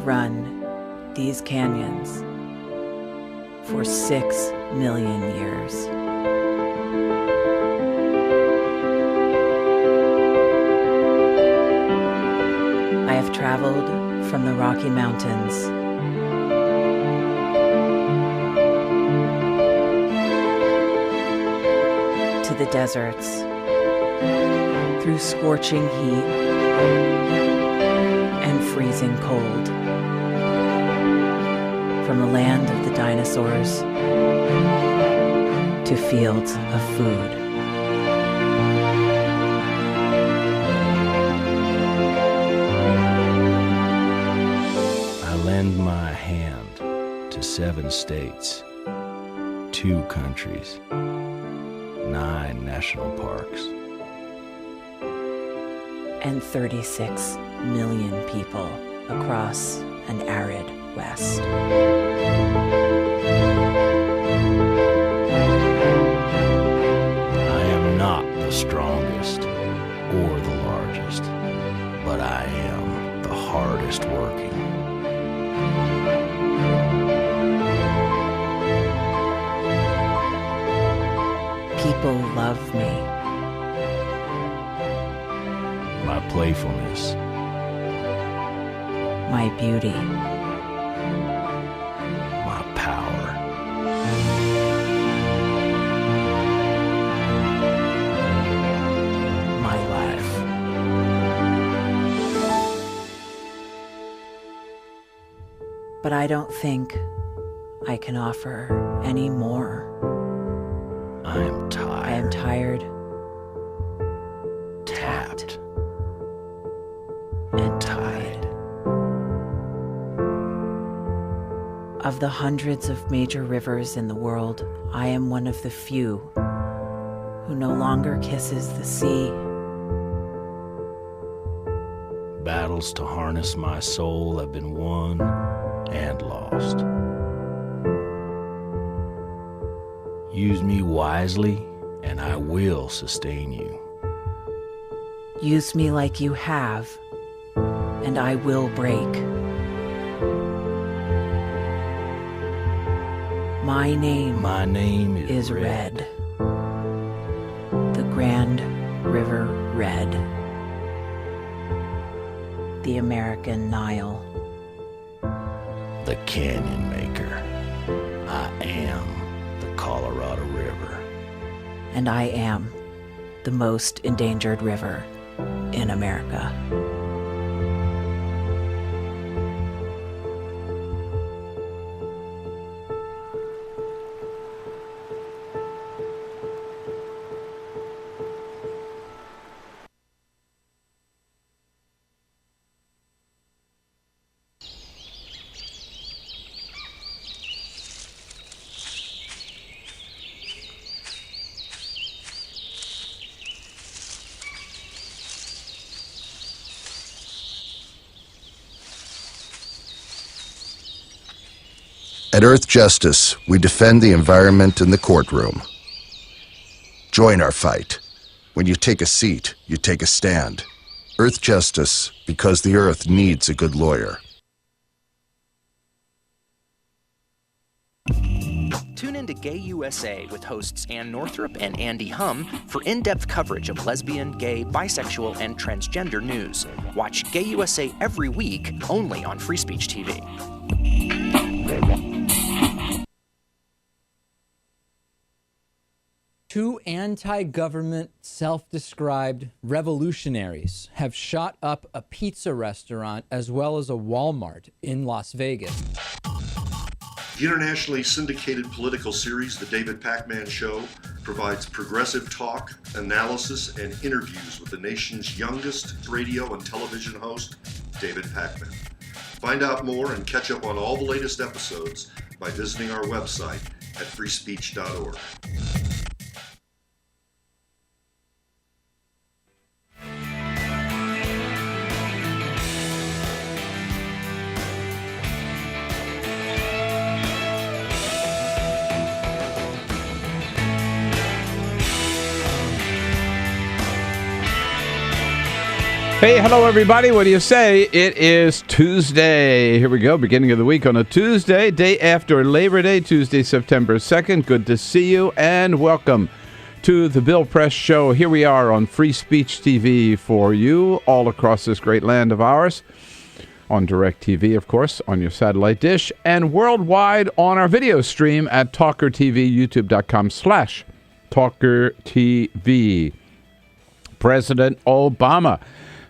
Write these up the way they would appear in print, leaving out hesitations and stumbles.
run these canyons for 6 million years. I have traveled from the Rocky Mountains to the deserts, through scorching heat and freezing cold, from the land of the dinosaurs to fields of food. I lend my hand to 7 states, 2 countries, 9 national parks, and 36 million people across an arid West. I am not the strongest or the largest, but I am the hardest working. People love me. My playfulness, My beauty. my power, My life. But I don't think I can offer any more. I am I am tired, tired, tapped, and tied. Of the hundreds of major rivers in the world, I am one of the few who no longer kisses the sea. Battles to harness my soul have been won and lost. Use me wisely, and I will sustain you. Use me like you have, and I will break. My name is is Red. The Grand River Red. The American Nile. The Canyon Maker. I am the Colorado River. And I am the most endangered river in America. At Earth Justice, we defend the environment in the courtroom. Join our fight. When you take a seat, you take a stand. Earth Justice, because the Earth needs a good lawyer. Tune in to Gay USA with hosts Ann Northrup and Andy Hum for in-depth coverage of lesbian, gay, bisexual, and transgender news. Watch Gay USA every week, only on Free Speech TV. Two anti-government, self-described revolutionaries have shot up a pizza restaurant as well as a Walmart in Las Vegas. The internationally syndicated political series, The David Pakman Show, provides progressive talk, analysis, and interviews with the nation's youngest radio and television host, David Pakman. Find out more and catch up on all the latest episodes by visiting our website at freespeech.org. Hey, hello, everybody. What do you say? It is Tuesday. Here we go. Beginning of the week on a Tuesday, day after Labor Day, Tuesday, September 2nd. Good to see you and welcome to the Bill Press Show. Here we are on Free Speech TV for you all across this great land of ours. On DirecTV, of course, on your satellite dish, and worldwide on our video stream at TawkrTV, youtube.com/TawkrTV. President Obama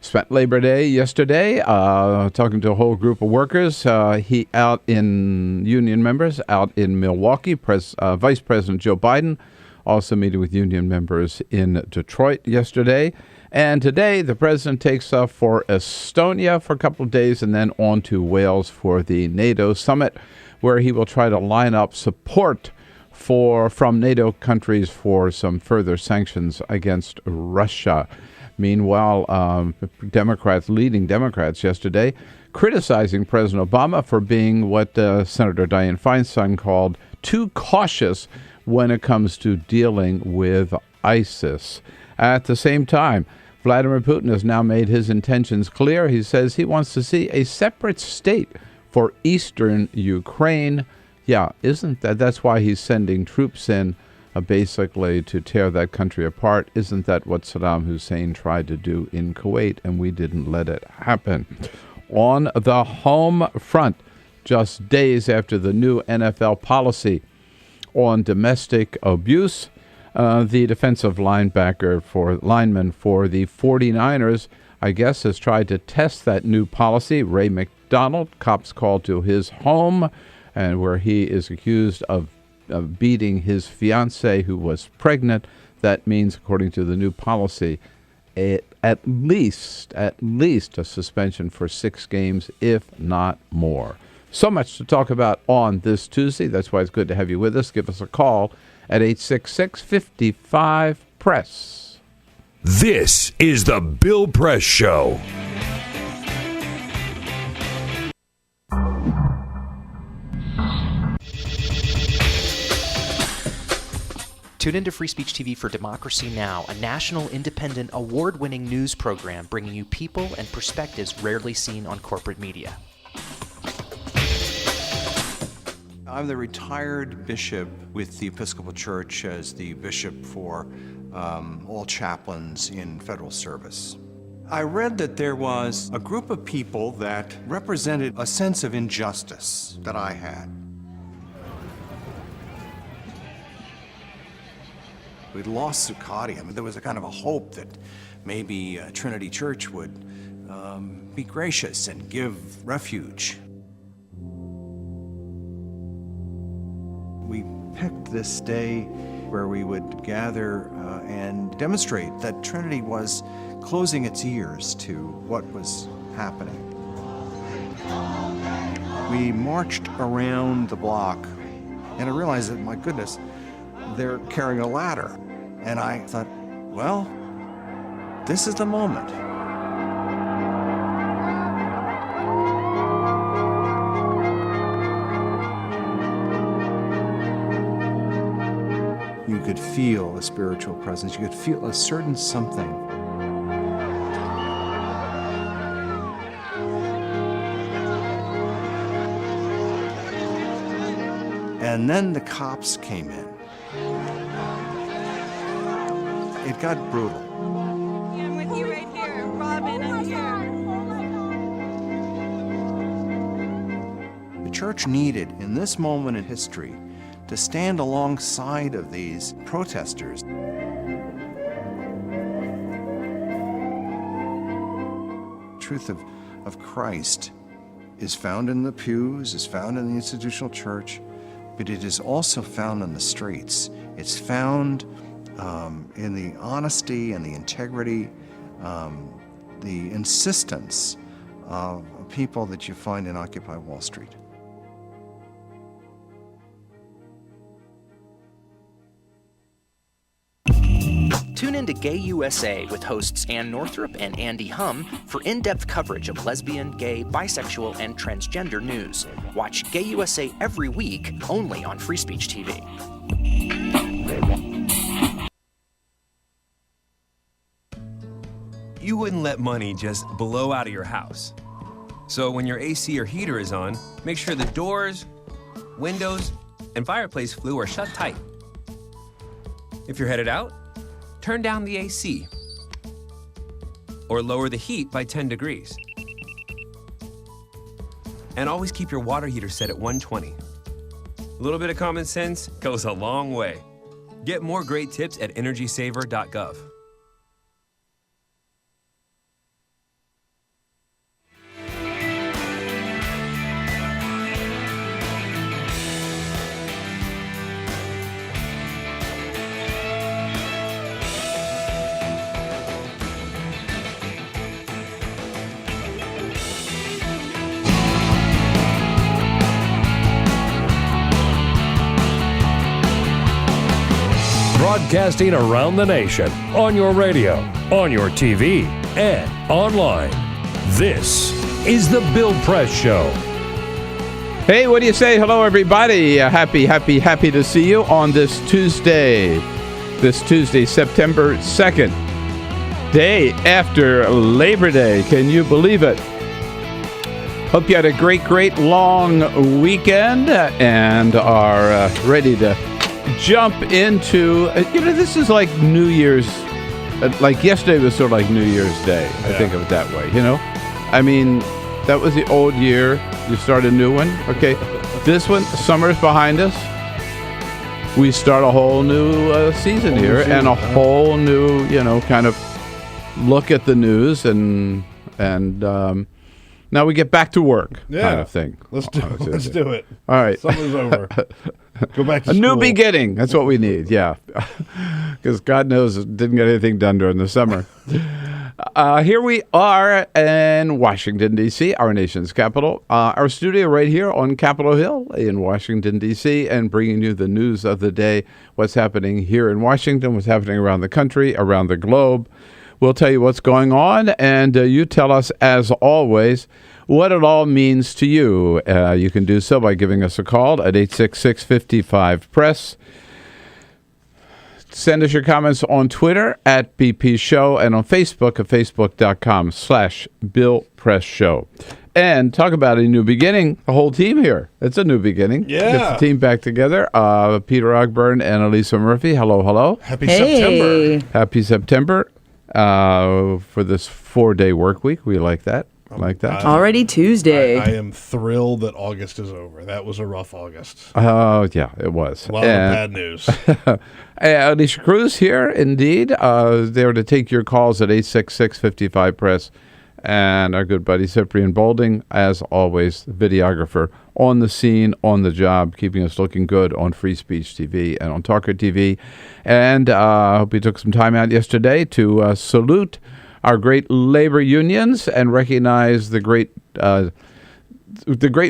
spent Labor Day yesterday talking to a whole group of workers. He out in union members out in Milwaukee. Vice President Joe Biden also meeting with union members in Detroit yesterday. And today the president takes off for Estonia for a couple of days and then on to Wales for the NATO summit, where he will try to line up support from NATO countries for some further sanctions against Russia. Meanwhile, leading Democrats yesterday, criticizing President Obama for being what Senator Dianne Feinstein called too cautious when it comes to dealing with ISIS. At the same time, Vladimir Putin has now made his intentions clear. He says he wants to see a separate state for eastern Ukraine. Yeah, that's why he's sending troops in basically to tear that country apart. Isn't that what Saddam Hussein tried to do in Kuwait, and we didn't let it happen? On the home front, just days after the new NFL policy on domestic abuse, the defensive lineman for the 49ers, I guess, has tried to test that new policy. Ray McDonald, cops called to his home, and where he is accused of beating his fiancée who was pregnant. That means, according to the new policy, at least a suspension for 6 games, if not more. So much to talk about on this Tuesday. That's why it's good to have you with us. Give us a call at 866-55-PRESS. This is the Bill Press Show. Tune into Free Speech TV for Democracy Now!, a national, independent, award-winning news program bringing you people and perspectives rarely seen on corporate media. I'm the retired bishop with the Episcopal Church as the bishop for all chaplains in federal service. I read that there was a group of people that represented a sense of injustice that I had. We'd lost Zuccotti. I mean, there was a kind of a hope that maybe Trinity Church would be gracious and give refuge. We picked this day where we would gather and demonstrate that Trinity was closing its ears to what was happening. We marched around the block, and I realized that, my goodness, they're carrying a ladder. And I thought, well, this is the moment. You could feel a spiritual presence. You could feel a certain something. And then the cops came in. It got brutal. I'm with you right here. Robin, I'm here. The church needed, in this moment in history, to stand alongside of these protesters. The truth of Christ is found in the pews, is found in the institutional church, but it is also found in the streets. It's found in the honesty and the integrity, the insistence of people that you find in Occupy Wall Street. Tune in to Gay USA with hosts Ann Northrup and Andy Hum for in-depth coverage of lesbian, gay, bisexual, and transgender news. Watch Gay USA every week, only on Free Speech TV. you wouldn't let money just blow out of your house. So when your AC or heater is on, make sure the doors, windows, and fireplace flue are shut tight. If you're headed out, turn down the AC or lower the heat by 10 degrees. And always keep your water heater set at 120. A little bit of common sense goes a long way. Get more great tips at energysaver.gov. Broadcasting around the nation, on your radio, on your TV, and online. This is The Bill Press Show. Hey, what do you say? Hello, everybody. Happy to see you on this Tuesday. This Tuesday, September 2nd, day after Labor Day. Can you believe it? Hope you had a great long weekend and are ready to jump into, this is like New Year's, like yesterday was sort of like New Year's Day. I think of it that way, I mean, that was the old year. You start a new one. Okay. This one, summer's behind us. We start a whole new season here and a whole new, kind of look at the news and now we get back to work kind of thing. Let's do it. All right. Summer's over. Go back to school. A new beginning. That's what we need, because God knows it didn't get anything done during the summer. Here we are in Washington, D.C., our nation's capital. Our studio right here on Capitol Hill in Washington, D.C., and bringing you the news of the day, what's happening here in Washington, what's happening around the country, around the globe. We'll tell you what's going on, and you tell us, as always, what it all means to you. You can do so by giving us a call at 866-55-PRESS. Send us your comments on Twitter at BP Show and on Facebook at facebook.com/Bill Press Show. And talk about a new beginning. The whole team here. It's a new beginning. Yeah. Get the team back together. Peter Ogburn and Elisa Murphy. Hello. Happy September. Happy September for this 4-day work week. We like that. Already Tuesday. I am thrilled that August is over. That was a rough August. Oh, yeah, it was. A lot of bad news. Alicia Cruz here, indeed. There to take your calls at 866-55-PRESS. And our good buddy Cyprian Bolding, as always, videographer on the scene, on the job, keeping us looking good on Free Speech TV and on TawkrTV. And I hope you took some time out yesterday to salute our great labor unions and recognize the great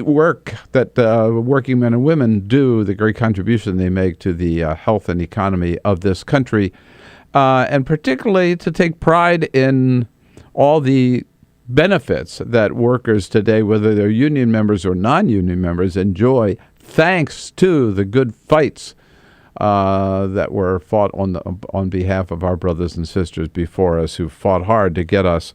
work that working men and women do, the great contribution they make to the health and economy of this country, and particularly to take pride in all the benefits that workers today, whether they're union members or non-union members, enjoy thanks to the good fights that were fought on behalf of our brothers and sisters before us, who fought hard to get us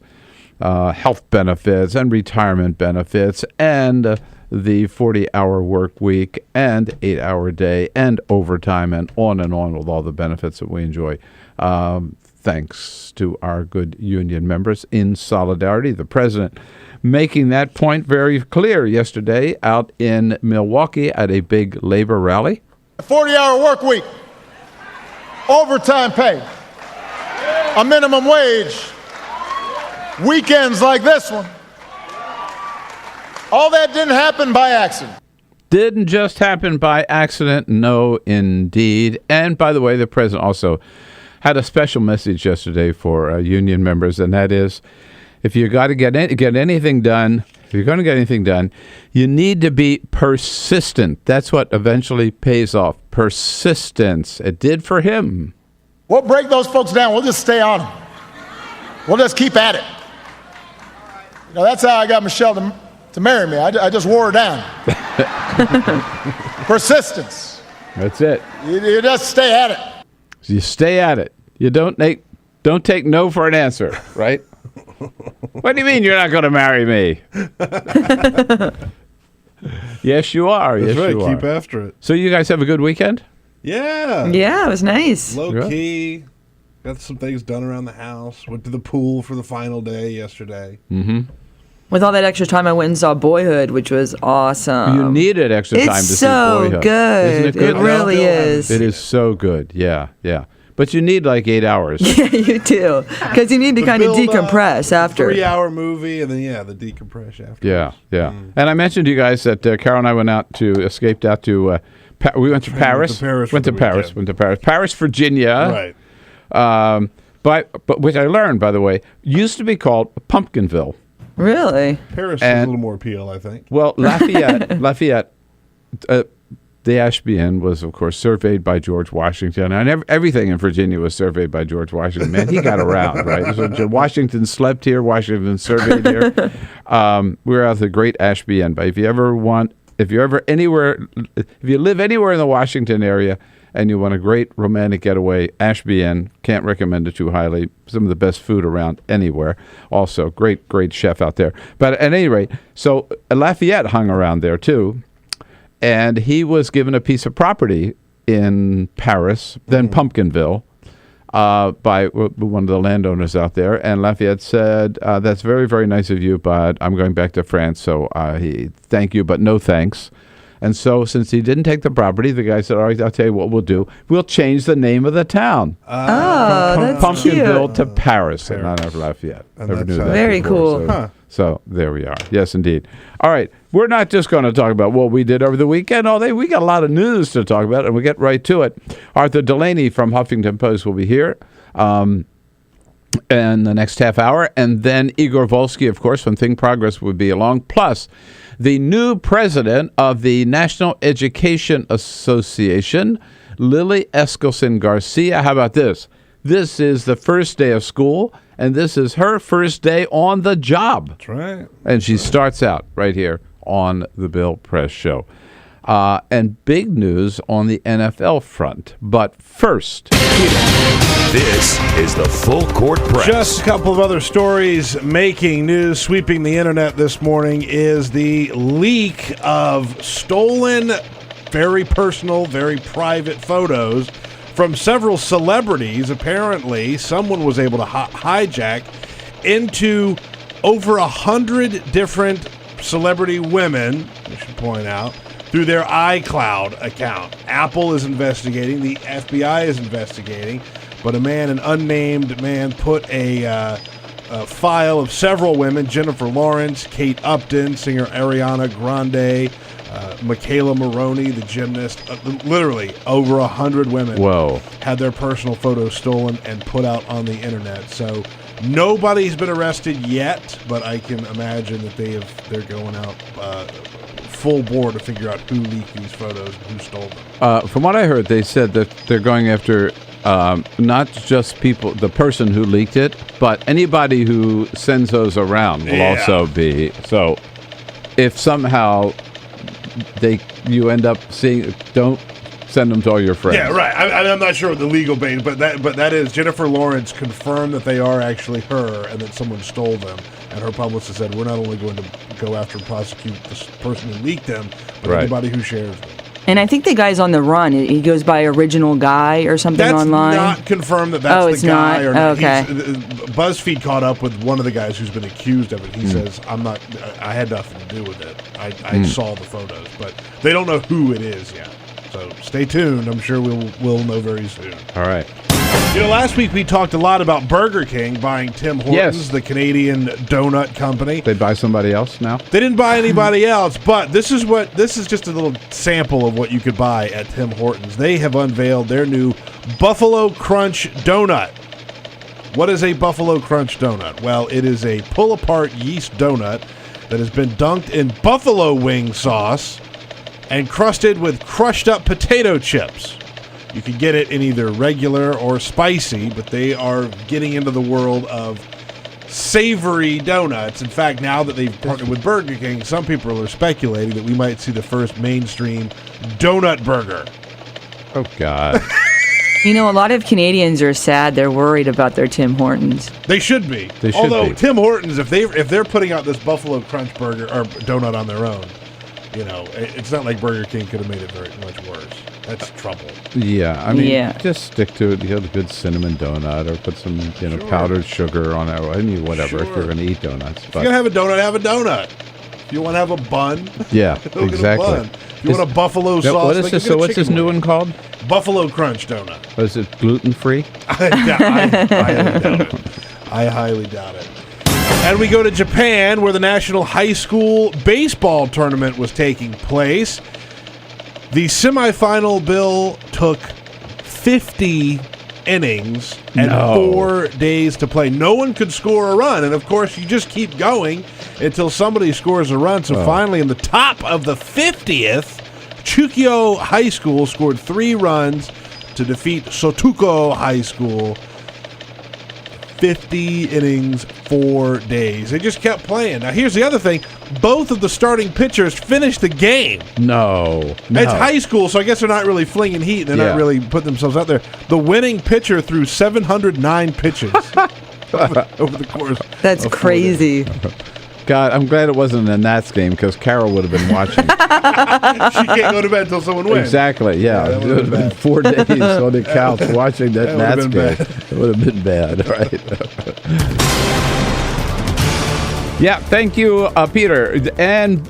health benefits and retirement benefits and the 40-hour work week and 8-hour day and overtime and on with all the benefits that we enjoy. Thanks to our good union members in solidarity. The president making that point very clear yesterday out in Milwaukee at a big labor rally. A 40-hour work week, overtime pay, a minimum wage, weekends like this one. All that didn't happen by accident. Didn't just happen by accident, no, indeed. And by the way, the president also had a special message yesterday for union members, and that is, if you got to get anything done, if you're going to get anything done, you need to be persistent. That's what eventually pays off. Persistence. It did for him. We'll break those folks down. We'll just stay on them. We'll just keep at it. That's how I got Michelle to marry me. I just wore her down. Persistence. That's it. You just stay at it. You stay at it. You don't take no for an answer, right? What do you mean you're not going to marry me? Yes, you are. That's yes, right. you are. Keep after it. So you guys have a good weekend? Yeah. Yeah, it was nice. Low key. Got some things done around the house. Went to the pool for the final day yesterday. Mm-hmm. With all that extra time, I went and saw Boyhood, which was awesome. You needed extra time to see Boyhood. It's so good. Isn't it good? It really is. It is so good. Yeah, yeah. But you need like 8 hours. Yeah, you do. Because you need to kind of decompress after. 3-hour movie, and then, the decompress after. Yeah, yeah. And I mentioned to you guys that Carol and I escaped out to, we went to Paris. Went to Paris. Paris, Virginia. Right. But which I learned, by the way, used to be called Pumpkinville. Really? Paris has a little more appeal, I think. Well, Lafayette, the Ashby Inn was, of course, surveyed by George Washington, and everything in Virginia was surveyed by George Washington. Man, he got around, right? So Washington slept here. Washington surveyed here. We were out at the Great Ashby Inn. But if you live anywhere in the Washington area and you want a great romantic getaway, Ashby Inn, can't recommend it too highly. Some of the best food around anywhere. Also, great chef out there. But at any rate, so Lafayette hung around there too. And he was given a piece of property in Paris, then Pumpkinville, by one of the landowners out there. And Lafayette said, that's very, very nice of you, but I'm going back to France, so thank you, but no thanks. And so since he didn't take the property, the guy said, all right, I'll tell you what we'll do. We'll change the name of the town. From Pumpkinville cute. to Paris, and not of Lafayette. Never knew that very before, cool. So there we are. Yes, indeed. All right. We're not just going to talk about what we did over the weekend. We got a lot of news to talk about, and we'll get right to it. Arthur Delaney from Huffington Post will be here in the next half hour. And then Igor Volsky, of course, from Think Progress will be along. Plus, the new president of the National Education Association, Lily Garcia. How about this? This is the first day of school, and this is her first day on the job. That's right. And she starts out right here on the Bill Press Show. And big news on the NFL front. But first, this is the Full Court Press. Just a couple of other stories making news, sweeping the internet this morning is the leak of stolen, very personal, very private photos from several celebrities. Apparently, someone was able to hijack into over 100 different celebrity women, I should point out, through their iCloud account. Apple is investigating. The FBI is investigating. But an unnamed man, put a file of several women, Jennifer Lawrence, Kate Upton, singer Ariana Grande, Michaela Maroney, the gymnast, literally over 100 women had their personal photos stolen and put out on the internet. So nobody's been arrested yet, but I can imagine that they're going out full bore to figure out who leaked these photos and who stole them. From what I heard, they said that they're going after not just the person who leaked it, but anybody who sends those around will also be. So if somehow you end up seeing, don't send them to all your friends. Yeah, right. I'm not sure what the legal base, but that is Jennifer Lawrence confirmed that they are actually her and that someone stole them. And her publicist said, we're not only going to go after and prosecute the person who leaked them, but anybody who shares them. And I think the guy's on the run. He goes by Original Guy or something online. That's not confirmed that's the guy. Not? Or not. Okay. BuzzFeed caught up with one of the guys who's been accused of it. He says, I had nothing to do with it. I saw the photos. But they don't know who it is yet. So stay tuned. I'm sure we'll know very soon. All right. Last week we talked a lot about Burger King buying Tim Hortons, the Canadian donut company. They buy somebody else now? They didn't buy anybody else, but this is just a little sample of what you could buy at Tim Hortons. They have unveiled their new Buffalo Crunch donut. What is a Buffalo Crunch donut? Well, it is a pull-apart yeast donut that has been dunked in buffalo wing sauce and crusted with crushed up potato chips. You can get it in either regular or spicy, but they are getting into the world of savory donuts. In fact, now that they've partnered with Burger King, some people are speculating that we might see the first mainstream donut burger. Oh, God. You know, a lot of Canadians are sad. They're worried about their Tim Hortons. They should be. Although Tim Hortons, if they're putting out this Buffalo Crunch burger or donut on their own, it's not like Burger King could have made it very much worse. That's trouble. Yeah, I mean, just stick to it. You have a good cinnamon donut, or put some powdered sugar on it. I mean, whatever. If you're going to eat donuts, if you're going to have a donut, have a donut. If you want to have a bun, exactly. Get a bun. If you want a buffalo sauce, what is this? So what's this new one called? Buffalo Crunch donut. Is it gluten free? I highly doubt it. And we go to Japan, where the National High School Baseball Tournament was taking place. The semifinal, Bill, took 50 innings and 4 days to play. No one could score a run. And, of course, you just keep going until somebody scores a run. So finally, in the top of the 50th, Chukyo High School scored 3 runs to defeat Sotuko High School. 50 innings, 4 days. They just kept playing. Now, here's the other thing. Both of the starting pitchers finished the game. No. It's high school, so I guess they're not really flinging heat. They're not really putting themselves out there. The winning pitcher threw 709 pitches over the course. That's crazy. God, I'm glad it wasn't a Nats game, because Carol would have been watching. She can't go to bed until someone wins. Exactly, yeah. It would have been 4 days on the couch watching that Nats game. It would have been bad, right? Yeah, thank you, Peter. And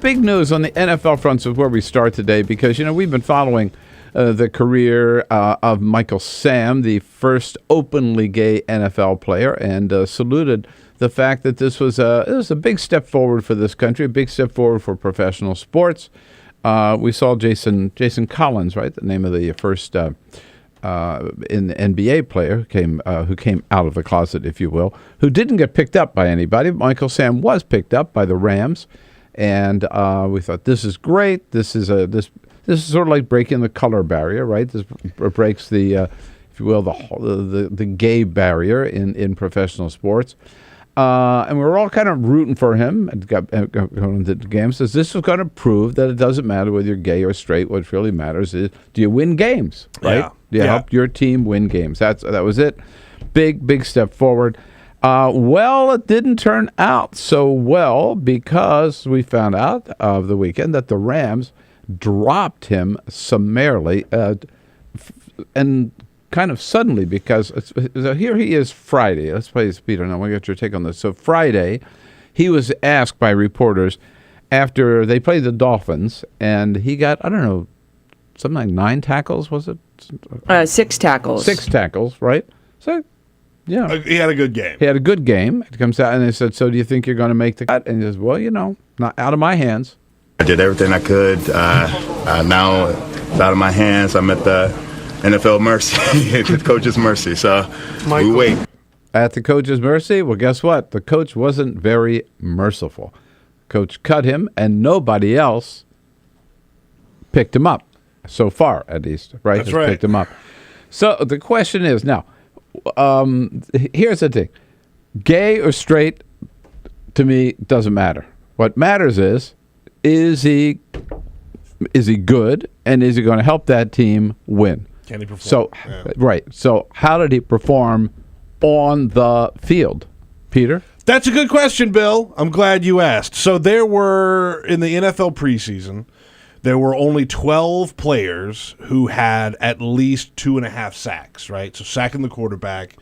big news on the NFL front is where we start today, because, we've been following the career of Michael Sam, the first openly gay NFL player, and saluted the fact that this was a big step forward for this country, a big step forward for professional sports. We saw Jason Collins, right, the name of the first in the NBA player who came out of the closet, if you will, who didn't get picked up by anybody. Michael Sam was picked up by the Rams, and we thought, this is great. This is sort of like breaking the color barrier, right? This breaks the, if you will, the gay barrier in professional sports. And we were all kind of rooting for him and going into the game. Says this is going to prove that it doesn't matter whether you're gay or straight. What really matters is, do you win games, right? Yeah. Do you help your team win games? That was it. Big step forward. Well, it didn't turn out so well, because we found out of the weekend that the Rams dropped him summarily and kind of suddenly, because here he is Friday. Let's play this, Peter. Now, we got your take on this. So Friday, he was asked by reporters after they played the Dolphins, and he got, I don't know, something like 9 tackles, was it? 6 tackles. 6 tackles, right? So, yeah. He had a good game. He had a good game. It comes out, and they said, so do you think you're going to make the cut? And he says, well, not out of my hands. I did everything I could. Now it's out of my hands. I'm at the NFL mercy, the coach's mercy. So we wait. At the coach's mercy? Well, guess what? The coach wasn't very merciful. Coach cut him, and nobody else picked him up. So far, at least, right? That's right. Picked him up. So the question is, now, here's the thing. Gay or straight, to me, doesn't matter. What matters is he good, and is he going to help that team win? Can he perform? So, right. So how did he perform on the field, Peter? That's a good question, Bill. I'm glad you asked. So there were, in the NFL preseason, there were only 12 players who had at least 2.5 sacks, right? So sacking the quarterback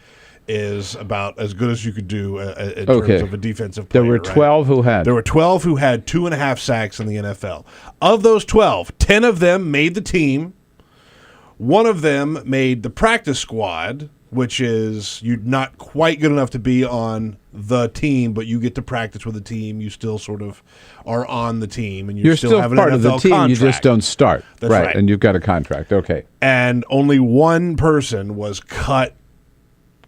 is about as good as you could do in terms of a defensive player. There were 12 who had. There were 12 who had 2.5 sacks in the NFL. Of those 12, 10 of them made the team. One of them made the practice squad, which is you're not quite good enough to be on the team, but you get to practice with the team. You still sort of are on the team, and you're still have an part NFL of the team. Contract. You just don't start. That's right. And you've got a contract. Okay. And only one person was cut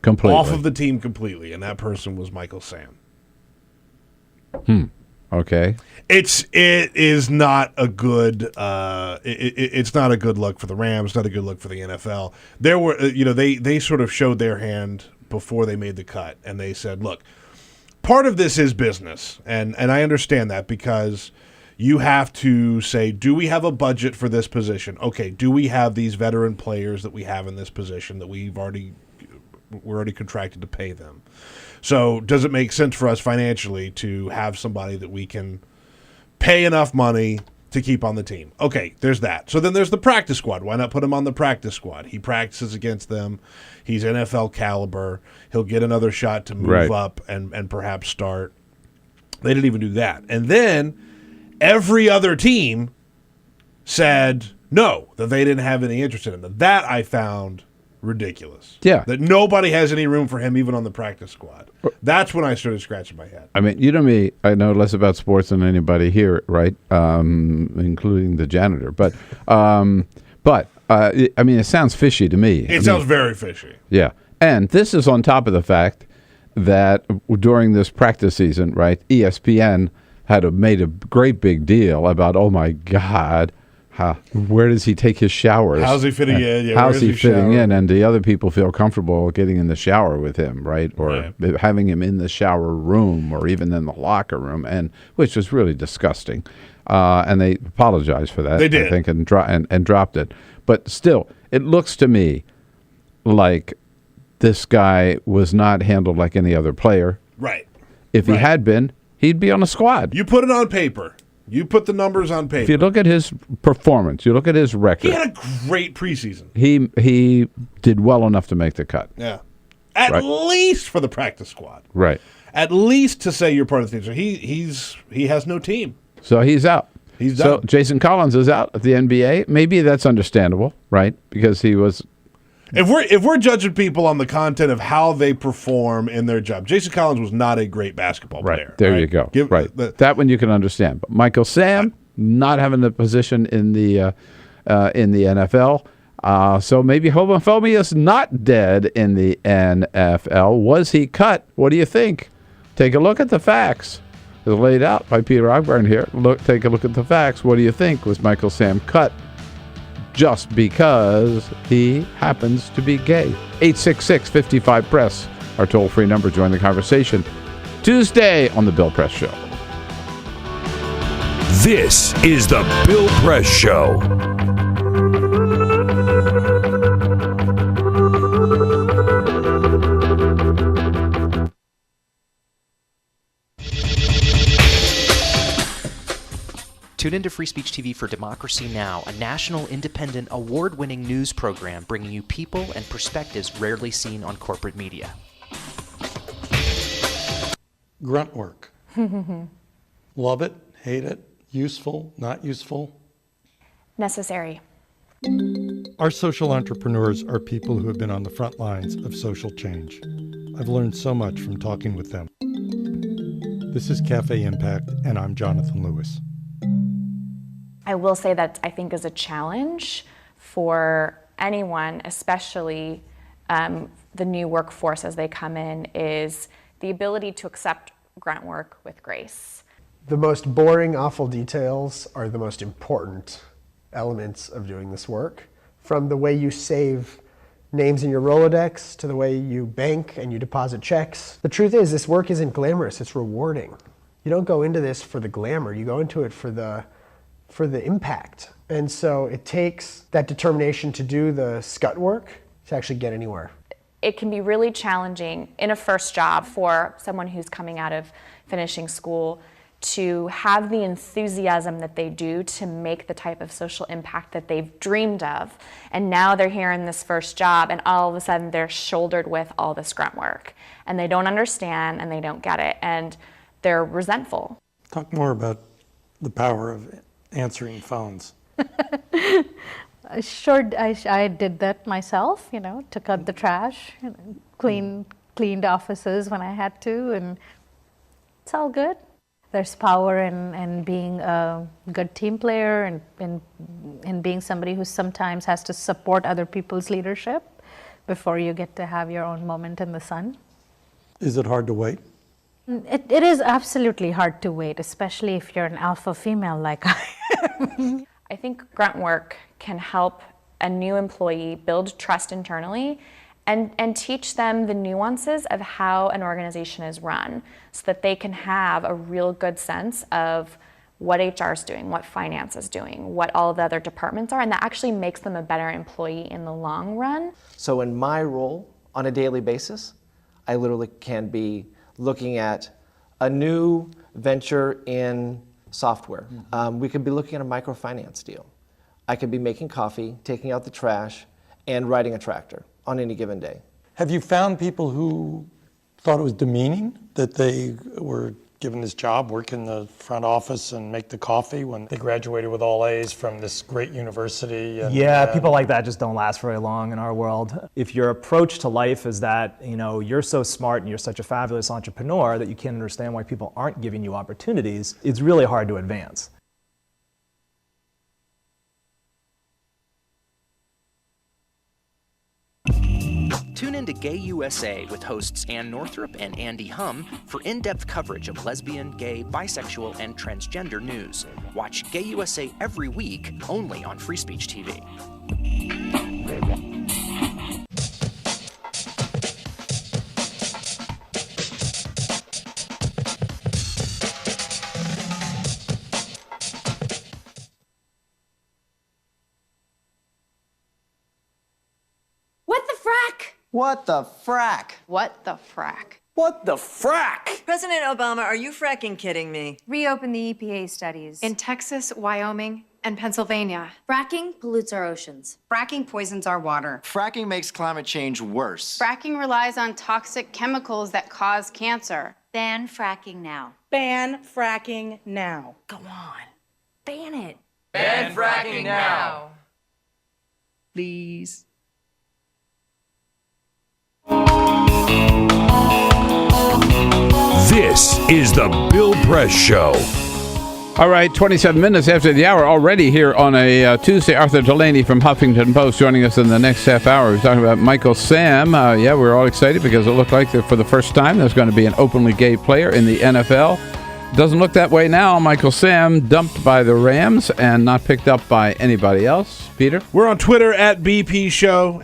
completely off of the team completely, and that person was Michael Sam. Okay. It is not a good it's not a good look for the Rams, not a good look for the NFL. There were they sort of showed their hand before they made the cut, and they said, look, part of this is business, and I understand that, because you have to say, do we have a budget for this position? Okay, do we have these veteran players that we have in this position that we're already contracted to pay them? So does it make sense for us financially to have somebody that we can pay enough money to keep on the team? Okay, there's that. So then there's the practice squad. Why not put him on the practice squad? He practices against them. He's NFL caliber. He'll get another shot to move up and perhaps start. They didn't even do that. And then every other team said no, that they didn't have any interest in him. That I found ridiculous. Yeah. That nobody has any room for him even on the practice squad. That's when I started scratching my head. I mean, you know me, I know less about sports than anybody here, right? Including the janitor. But I mean, it sounds fishy to me. It sounds very fishy. Yeah. And this is on top of the fact that during this practice season, right, ESPN had made a great big deal about, oh, my God, where does he take his showers? How's he fitting in? Yeah, how's he fitting in? And the other people feel comfortable getting in the shower with him, right? Or having him in the shower room or even in the locker room, and which was really disgusting. And they apologized for that, they did. I think, and dropped it. But still, it looks to me like this guy was not handled like any other player. Right. If he had been, he'd be on a squad. You put it on paper. You put the numbers on paper. If you look at his performance, you look at his record. He had a great preseason. He did well enough to make the cut. Yeah. At least for the practice squad. Right. At least to say you're part of the team. So he has no team. So he's out. He's done. So Jason Collins is out at the NBA. Maybe that's understandable, right? Because he was. If we're judging people on the content of how they perform in their job, Jason Collins was not a great basketball player. There you go. That one you can understand. But Michael Sam not having a position in the NFL. So maybe homophobia is not dead in the NFL. Was he cut? What do you think? Take a look at the facts. It's laid out by Peter Ogburn here. Take a look at the facts. What do you think? Was Michael Sam cut just because he happens to be gay? 866-55-PRESS, our toll-free number. Join the conversation. Tuesday on The Bill Press Show. This is The Bill Press Show. Tune into Free Speech TV for Democracy Now!, a national, independent, award-winning news program bringing you people and perspectives rarely seen on corporate media. Grunt work. Love it, hate it, useful, not useful? Necessary. Our social entrepreneurs are people who have been on the front lines of social change. I've learned so much from talking with them. This is Cafe Impact, and I'm Jonathan Lewis. I will say that I think is a challenge for anyone, especially the new workforce as they come in, is the ability to accept grunt work with grace. The most boring, awful details are the most important elements of doing this work. From the way you save names in your Rolodex to the way you bank and you deposit checks. The truth is, this work isn't glamorous, it's rewarding. You don't go into this for the glamour, you go into it for the impact. And so it takes that determination to do the scut work to actually get anywhere. It can be really challenging in a first job for someone who's coming out of finishing school to have the enthusiasm that they do to make the type of social impact that they've dreamed of. And now they're here in this first job and all of a sudden they're shouldered with all this grunt work. And they don't understand and they don't get it and they're resentful. Talk more about the power of answering phones. Sure, I did that myself, took out the trash, cleaned offices when I had to, and it's all good. There's power in being a good team player and in being somebody who sometimes has to support other people's leadership before you get to have your own moment in the sun. Is it hard to wait? It is absolutely hard to wait, especially if you're an alpha female like I am. I think grunt work can help a new employee build trust internally and teach them the nuances of how an organization is run so that they can have a real good sense of what HR is doing, what finance is doing, what all of the other departments are, and that actually makes them a better employee in the long run. So in my role on a daily basis, I literally can be looking at a new venture in software. We could be looking at a microfinance deal. I could be making coffee, taking out the trash, and riding a tractor on any given day. Have you found people who thought it was demeaning that they were given this job, work in the front office and make the coffee when they graduated with all A's from this great university? And, yeah, people like that just don't last very long in our world. If your approach to life is that, you're so smart and you're such a fabulous entrepreneur that you can't understand why people aren't giving you opportunities, it's really hard to advance. Tune in to Gay USA with hosts Ann Northrup and Andy Hum for in-depth coverage of lesbian, gay, bisexual, and transgender news. Watch Gay USA every week, only on Free Speech TV. What the frack? What the frack? What the frack? President Obama, are you fracking kidding me? Reopen the EPA studies. In Texas, Wyoming, and Pennsylvania. Fracking pollutes our oceans. Fracking poisons our water. Fracking makes climate change worse. Fracking relies on toxic chemicals that cause cancer. Ban fracking now. Ban fracking now. Go on. Ban it. Ban fracking now. Please. This is the Bill Press Show. All right, 27 minutes after the hour already here on a Tuesday. Arthur Delaney from Huffington Post joining us in the next half hour. We're talking about Michael Sam. We're all excited because it looked like that for the first time there's going to be an openly gay player in the NFL. Doesn't look that way now. Michael Sam dumped by the Rams and not picked up by anybody else. Peter? We're on Twitter at BP Show,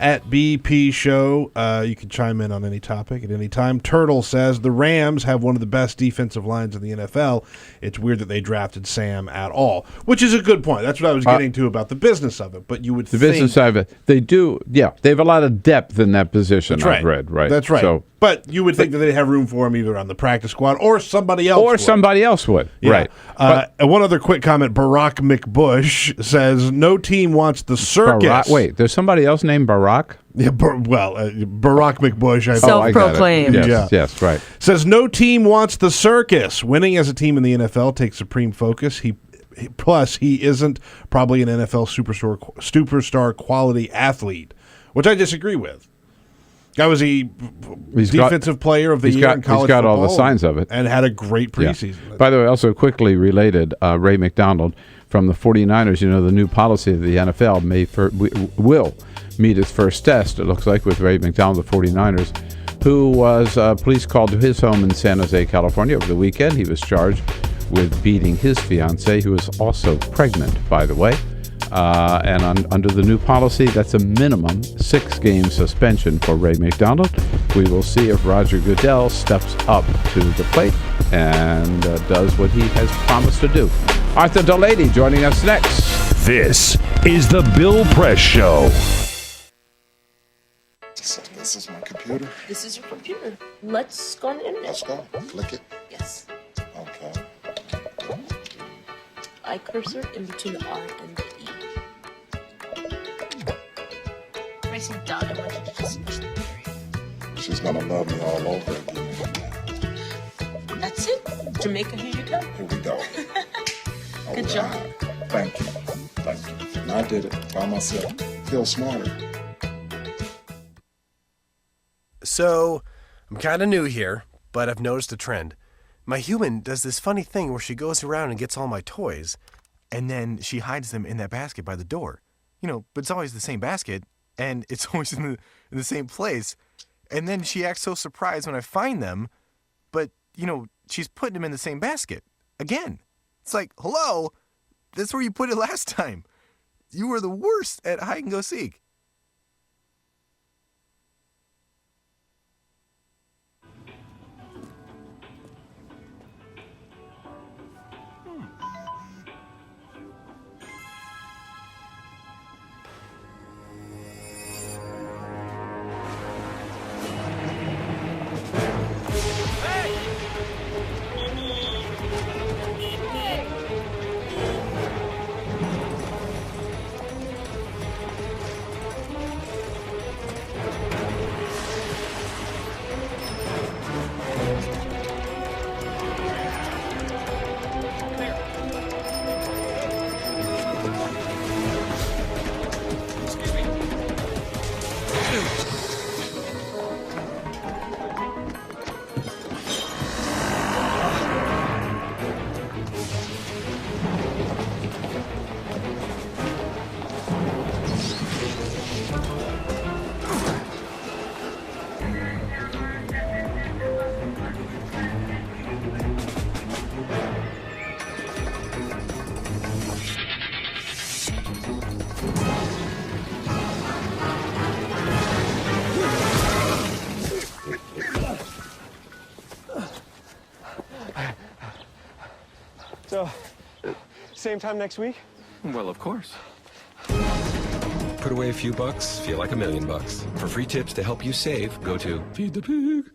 You can chime in on any topic at any time. Turtle says the Rams have one of the best defensive lines in the NFL. It's weird that they drafted Sam at all, which is a good point. That's what I was getting to about the business of it. But you would think... The business side of it. They do, they have a lot of depth in that position, That's right. I've read. Right. That's right. So, but you would think that they'd have room for him either on the practice squad or somebody else would. Somebody else would. Yeah. Right. And one other quick comment. Barack McBush says, no team wants the circus. Wait, there's somebody else named Barack? Yeah, Barack McBush. Self-proclaimed. Yes, right. Says, no team wants the circus. Winning as a team in the NFL takes supreme focus. Plus, he isn't probably an NFL superstar quality athlete, which I disagree with. Guy was a defensive player of the year in college football. He's got all the signs of it. And had a great preseason. Yeah. By the way, also quickly related, Ray McDonald from the 49ers, the new policy of the NFL will meet its first test, it looks like, with Ray McDonald of the 49ers, who was police called to his home in San Jose, California over the weekend. He was charged with beating his fiancée, who was also pregnant, by the way. And under the new policy, that's a minimum 6-game suspension for Ray McDonald. We will see if Roger Goodell steps up to the plate and does what he has promised to do. Arthur Delaney joining us next. This is the Bill Press Show. So this is my computer. This is your computer. Let's go on the internet. Let's go. Click it. Yes. Okay. I cursor in between the R and the E. Pressing down, I want you to just push the area. She's gonna love me all over again. That's it. Jamaica, here you go. Here we go. Good job. Thank you. Thank you. And I did it by myself. Feel smarter. So, I'm kind of new here, but I've noticed a trend. My human does this funny thing where she goes around and gets all my toys, and then she hides them in that basket by the door. But it's always the same basket, and it's always in the same place. And then she acts so surprised when I find them, but, she's putting them in the same basket. Again. It's like, hello? That's where you put it last time. You were the worst at hide and go seek. So, same time next week? Well, of course. Put away a few bucks, feel like $1 million. For free tips to help you save, go to Feed the Pig.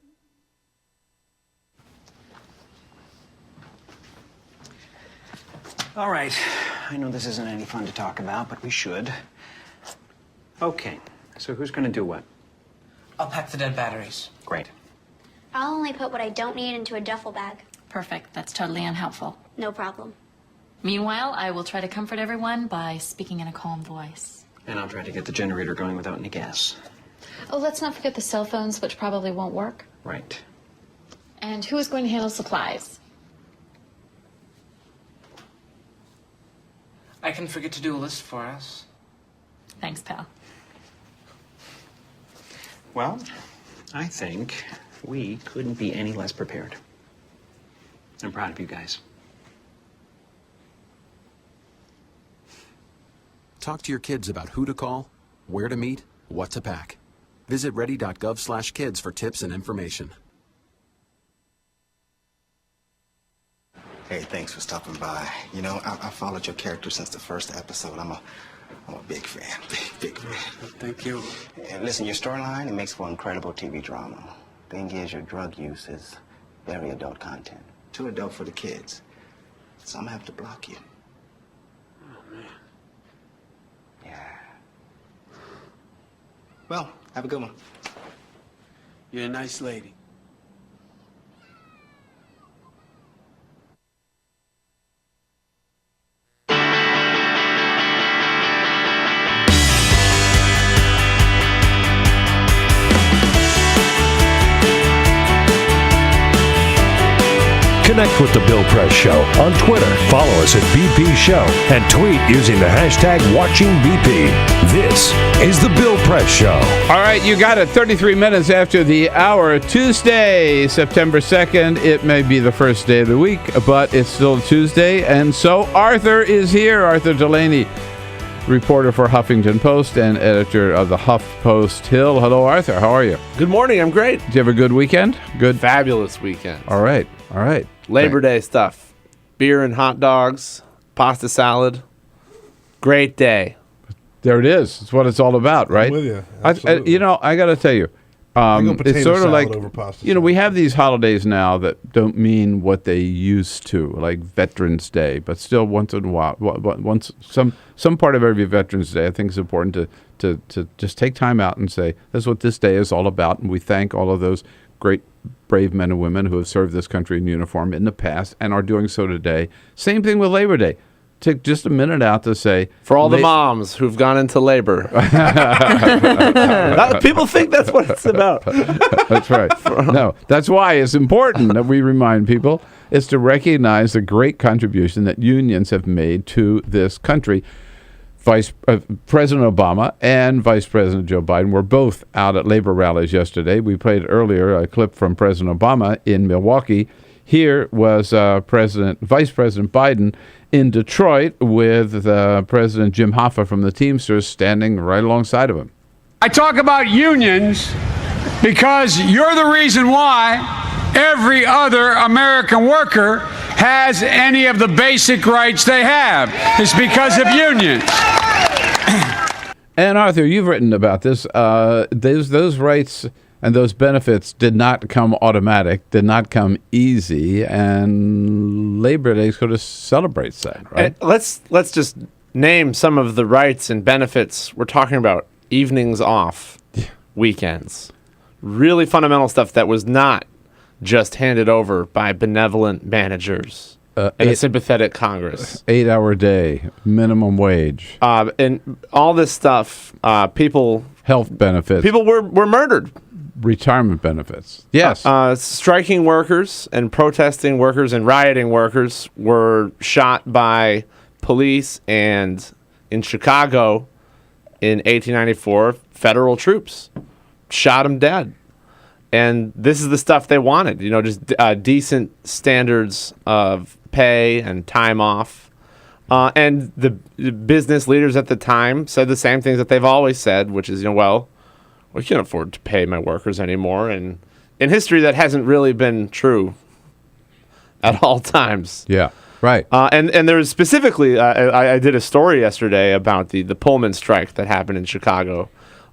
All right. I know this isn't any fun to talk about, but we should. Okay. So who's going to do what? I'll pack the dead batteries. Great. I'll only put what I don't need into a duffel bag. Perfect. That's totally unhelpful. No problem. Meanwhile, I will try to comfort everyone by speaking in a calm voice. And I'll try to get the generator going without any gas. Oh, let's not forget the cell phones, which probably won't work. Right. And who is going to handle supplies? I can forget to do a list for us. Thanks, pal. Well, I think we couldn't be any less prepared. I'm proud of you guys. Talk to your kids about who to call, where to meet, what to pack. Visit ready.gov/kids for tips and information. Hey, thanks for stopping by. You know, I followed your character since the first episode. I'm a big fan, big fan. Thank you. And listen, your storyline, it makes for incredible TV drama. Thing is, your drug use is very adult content. Too adult for the kids. So I'm gonna have to block you. Oh, man. Yeah. Well, have a good one. You're a nice lady. Connect with The Bill Press Show on Twitter. Follow us at BP Show and tweet using the hashtag WatchingBP. This is The Bill Press Show. All right, you got it. 33 minutes after the hour. Tuesday, September 2nd. It may be the first day of the week, but it's still Tuesday. And so Arthur is here. Arthur Delaney, reporter for Huffington Post and editor of the HuffPost Hill. Hello, Arthur. How are you? Good morning. I'm great. Did you have a good weekend? Good. Fabulous weekend. All right. All right. Labor Day stuff. Beer and hot dogs, pasta salad. Great day. There it is. It's what it's all about, right? I'm with you. I got to tell you, it's sort of like, we have these holidays now that don't mean what they used to, like Veterans Day, but still once in a while, some part of every Veterans Day, I think it's important to just take time out and say, that's what this day is all about, and we thank all of those great brave men and women who have served this country in uniform in the past and are doing so today. Same thing with Labor Day. Take just a minute out to say... For all the moms who've gone into labor. People think that's what it's about. That's right. No, that's why it's important that we remind people. It's to recognize the great contribution that unions have made to this country. President Obama and Vice President Joe Biden were both out at labor rallies yesterday. We played earlier a clip from President Obama in Milwaukee. Here was Vice President Biden in Detroit with President Jim Hoffa from the Teamsters standing right alongside of him. I talk about unions because you're the reason why every other American worker has any of the basic rights they have. It's because of unions. And Arthur, you've written about this. Those rights and those benefits did not come automatic, did not come easy, and Labor Day sort of celebrates that, right? Let's just name some of the rights and benefits we're talking about. Evenings off, weekends. Really fundamental stuff that was not just handed over by benevolent managers and a sympathetic Congress. 8-hour day, minimum wage. And all this stuff, health benefits. People were murdered. Retirement benefits. Yes. Striking workers and protesting workers and rioting workers were shot by police, and in Chicago in 1894, federal troops shot them dead. And this is the stuff they wanted, just decent standards of pay and time off. And the business leaders at the time said the same things that they've always said, which is, we can't afford to pay my workers anymore. And in history, that hasn't really been true at all times. Yeah. Right. And there's specifically, I did a story yesterday about the Pullman strike that happened in Chicago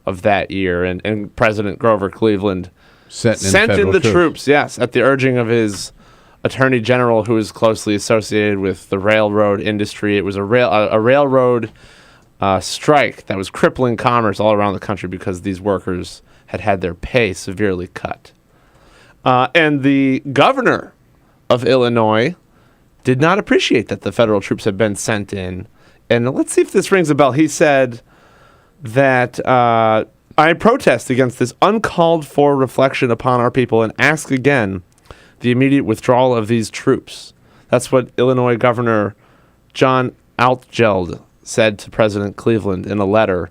of that year, and President Grover Cleveland sent in the troops, yes, at the urging of his attorney general, who is closely associated with the railroad industry. It was a railroad strike that was crippling commerce all around the country because these workers had their pay severely cut. And the governor of Illinois did not appreciate that the federal troops had been sent in. And let's see if this rings a bell. He said that I protest against this uncalled for reflection upon our people and ask again the immediate withdrawal of these troops. That's what Illinois Governor John Altgeld said to President Cleveland in a letter.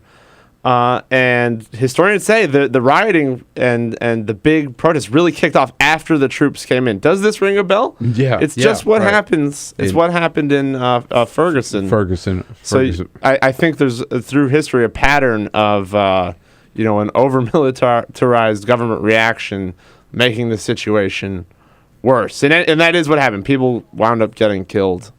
And historians say the rioting and the big protests really kicked off after the troops came in. Does this ring a bell? Yeah. It's just what happens. It's what happened in Ferguson. Ferguson. So I think there's, through history, a pattern of an over-militarized government reaction making the situation worse. And that is what happened. People wound up getting killed,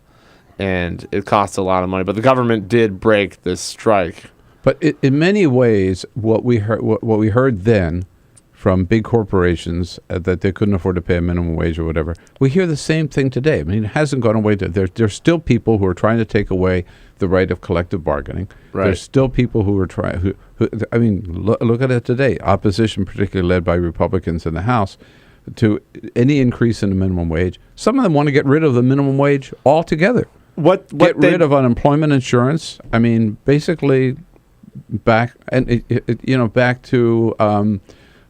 and it cost a lot of money. But the government did break this strike. But in many ways, what we heard then from big corporations that they couldn't afford to pay a minimum wage or whatever, we hear the same thing today. I mean, it hasn't gone away. There's still people who are trying to take away the right of collective bargaining. Right. There's still people who are trying. I mean, look at it today. Opposition, particularly led by Republicans in the House, to any increase in the minimum wage. Some of them want to get rid of the minimum wage altogether. Get rid of unemployment insurance. I mean, basically, back to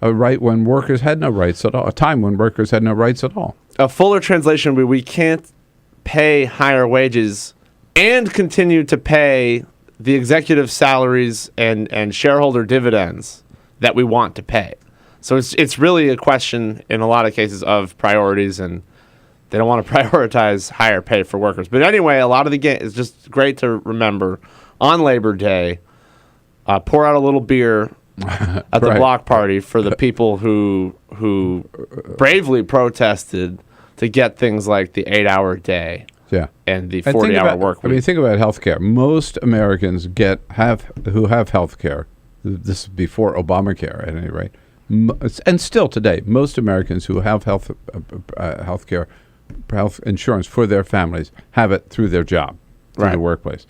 a right when workers had no rights at all. A time when workers had no rights at all. A fuller translation would be we can't pay higher wages and continue to pay the executive salaries and shareholder dividends that we want to pay. So it's really a question in a lot of cases of priorities, and they don't want to prioritize higher pay for workers. But anyway, a lot of the game is just great to remember on Labor Day. Pour out a little beer at the block party for the people who bravely protested to get things like the 8-hour day. Yeah. And the 40-hour work week. I mean, think about healthcare. Most Americans who have healthcare. This is before Obamacare, at any rate, and still today, most Americans who have healthcare, health insurance for their families have it through their job, through the workplace.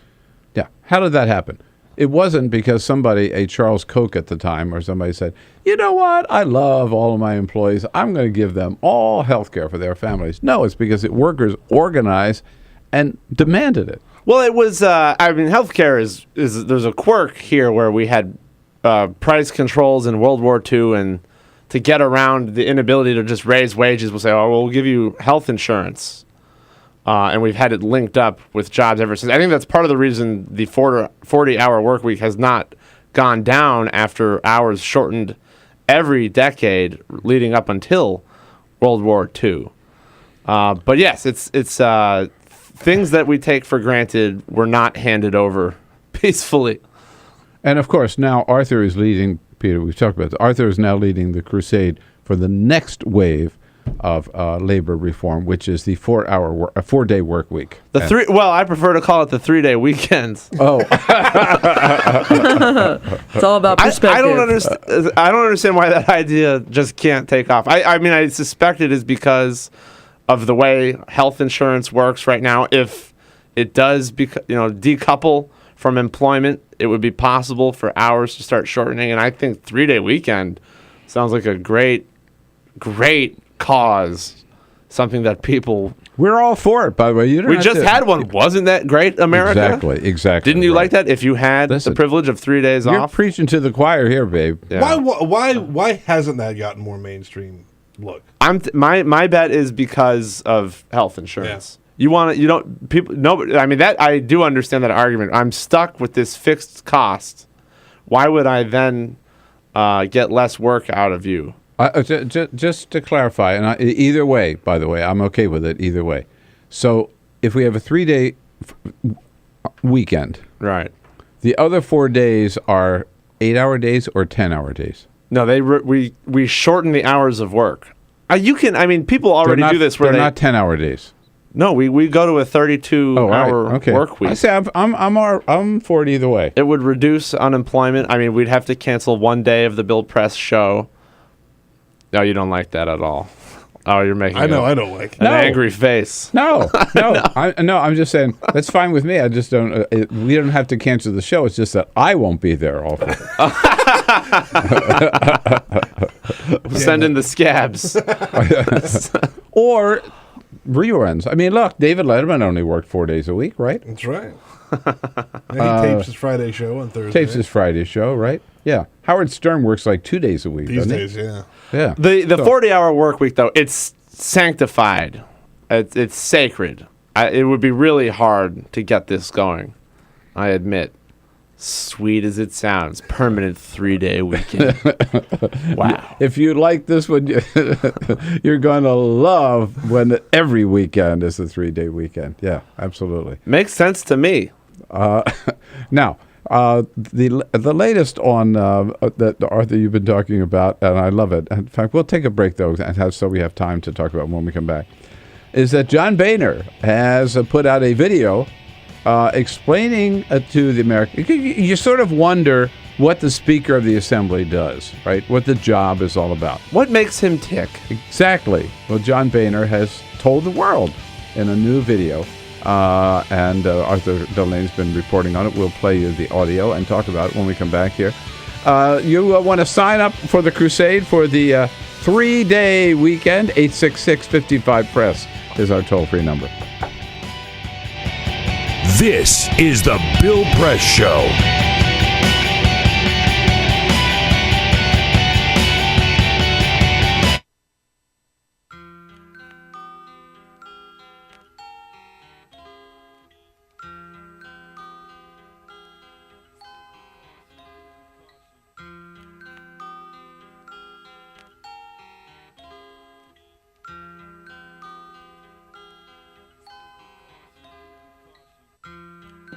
Yeah. How did that happen? It wasn't because a Charles Koch at the time, or somebody said, you know what, I love all of my employees. I'm going to give them all health care for their families. No, it's because workers organized and demanded it. Well, it was, healthcare is there's a quirk here where we had price controls in World War II, and to get around the inability to just raise wages, we'll say, oh, we'll give you health insurance. And we've had it linked up with jobs ever since. I think that's part of the reason the 40-hour work week has not gone down after hours shortened every decade leading up until World War II. But yes, it's things that we take for granted were not handed over peacefully. And of course, now Arthur is leading, Peter, we've talked about this, Arthur is now leading the crusade for the next wave of labor reform, which is the 4-day work week. I prefer to call it the 3-day weekends. Oh, it's all about perspective. I don't understand why that idea just can't take off. I mean, I suspect it is because of the way health insurance works right now. If it does, decouple from employment, it would be possible for hours to start shortening. And I think 3-day weekend sounds like a great cause, something that people... We're all for it, by the way. We just had one. Wasn't that great, America? Exactly. Didn't you like that? If you had the privilege of 3 days off? You're preaching to the choir here, babe. Yeah. Why hasn't that gotten more mainstream look? My bet is because of health insurance. Yeah. I do understand that argument. I'm stuck with this fixed cost. Why would I then get less work out of you? Just to clarify, and either way, by the way, I'm okay with it either way. So if we have a 3-day weekend, right? The other 4 days are 8-hour days or 10-hour days. No, we shorten the hours of work. People already do this. They're not 10-hour days. No, we go to a 32-hour work week. I say I'm for it either way. It would reduce unemployment. I mean, we'd have to cancel one day of the Bill Press show. No, you don't like that at all. Oh, you're making I don't like an angry face. No. I'm just saying that's fine with me. I just don't. We don't have to cancel the show. It's just that I won't be there. All Send in the scabs or reruns. I mean, look, David Letterman only worked 4 days a week, right? That's right. And he tapes his Friday show on Thursday. Tapes his Friday show, right? Yeah. Howard Stern works like 2 days a week. These doesn't days, he? yeah. Yeah. The 40-hour work week, though, it's sanctified. It's sacred. It would be really hard to get this going, I admit. Sweet as it sounds. Permanent 3-day weekend. Wow. If you like this one, you're going to love when every weekend is a 3-day weekend. Yeah, absolutely. Makes sense to me. Now, the latest on that Arthur you've been talking about, and I love it. In fact, we'll take a break though, so we have time to talk about when we come back. Is that John Boehner has put out a video explaining to the American. You sort of wonder what the Speaker of the Assembly does, right? What the job is all about. What makes him tick? Exactly. Well, John Boehner has told the world in a new video. And Arthur Delaney's been reporting on it. We'll play you the audio and talk about it when we come back here. You want to sign up for the crusade for the 3-day weekend? 866-55-PRESS is our toll-free number. This is the Bill Press Show.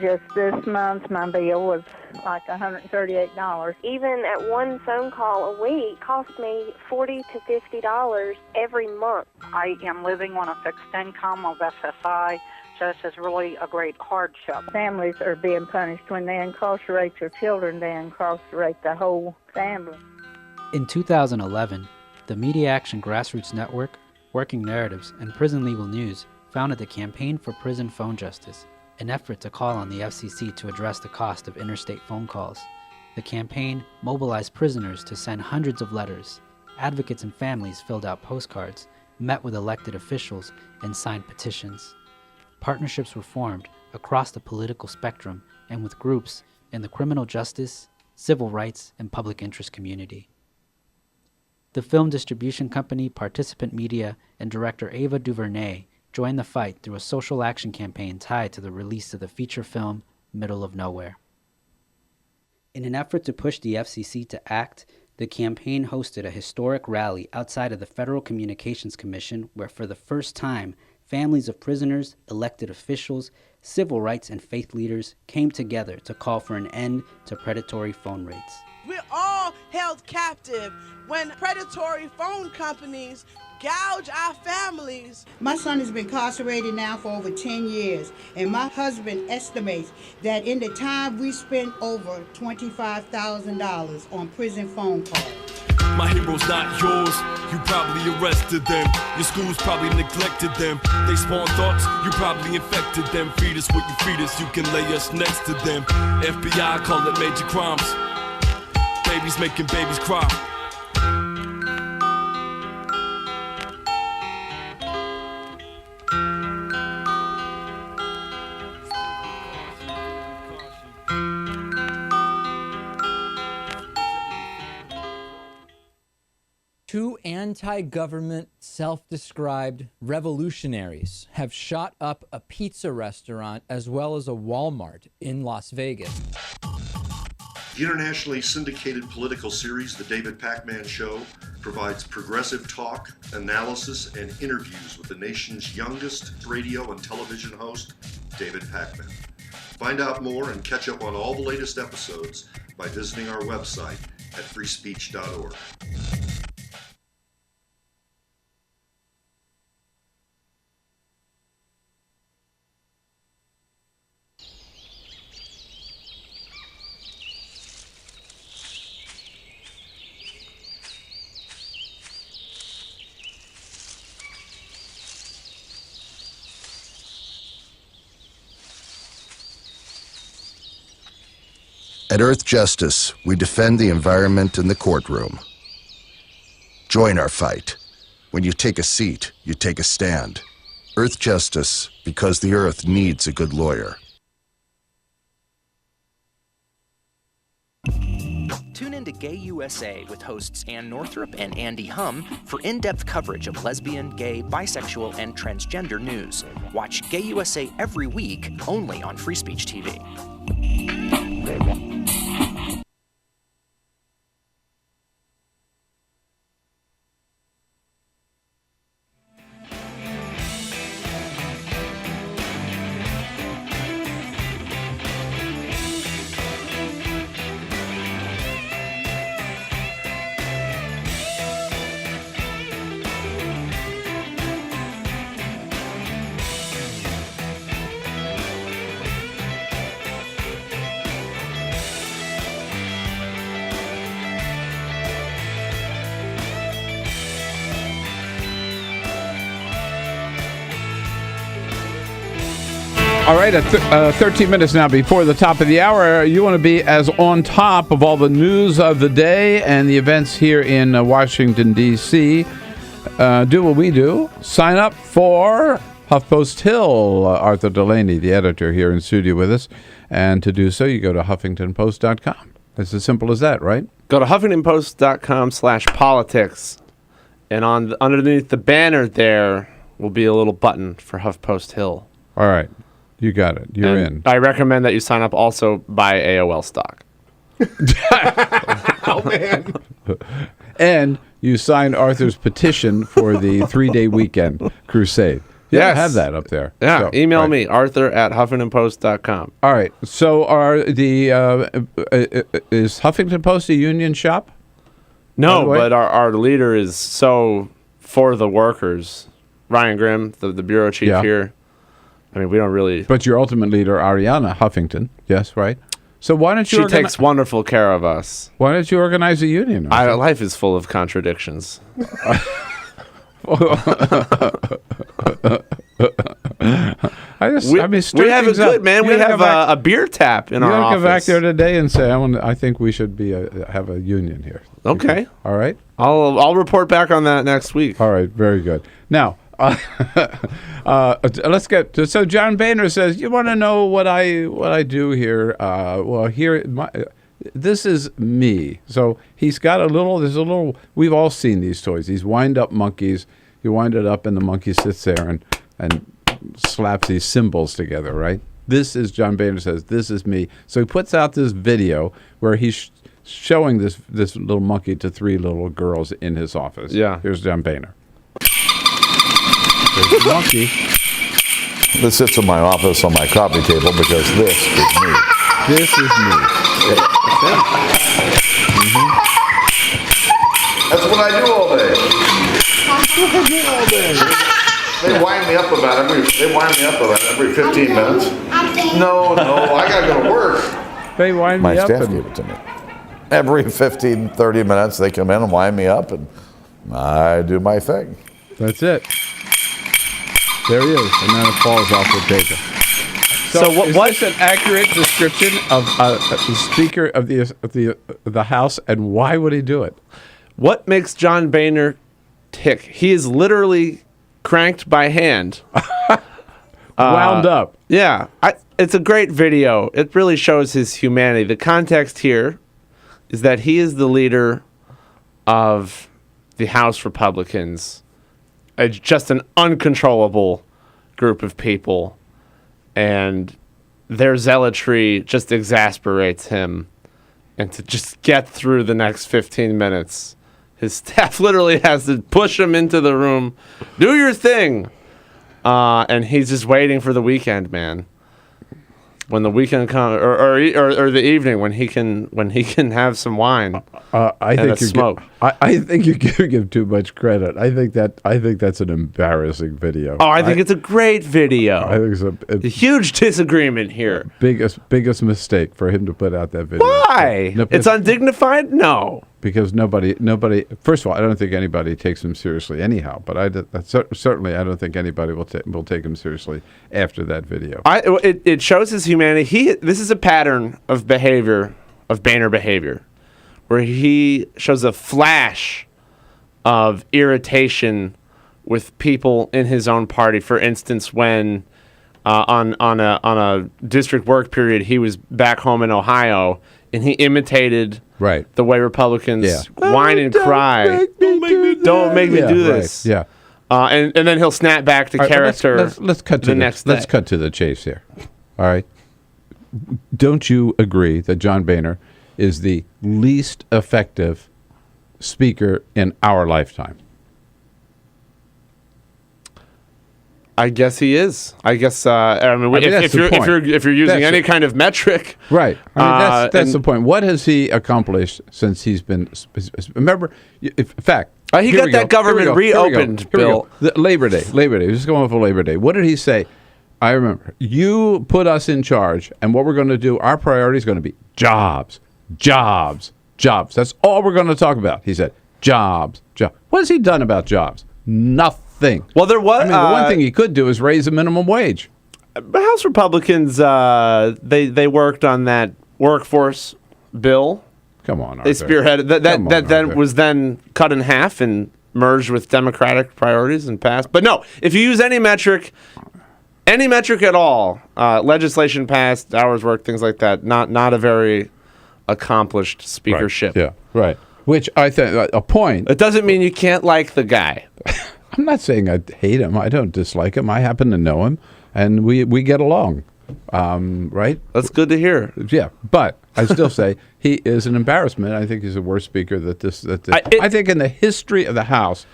Just this month, my bill was like $138. Even at one phone call a week cost me $40 to $50 every month. I am living on a fixed income of SSI, so this is really a great hardship. Families are being punished. When they incarcerate your children, they incarcerate the whole family. In 2011, the Media Action Grassroots Network, Working Narratives, and Prison Legal News founded the Campaign for Prison Phone Justice, an effort to call on the FCC to address the cost of interstate phone calls. The campaign mobilized prisoners to send hundreds of letters. Advocates and families filled out postcards, met with elected officials, and signed petitions. Partnerships were formed across the political spectrum and with groups in the criminal justice, civil rights, and public interest community. The film distribution company Participant Media and director Ava DuVernay joined the fight through a social action campaign tied to the release of the feature film Middle of Nowhere. In an effort to push the FCC to act, the campaign hosted a historic rally outside of the Federal Communications Commission where for the first time, families of prisoners, elected officials, civil rights and faith leaders came together to call for an end to predatory phone rates. We're all held captive when predatory phone companies gouge our families. My son has been incarcerated now for over 10 years, and my husband estimates that in the time we spent over $25,000 on prison phone calls. My hero's not yours, you probably arrested them. Your schools probably neglected them. They spawn thoughts, you probably infected them. Feed us what you feed us, you can lay us next to them. FBI call it major crimes. Babies making babies cry. Two anti-government, self-described revolutionaries have shot up a pizza restaurant as well as a Walmart in Las Vegas. The internationally syndicated political series, The David Pakman Show, provides progressive talk, analysis, and interviews with the nation's youngest radio and television host, David Pakman. Find out more and catch up on all the latest episodes by visiting our website at freespeech.org. At Earth Justice, we defend the environment in the courtroom. Join our fight. When you take a seat, you take a stand. Earth Justice, because the Earth needs a good lawyer. Tune in to Gay USA with hosts Ann Northrup and Andy Hum for in-depth coverage of lesbian, gay, bisexual, and transgender news. Watch Gay USA every week, only on Free Speech TV. All right, at 13 minutes now before the top of the hour, you want to be as on top of all the news of the day and the events here in Washington, D.C. Do what we do. Sign up for HuffPost Hill. Arthur Delaney, the editor, here in studio with us. And to do so, you go to HuffingtonPost.com. It's as simple as that, right? Go to HuffingtonPost.com/politics. And underneath the banner there will be a little button for HuffPost Hill. All right. You got it. You're in. I recommend that you sign up also buy AOL stock. Oh, man. And you signed Arthur's petition for the 3-day weekend crusade. You have that up there. Yeah, So, email me, arthur@huffingtonpost.com. All right. So is Huffington Post a union shop? No, but our leader is so for the workers. Ryan Grimm, the bureau chief here. I mean, we don't really... But your ultimate leader, Ariana Huffington, yes, right? So why don't you... She takes wonderful care of us. Why don't you organize a union? Life is full of contradictions. We have a good man. We have a beer tap in our office. You go back there today and say, I think we should have a union here. Okay. All right. I'll report back on that next week. All right. Very good. Now, let's get to, so John Boehner says, you want to know what I do here? Well, this is me. So he's got there's a little, we've all seen these toys, these wind-up monkeys. You wind it up and the monkey sits there and slaps these symbols together, right? This is, John Boehner says, this is me. So he puts out this video where he's showing this little monkey to 3 little girls in his office. Yeah. Here's John Boehner. There's the monkey. This sits in my office on my coffee table because this is me. This is me. Mm-hmm. That's what I do all day. They wind me up about every 15 minutes. No, I gotta go to work. They wind me up. My staff gave it to me. Every 15, 30 minutes they come in and wind me up and I do my thing. That's it. There he is, and then it falls off the paper. So what's an accurate description of the Speaker of the House, and why would he do it? What makes John Boehner tick? He is literally cranked by hand. Wound up. Yeah. It's a great video. It really shows his humanity. The context here is that he is the leader of the House Republicans. It's just an uncontrollable group of people, and their zealotry just exasperates him. And to just get through the next 15 minutes, his staff literally has to push him into the room, do your thing, and he's just waiting for the weekend, man. When the weekend comes, or the evening when he can have some wine and smoke. I think you're giving him too much credit. I think that's an embarrassing video. Oh, I think it's a great video. I think it's a huge disagreement here. Biggest mistake for him to put out that video. Why? It's undignified? No. Because nobody. First of all, I don't think anybody takes him seriously anyhow. But certainly, I don't think anybody will take him seriously after that video. It shows his humanity. This is a pattern of behavior of Boehner behavior, where he shows a flash of irritation with people in his own party. For instance, when on a district work period, he was back home in Ohio, and he imitated the way Republicans whine and cry. Don't make me do this. Yeah. And then he'll snap back to character. Let's cut to next day. Let's cut to the chase here. All right. Don't you agree that John Boehner is the least effective speaker in our lifetime? I guess he is. I guess. If you're using any kind of metric, right? I mean, that's the point. What has he accomplished since he's been? Remember, in fact, he got that government reopened. Bill, Labor Day. Just going for Labor Day. What did he say? I remember. You put us in charge, and what we're going to do. Our priority is going to be jobs. That's all we're going to talk about. He said jobs. What has he done about jobs? Nothing. Well, there was. I mean, the one thing he could do is raise the minimum wage. House Republicans, they worked on that workforce bill. Come on, Arthur. They spearheaded that was then cut in half and merged with Democratic priorities and passed. But no, if you use any metric at all, legislation passed, hours worked, things like that, not a very accomplished speakership. Right. Yeah, right. Which I think a point. It doesn't mean you can't like the guy. I'm not saying I hate him. I don't dislike him. I happen to know him, and we get along, right? That's good to hear. Yeah, but I still say he is an embarrassment. I think he's the worst speaker I think in the history of the House.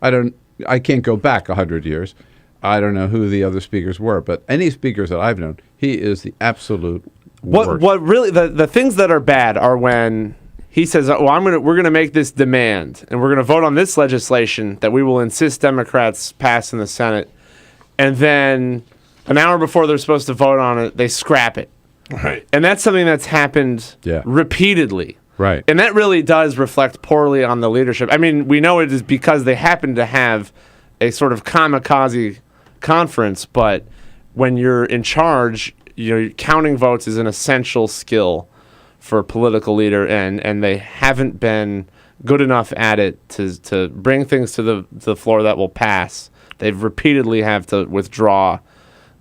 I can't go back 100 years. I don't know who the other speakers were, but any speakers that I've known, he is the absolute worst. What really the things that are bad are when he says, we're gonna make this demand, and we're gonna vote on this legislation that we will insist Democrats pass in the Senate, and then an hour before they're supposed to vote on it, they scrap it. Right. And that's something that's happened repeatedly. Right. And that really does reflect poorly on the leadership. I mean, we know it is because they happen to have a sort of kamikaze conference, but when you're in charge, counting votes is an essential skill for a political leader, and they haven't been good enough at it to bring things to the floor that will pass. They've repeatedly have to withdraw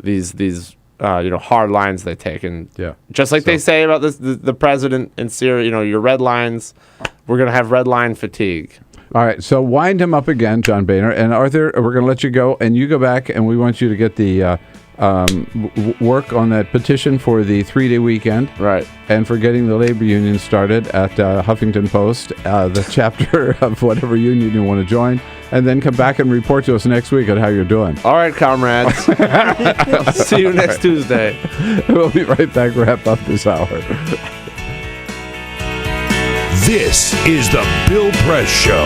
these hard lines they take, and just like they say about the president in Syria, your red lines, we're going to have red line fatigue. All right, so wind him up again, John Boehner, and Arthur, we're going to let you go, and you go back, and we want you to get the work on that petition for the 3-day weekend. Right. And for getting the labor union started at Huffington Post, the chapter of whatever union you want to join, and then come back and report to us next week on how you're doing. All right, comrades. See you next Tuesday. We'll be right back, wrap up this hour. This is the Bill Press Show.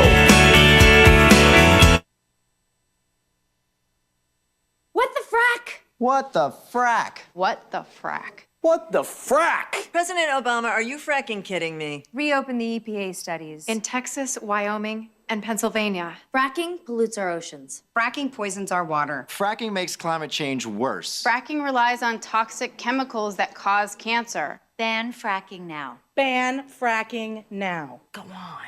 What the frack? What the frack? What the frack? What the frack? President Obama, are you fracking kidding me? Reopen the EPA studies. In Texas, Wyoming, and Pennsylvania. Fracking pollutes our oceans. Fracking poisons our water. Fracking makes climate change worse. Fracking relies on toxic chemicals that cause cancer. Ban fracking now. Ban fracking now. Go on.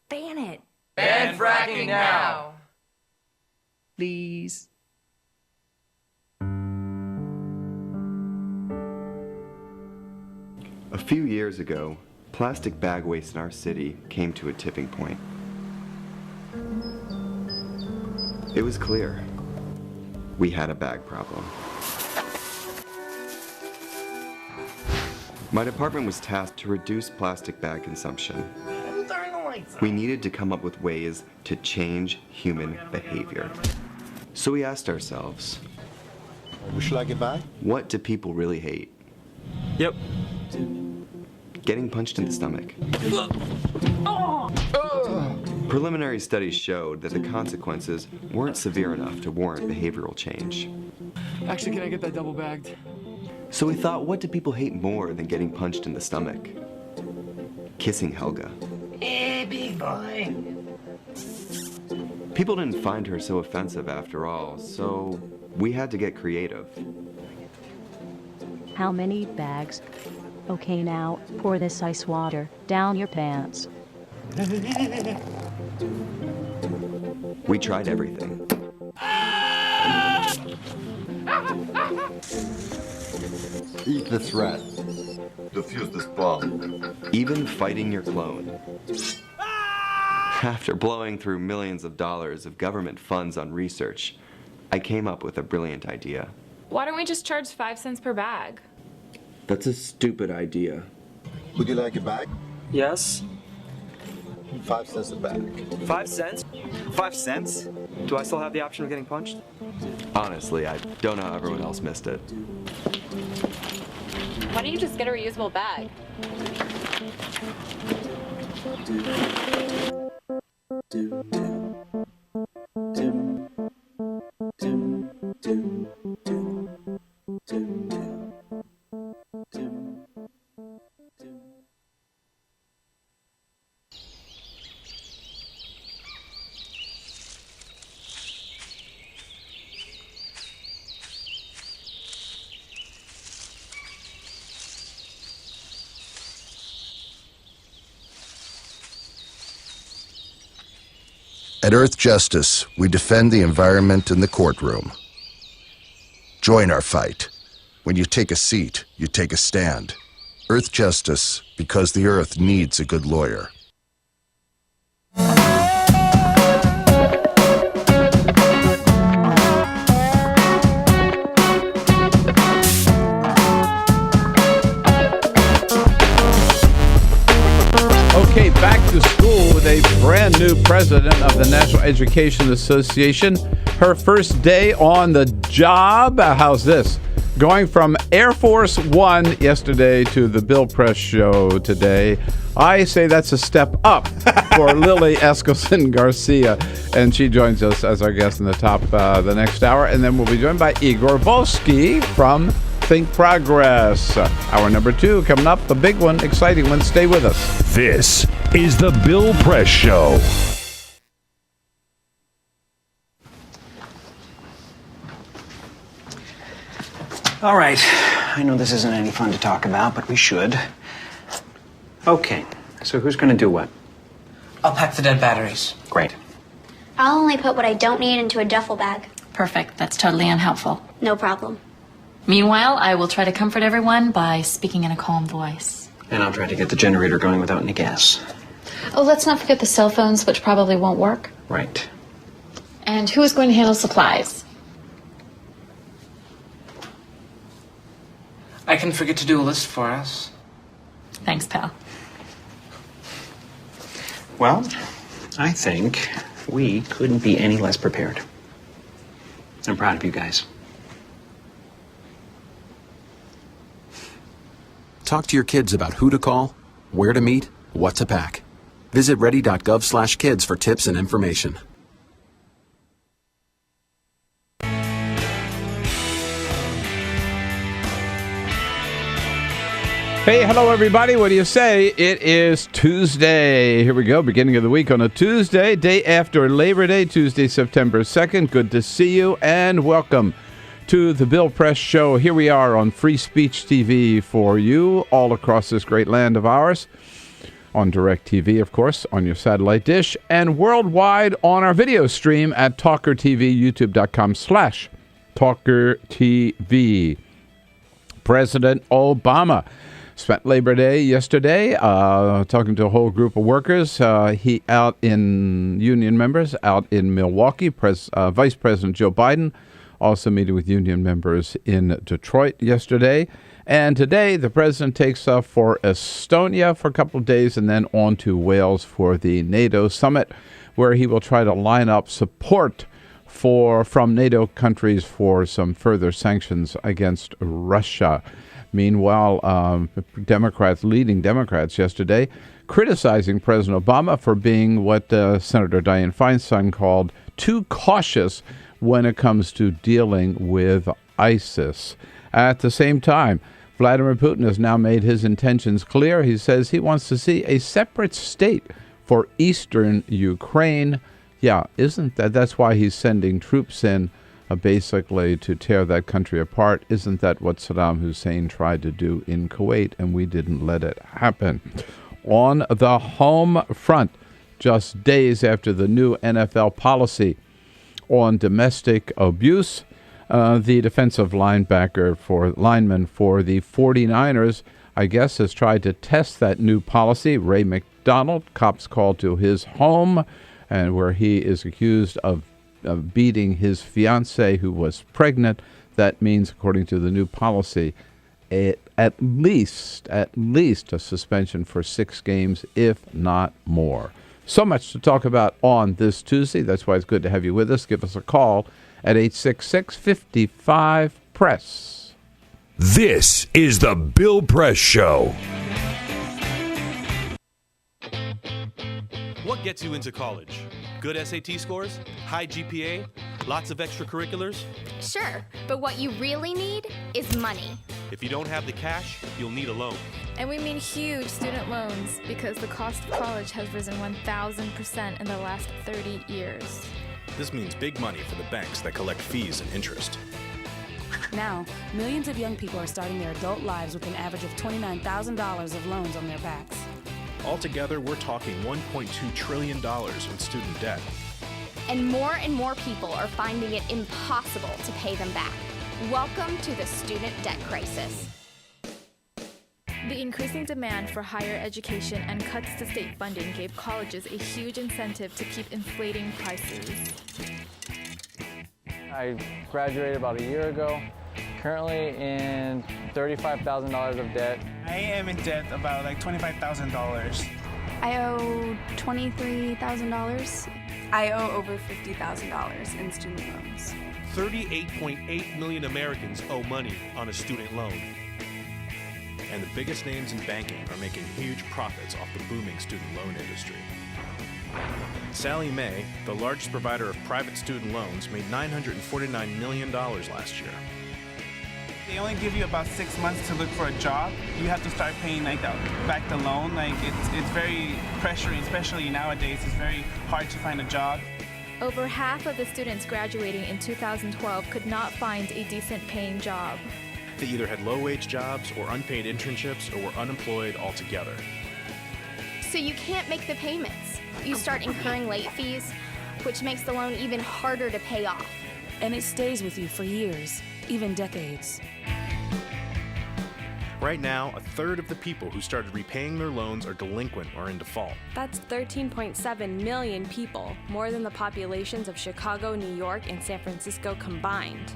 Ban it. Ban fracking now. Please. A few years ago, plastic bag waste in our city came to a tipping point. It was clear we had a bag problem. My department was tasked to reduce plastic bag consumption. We needed to come up with ways to change human behavior. So we asked ourselves, Should I get back? What do people really hate? Yep. Getting punched in the stomach. Preliminary studies showed that the consequences weren't severe enough to warrant behavioral change. Actually, can I get that double bagged? So we thought, what do people hate more than getting punched in the stomach? Kissing Helga. Hey, big boy. People didn't find her so offensive after all, so we had to get creative. How many bags Okay, now, pour this ice water down your pants. We tried everything. Eat the threat. Defuse this bomb. Even fighting your clone. After blowing through millions of dollars of government funds on research, I came up with a brilliant idea. Why don't we just charge 5 cents per bag? That's a stupid idea. Would you like a bag? Yes. 5 cents a bag. 5 cents? 5 cents? Do I still have the option of getting punched? Honestly, I don't know how everyone else missed it. Why don't you just get a reusable bag? At Earth Justice, we defend the environment in the courtroom. Join our fight. When you take a seat, you take a stand. Earth Justice, because the Earth needs a good lawyer. Okay, back to school with a brand new president of the National Education Association. Her first day on the job. How's this? Going from Air Force One yesterday to the Bill Press show today. I say that's a step up for Lily Garcia. And she joins us as our guest in the top the next hour. And then we'll be joined by Igor Volsky from Think Progress. Hour number 2 coming up, the big one, exciting one. Stay with us. This is the Bill Press Show. All right. I know this isn't any fun to talk about, but we should. Okay. So who's going to do what? I'll pack the dead batteries. Great. I'll only put what I don't need into a duffel bag. Perfect. That's totally unhelpful. No problem. Meanwhile, I will try to comfort everyone by speaking in a calm voice. And I'll try to get the generator going without any gas. Oh, let's not forget the cell phones, which probably won't work. Right. And who is going to handle supplies? I can forget to do a list for us. Thanks, pal. Well, I think we couldn't be any less prepared. I'm proud of you guys. Talk to your kids about who to call, where to meet, what to pack. Visit ready.gov/kids for tips and information. Hey, hello everybody. What do you say? It is Tuesday. Here we go. Beginning of the week on a Tuesday, day after Labor Day, Tuesday, September 2nd. Good to see you and welcome to the Bill Press Show. Here we are on Free Speech TV for you all across this great land of ours. On DirecTV, of course, on your satellite dish, and worldwide on our video stream at TawkrTV, youtube.com/TawkrTV. President Obama spent Labor Day yesterday talking to a whole group of workers. He out in union members out in Milwaukee. Vice President Joe Biden also meeting with union members in Detroit yesterday. And today the president takes off for Estonia for a couple of days and then on to Wales for the NATO summit, where he will try to line up support from NATO countries for some further sanctions against Russia. Meanwhile, leading Democrats yesterday criticizing President Obama for being what Senator Dianne Feinstein called too cautious when it comes to dealing with ISIS. At the same time, Vladimir Putin has now made his intentions clear. He says he wants to see a separate state for eastern Ukraine. Yeah, isn't that's why he's sending troops in basically to tear that country apart. Isn't that what Saddam Hussein tried to do in Kuwait, and we didn't let it happen? On the home front, just days after the new NFL policy on domestic abuse, the defensive lineman for the 49ers, I guess, has tried to test that new policy. Ray McDonald, cops called to his home, and where he is accused of beating his fiancée who was pregnant. That means, according to the new policy, at least a suspension for 6 games, if not more. So much to talk about on this Tuesday. That's why it's good to have you with us. Give us a call at 866-55-PRESS. This is the Bill Press Show. What gets you into college? Good SAT scores? High GPA? Lots of extracurriculars? Sure, but what you really need is money. If you don't have the cash, you'll need a loan. And we mean huge student loans because the cost of college has risen 1,000% in the last 30 years. This means big money for the banks that collect fees and interest. Now, millions of young people are starting their adult lives with an average of $29,000 of loans on their backs. Altogether, we're talking $1.2 trillion in student debt. And more people are finding it impossible to pay them back. Welcome to the student debt crisis. The increasing demand for higher education and cuts to state funding gave colleges a huge incentive to keep inflating prices. I graduated about a year ago, currently in $35,000 of debt. I am in debt about like $25,000. I owe $23,000. I owe over $50,000 in student loans. 38.8 million Americans owe money on a student loan. And the biggest names in banking are making huge profits off the booming student loan industry. Sallie Mae, the largest provider of private student loans, made $949 million last year. They only give you about 6 months to look for a job. You have to start paying back the loan. It's very pressuring, especially nowadays. It's very hard to find a job. Over half of the students graduating in 2012 could not find a decent paying job. They either had low-wage jobs or unpaid internships or were unemployed altogether. So you can't make the payments. You start incurring late fees, which makes the loan even harder to pay off. And it stays with you for years, even decades. Right now, a third of the people who started repaying their loans are delinquent or in default. That's 13.7 million people, more than the populations of Chicago, New York, and San Francisco combined.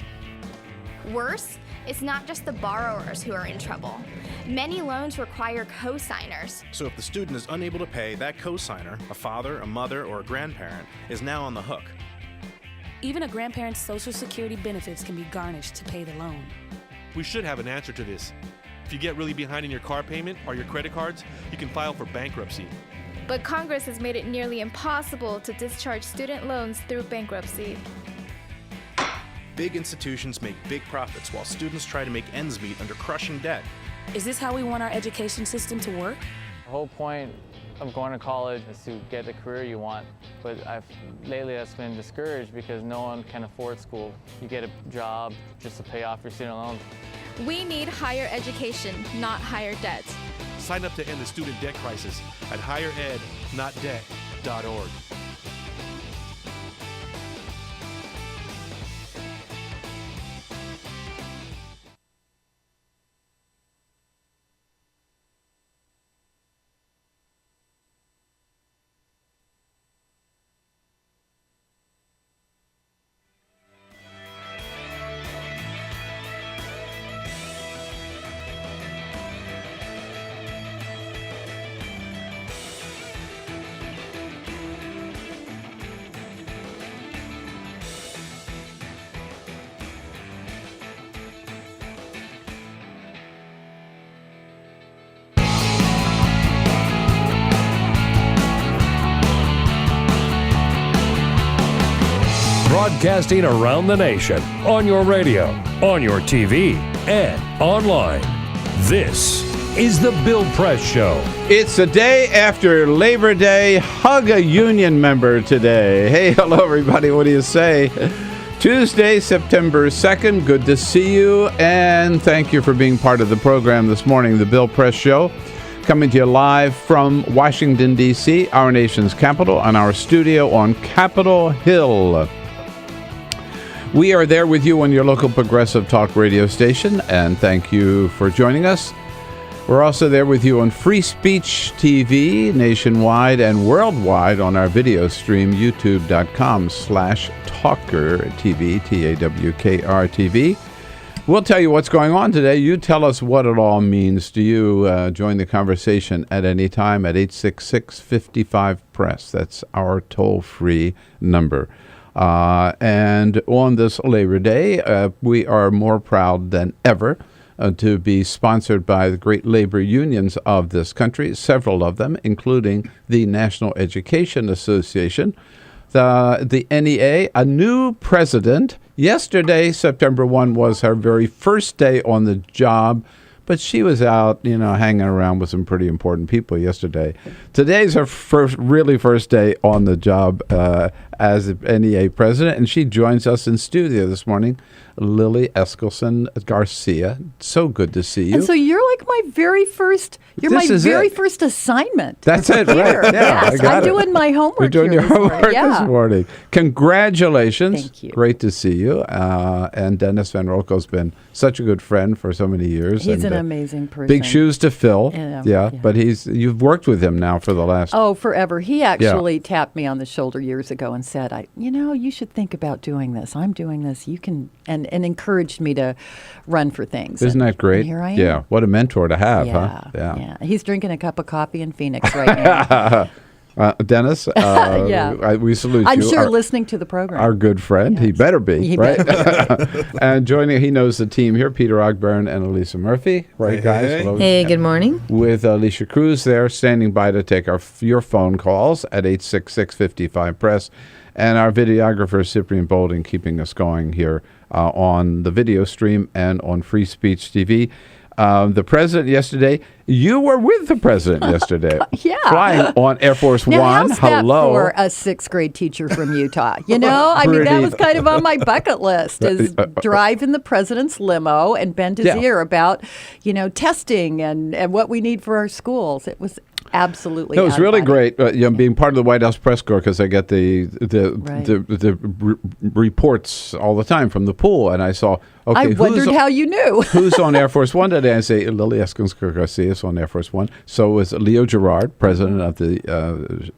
Worse, it's not just the borrowers who are in trouble. Many loans require co-signers. So if the student is unable to pay, that co-signer, a father, a mother, or a grandparent, is now on the hook. Even a grandparent's Social Security benefits can be garnished to pay the loan. We should have an answer to this. If you get really behind in your car payment or your credit cards, you can file for bankruptcy. But Congress has made it nearly impossible to discharge student loans through bankruptcy. Big institutions make big profits while students try to make ends meet under crushing debt. Is this how we want our education system to work? The whole point of going to college is to get the career you want, but lately I've been discouraged because no one can afford school. You get a job just to pay off your student loans. We need higher education, not higher debt. Sign up to end the student debt crisis at higherednotdebt.org. Broadcasting around the nation, on your radio, on your TV, and online. This is the Bill Press Show. It's the day after Labor Day. Hug a union member today. Hey, hello, everybody. What do you say? Tuesday, September 2nd. Good to see you, and thank you for being part of the program this morning, The Bill Press Show, coming to you live from Washington, D.C., our nation's capital, and our studio on Capitol Hill. We are there with you on your local progressive talk radio station, and thank you for joining us. We're also there with you on Free Speech TV nationwide and worldwide on our video stream, youtube.com/TawkrTV, TawkrTV. We'll tell you what's going on today. You tell us what it all means to you. Join the conversation at any time at 866-55-PRESS. That's our toll-free number. And on this Labor Day, we are more proud than ever to be sponsored by the great labor unions of this country, several of them, including the National Education Association, the NEA, a new president. Yesterday, September 1, was her very first day on the job, but she was out, hanging around with some pretty important people yesterday. Today's her first day on the job as NEA president, and she joins us in studio this morning. Lily Garcia. So good to see you. And so you're like my very first. You're my very first assignment. That's it, right? Yeah, yes, I'm doing my homework. You're doing your homework this morning. Congratulations. Thank you. Great to see you. And Dennis Van Rolko's been such a good friend for so many years. He's an amazing person. Big shoes to fill. Yeah. But you've worked with him now for the last. Oh, forever. He actually tapped me on the shoulder years ago and said, you should think about doing this. I'm doing this. You can, and encouraged me to run for things. Isn't that great? And here I am. Yeah. What a mentor to have, huh? Yeah. He's drinking a cup of coffee in Phoenix right now. Dennis, we salute you. I'm sure listening to the program. Our good friend. Yes. He better be, right? Better be. And joining, he knows the team here, Peter Ogburn and Elisa Murphy. Right, guys? Hey. Hey, good morning. With Alicia Cruz there, standing by to take your phone calls at 866-55-PRESS. And our videographer, Cyprian Bolding, keeping us going here on the video stream and on Free Speech TV. The president yesterday, you were with the president yesterday. Yeah. Flying on Air Force now, One. How's Hello. that for a sixth grade teacher from Utah? That was kind of on my bucket list, is drive in the president's limo and bend his ear about, testing and what we need for our schools. It was absolutely. It was really great, being part of the White House press corps, because I get the reports all the time from the pool, and I saw. Okay, I wondered how you knew. Who's on Air Force One today? I say Lily Garcia is on Air Force One. So is Leo Gerard, president of the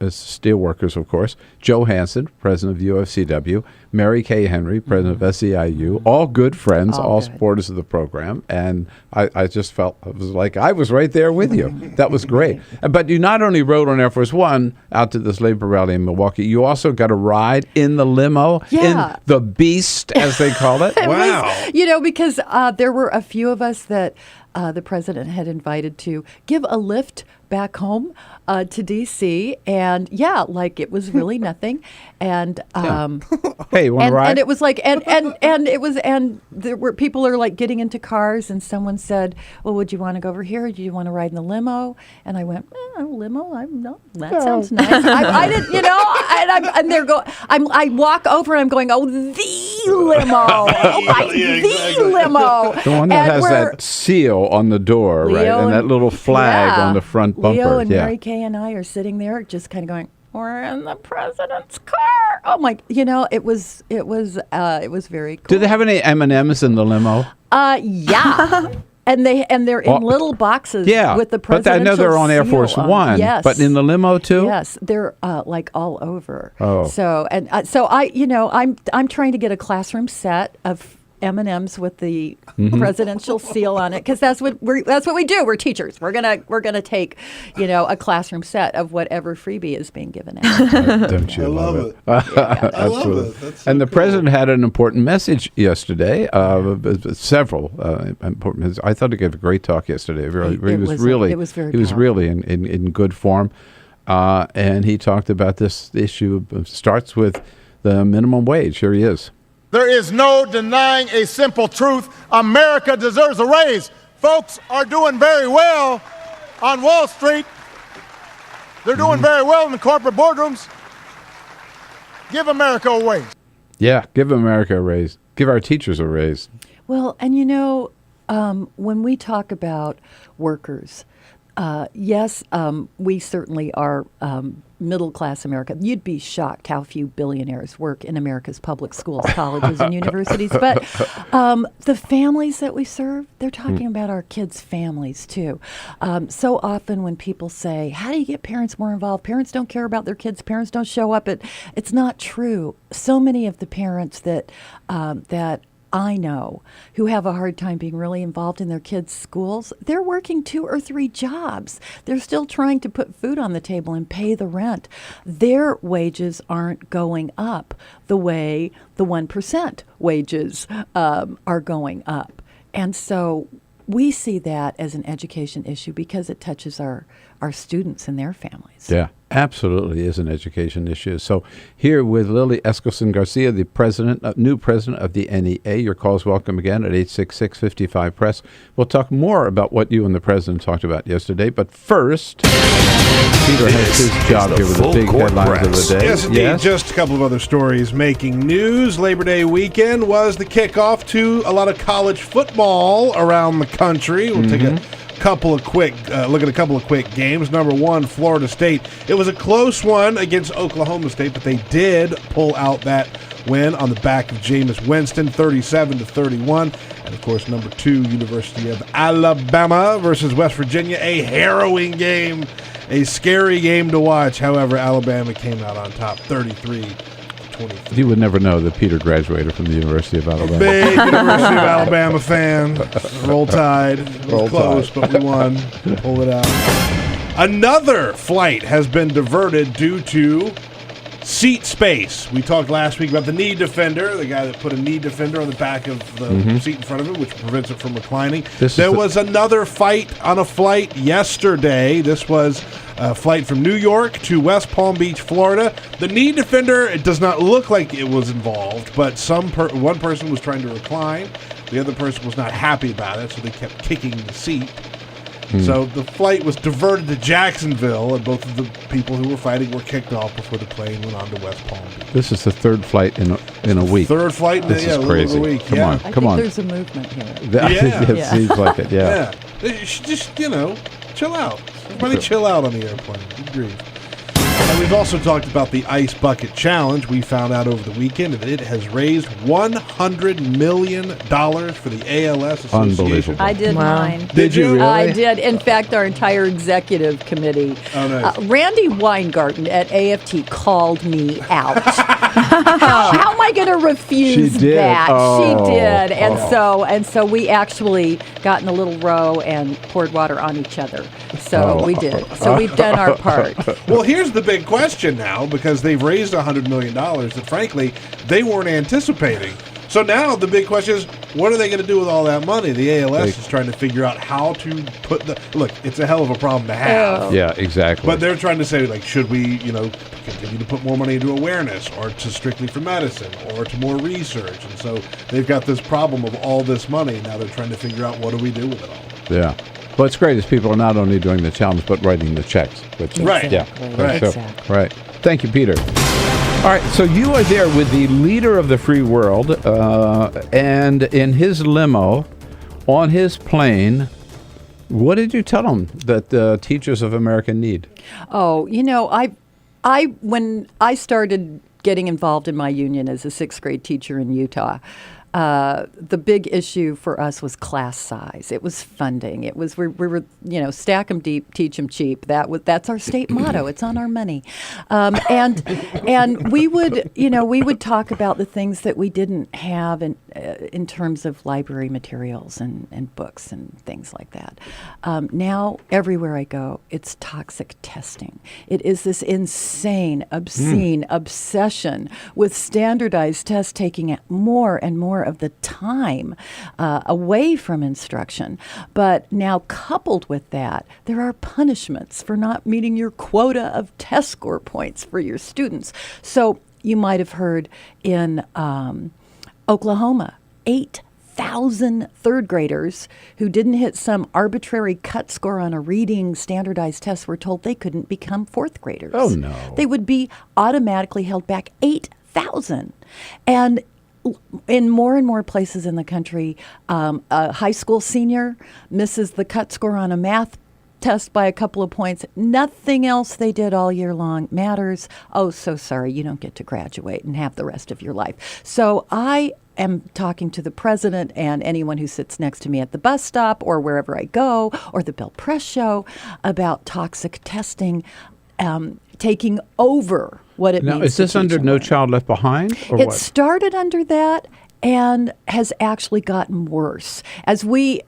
Steelworkers, of course. Joe Hansen, president of UFCW. Mary Kay Henry, president of SEIU. All good friends, all supporters of the program. And I just felt, it was like I was right there with you. That was great. But you not only rode on Air Force One out to this labor rally in Milwaukee, you also got a ride in the limo, in the Beast, as they call it. Wow. Because there were a few of us that the president had invited to give a lift back home to D.C. And it was really nothing. And hey, you want to ride? And it was like, and there were people are like getting into cars, and someone said, "Well, would you want to go over here? Or do you want to ride in the limo?" And I went, "Limo? That sounds nice." I didn't, and they're going. I walk over and I'm going, "Oh, the limo! The limo!" The one that has that seal on the door, right, and that little flag on the front bumper. Leo and Mary Kay and I are sitting there, just kind of going, "We're in the president's car." Oh my! It was very cool. Do they have any M&Ms in the limo? Yeah. And they're in little boxes with the presidential but I know they're on Air Force One. Yes, but in the limo too. Yes, they're all over. Oh, so I'm trying to get a classroom set of M&Ms with the presidential seal on it, because that's what we do. We're teachers. We're gonna take a classroom set of whatever freebie is being given out. Don't you love it? I love it. That's so and the cool. president had an important message yesterday. Several important. I thought he gave a great talk yesterday. He was really in good form, and he talked about this issue. Starts with the minimum wage. Here he is. There is no denying a simple truth. America deserves a raise. Folks are doing very well on Wall Street. They're doing very well in the corporate boardrooms. Give America a raise. Yeah, give America a raise. Give our teachers a raise. Well, and when we talk about workers, yes, we certainly are middle-class America. You'd be shocked how few billionaires work in America's public schools, colleges, and universities. But the families that we serve, they're talking about our kids' families, too. So often when people say, how do you get parents more involved? Parents don't care about their kids. Parents don't show up. It's not true. So many of the parents that I know who have a hard time being really involved in their kids' schools, they're working 2 or 3 jobs. They're still trying to put food on the table and pay the rent. Their wages aren't going up the way the 1% wages are going up. And so we see that as an education issue because it touches our students and their families. Yeah, absolutely is an education issue. So here with Lily Garcia, the new president of the NEA. Your call's welcome again at 866-55-PRESS. We'll talk more about what you and the president talked about yesterday. But first, Peter has his job here with the big headlines of the day. Yes, indeed. Just a couple of other stories making news. Labor Day weekend was the kickoff to a lot of college football around the country. We'll take a couple of quick look at a couple of quick games. Number 1, Florida State. It was a close one against Oklahoma State, but they did pull out that win on the back of Jameis Winston, 37-31. And of course, number 2, University of Alabama versus West Virginia, a harrowing game, a scary game to watch. However, Alabama came out on top, 33-23. You would never know that Peter graduated from the University of Alabama. Big University of Alabama fan. Roll Tide. It was close, but we won. Pulled it out. Another flight has been diverted due to seat space. We talked last week about the knee defender, the guy that put a knee defender on the back of the seat in front of him, which prevents it from reclining. There was another fight on a flight yesterday. This was a flight from New York to West Palm Beach, Florida. The knee defender, it does not look like it was involved, but one person was trying to recline. The other person was not happy about it, so they kept kicking the seat. So the flight was diverted to Jacksonville, and both of the people who were fighting were kicked off before the plane went on to West Palm Beach. This is the 3rd flight in a week. Third flight in a crazy. week. Come on. I think there's a movement here. It seems like it, yeah. You should just, chill out. Everybody chill out on the airplane. Good grief. And we've also talked about the Ice Bucket Challenge. We found out over the weekend that it has raised $100 million for the ALS Association. Unbelievable. I did mine. Did you really? I did. In fact, our entire executive committee. Oh, nice. Randy Weingarten at AFT called me out. How am I going to refuse that? She did. And so we actually got in a little row and poured water on each other. So we did. So we've done our part. Well, here's the big question now, because they've raised $100 million that, frankly, they weren't anticipating. So now the big question is, what are they going to do with all that money? The ALS is trying to figure out how to put look, it's a hell of a problem to have. Yeah, exactly. But they're trying to say, should we, continue to put more money into awareness, or to strictly for medicine, or to more research? And so they've got this problem of all this money. Now they're trying to figure out, what do we do with it all? Yeah. What's great is people are not only doing the challenge, but writing the checks. Which right. Yeah. Right. So, right. Thank you, Peter. All right. So you are there with the leader of the free world, and in his limo, on his plane. What did you tell him that the teachers of America need? Oh, when I started getting involved in my union as a 6th grade teacher in Utah, the big issue for us was class size. It was funding. It was we were stack 'em deep, teach 'em cheap. That's our state motto. It's on our money, and we would talk about the things that we didn't have in terms of library materials and books and things like that. Now everywhere I go, it's toxic testing. It is this insane, obscene obsession with standardized tests, taking more and more of the time away from instruction. But now, coupled with that, there are punishments for not meeting your quota of test score points for your students. So you might have heard in Oklahoma, 8,000 third graders who didn't hit some arbitrary cut score on a reading standardized test were told they couldn't become 4th graders. Oh, no. They would be automatically held back. 8,000 100,000. And in more and more places in the country, a high school senior misses the cut score on a math test by a couple of points. Nothing else they did all year long matters. Oh, so sorry, you don't get to graduate and have the rest of your life. So I am talking to the president and anyone who sits next to me at the bus stop or wherever I go, or the Bill Press show, about toxic testing taking over what it means. Now, is this under No Child Left Behind? Or It what? started under that and has actually gotten worse. As we,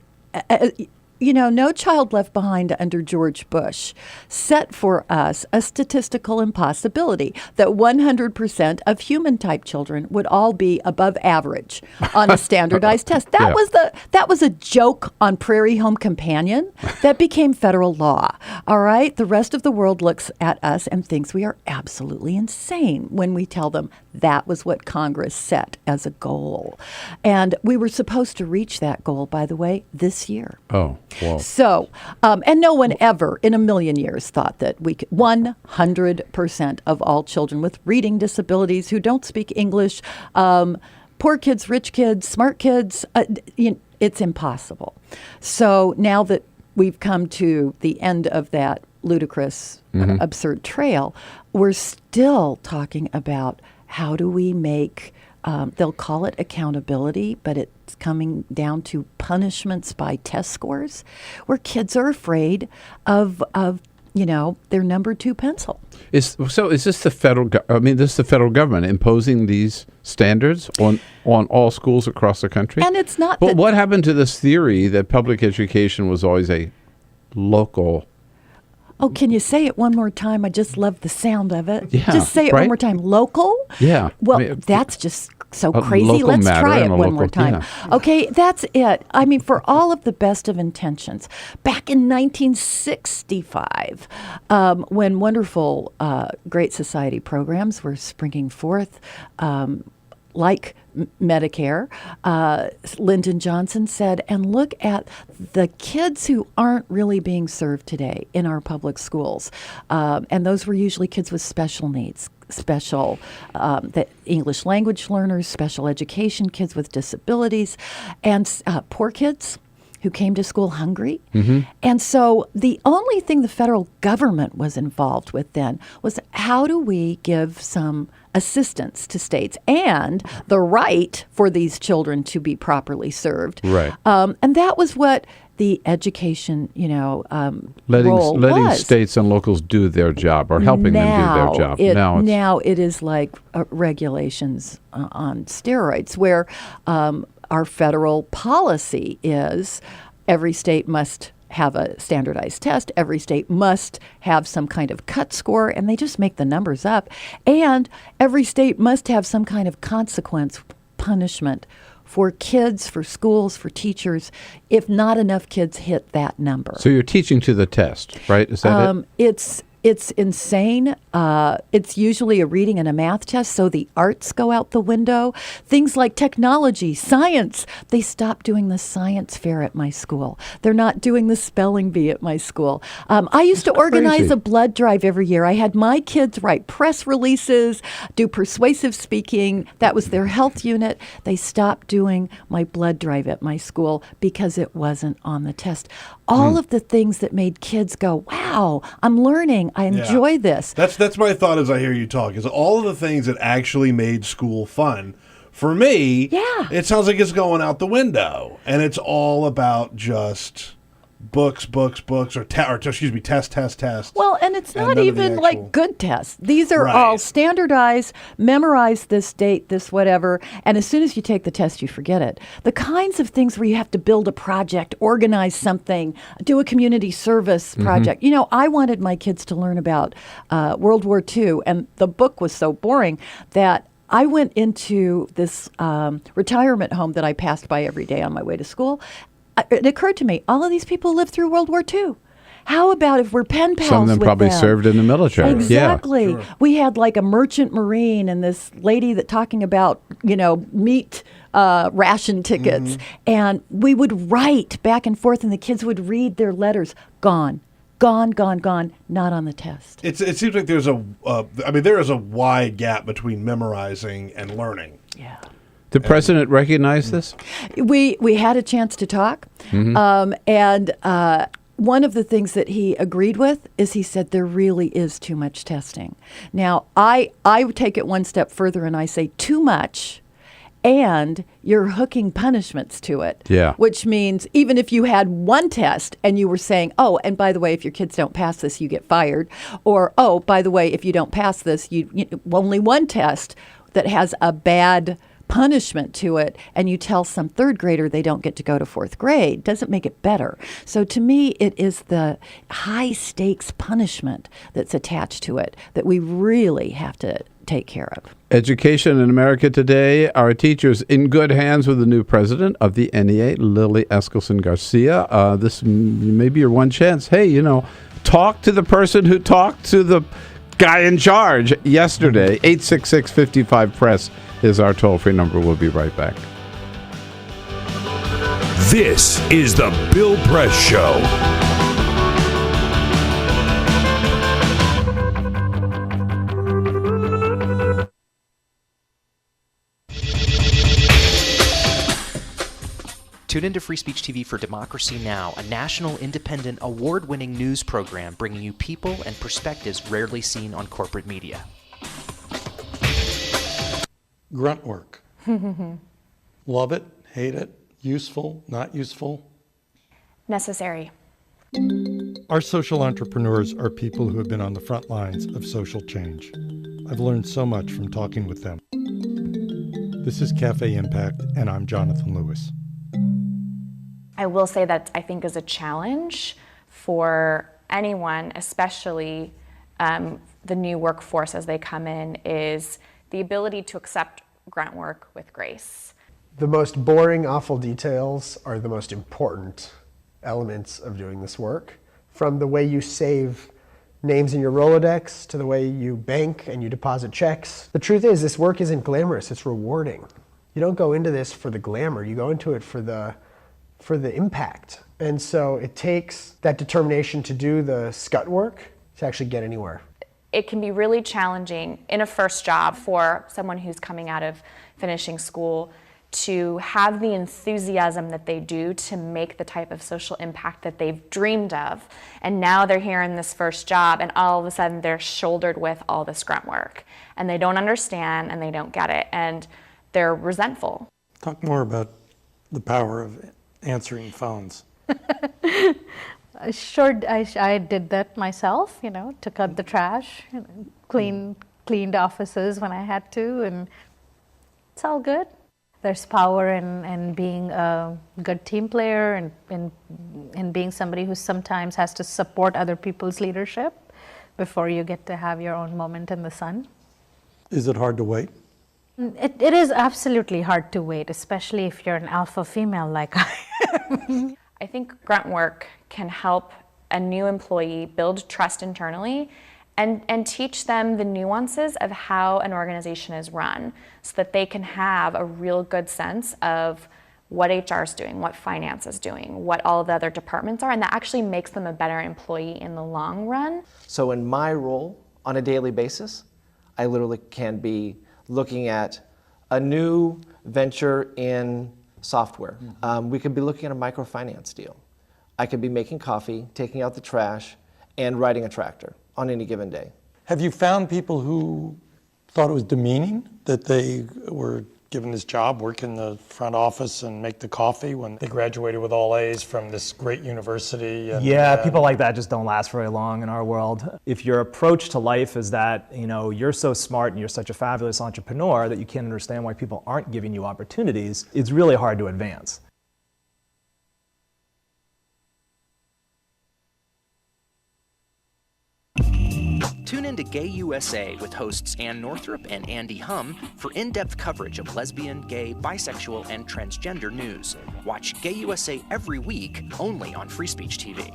No Child Left Behind under George Bush set for us a statistical impossibility that 100% of human-type children would all be above average on a standardized test. That was a joke on Prairie Home Companion that became federal law. All right? The rest of the world looks at us and thinks we are absolutely insane when we tell them that was what Congress set as a goal. And we were supposed to reach that goal, by the way, this year. Oh. Whoa. So, and no one ever in a million years thought that we could, 100% of all children with reading disabilities who don't speak English, poor kids, rich kids, smart kids, it's impossible. So now that we've come to the end of that ludicrous, absurd trail, we're still talking about how do we make they'll call it accountability, but it's coming down to punishments by test scores, where kids are afraid of their number 2 pencil. Is this the federal? This is the federal government imposing these standards on all schools across the country. And it's not. But what happened to this theory that public education was always a local? Oh, can you say it one more time? I just love the sound of it. Yeah, just say it one more time. Local? Yeah. Well, that's just so crazy. Let's try it one more time. Yeah. Okay, that's it. For all of the best of intentions, back in 1965, when wonderful Great Society programs were springing forth, like Medicare, Lyndon Johnson said, and look at the kids who aren't really being served today in our public schools. And those were usually kids with special needs, the English language learners, special education, kids with disabilities, and poor kids who came to school hungry. And so the only thing the federal government was involved with then was how do we give some assistance to states and the right for these children to be properly served. Right. And that was what the education, letting role was. States and locals do their job or helping them do their job. Now it is like regulations on steroids, where our federal policy is every state must have a standardized test. Every state must have some kind of cut score, and they just make the numbers up. And every state must have some kind of consequence, punishment for kids, for schools, for teachers, if not enough kids hit that number. So you're teaching to the test, right? Is that it? It's insane. It's usually a reading and a math test, so the arts go out the window. Things like technology, science. They stopped doing the science fair at my school. They're not doing the spelling bee at my school. I used to organize a blood drive every year. I had my kids write press releases, do persuasive speaking. That was their health unit. They stopped doing my blood drive at my school because it wasn't on the test. All of the things that made kids go, wow, I'm learning. I enjoy this. That's my thought as I hear you talk, is all of the things that actually made school fun. For me, it sounds like it's going out the window. And it's all about just books, or test. Well, and it's not even like good tests. These are all standardized, memorize this date, this whatever, and as soon as you take the test, you forget it. The kinds of things where you have to build a project, organize something, do a community service project. I wanted my kids to learn about World War II, and the book was so boring that I went into this retirement home that I passed by every day on my way to school. It occurred to me, all of these people lived through World War II. How about if we're pen pals with them? Some of them probably served in the military. Exactly. Yeah. We had like a merchant marine and this lady that talking about, meat ration tickets. And we would write back and forth and the kids would read their letters. Gone. Gone, not on the test. It seems like there is a wide gap between memorizing and learning. Yeah. The president recognize this? We had a chance to talk, and one of the things that he agreed with is he said there really is too much testing. Now, I would take it one step further and I say too much, and you're hooking punishments to it. Yeah. Which means even if you had one test and you were saying, oh, and by the way, if your kids don't pass this, you get fired. Or, oh, by the way, if you don't pass this, you only one test that has a bad punishment to it, and you tell some third grader they don't get to go to fourth grade, doesn't make it better. So to me, it is the high stakes punishment that's attached to it that we really have to take care of. Education in America today, our teachers in good hands with the new president of the NEA, Lily Garcia. This may be your one chance. Hey, talk to the person who talked to the guy in charge yesterday. 866-55-PRESS is our toll-free number. We'll be right back. This is the Bill Press Show. Tune into Free Speech TV for Democracy Now!, a national, independent, award-winning news program bringing you people and perspectives rarely seen on corporate media. Grunt work. Love it, hate it, useful, not useful. Necessary. Our social entrepreneurs are people who have been on the front lines of social change. I've learned so much from talking with them. This is Cafe Impact, and I'm Jonathan Lewis. I will say that I think is a challenge for anyone, especially the new workforce as they come in, is the ability to accept grunt work with grace. The most boring, awful details are the most important elements of doing this work. From the way you save names in your Rolodex to the way you bank and you deposit checks. The truth is, this work isn't glamorous, it's rewarding. You don't go into this for the glamour, you go into it for the impact. And so it takes that determination to do the scut work to actually get anywhere. It can be really challenging in a first job for someone who's coming out of finishing school to have the enthusiasm that they do to make the type of social impact that they've dreamed of. And now they're here in this first job and all of a sudden they're shouldered with all this grunt work. And they don't understand and they don't get it and they're resentful. Talk more about the power of answering phones. Sure, I did that myself, took out the trash, cleaned offices when I had to, and it's all good. There's power in being a good team player and in being somebody who sometimes has to support other people's leadership before you get to have your own moment in the sun. Is it hard to wait? It is absolutely hard to wait, especially if you're an alpha female like I am. I think grunt work can help a new employee build trust internally and teach them the nuances of how an organization is run so that they can have a real good sense of what HR is doing, what finance is doing, what all the other departments are, and that actually makes them a better employee in the long run. So in my role on a daily basis, I literally can be looking at a new venture in software. We could be looking at a microfinance deal. I could be making coffee, taking out the trash, and riding a tractor on any given day. Have you found people who thought it was demeaning that they were given this job, work in the front office and make the coffee when they graduated with all A's from this great university? And, people like that just don't last very long in our world. If your approach to life is that, you're so smart and you're such a fabulous entrepreneur that you can't understand why people aren't giving you opportunities, it's really hard to advance. Tune in to Gay USA with hosts Ann Northrup and Andy Hum for in-depth coverage of lesbian, gay, bisexual, and transgender news. Watch Gay USA every week, only on Free Speech TV.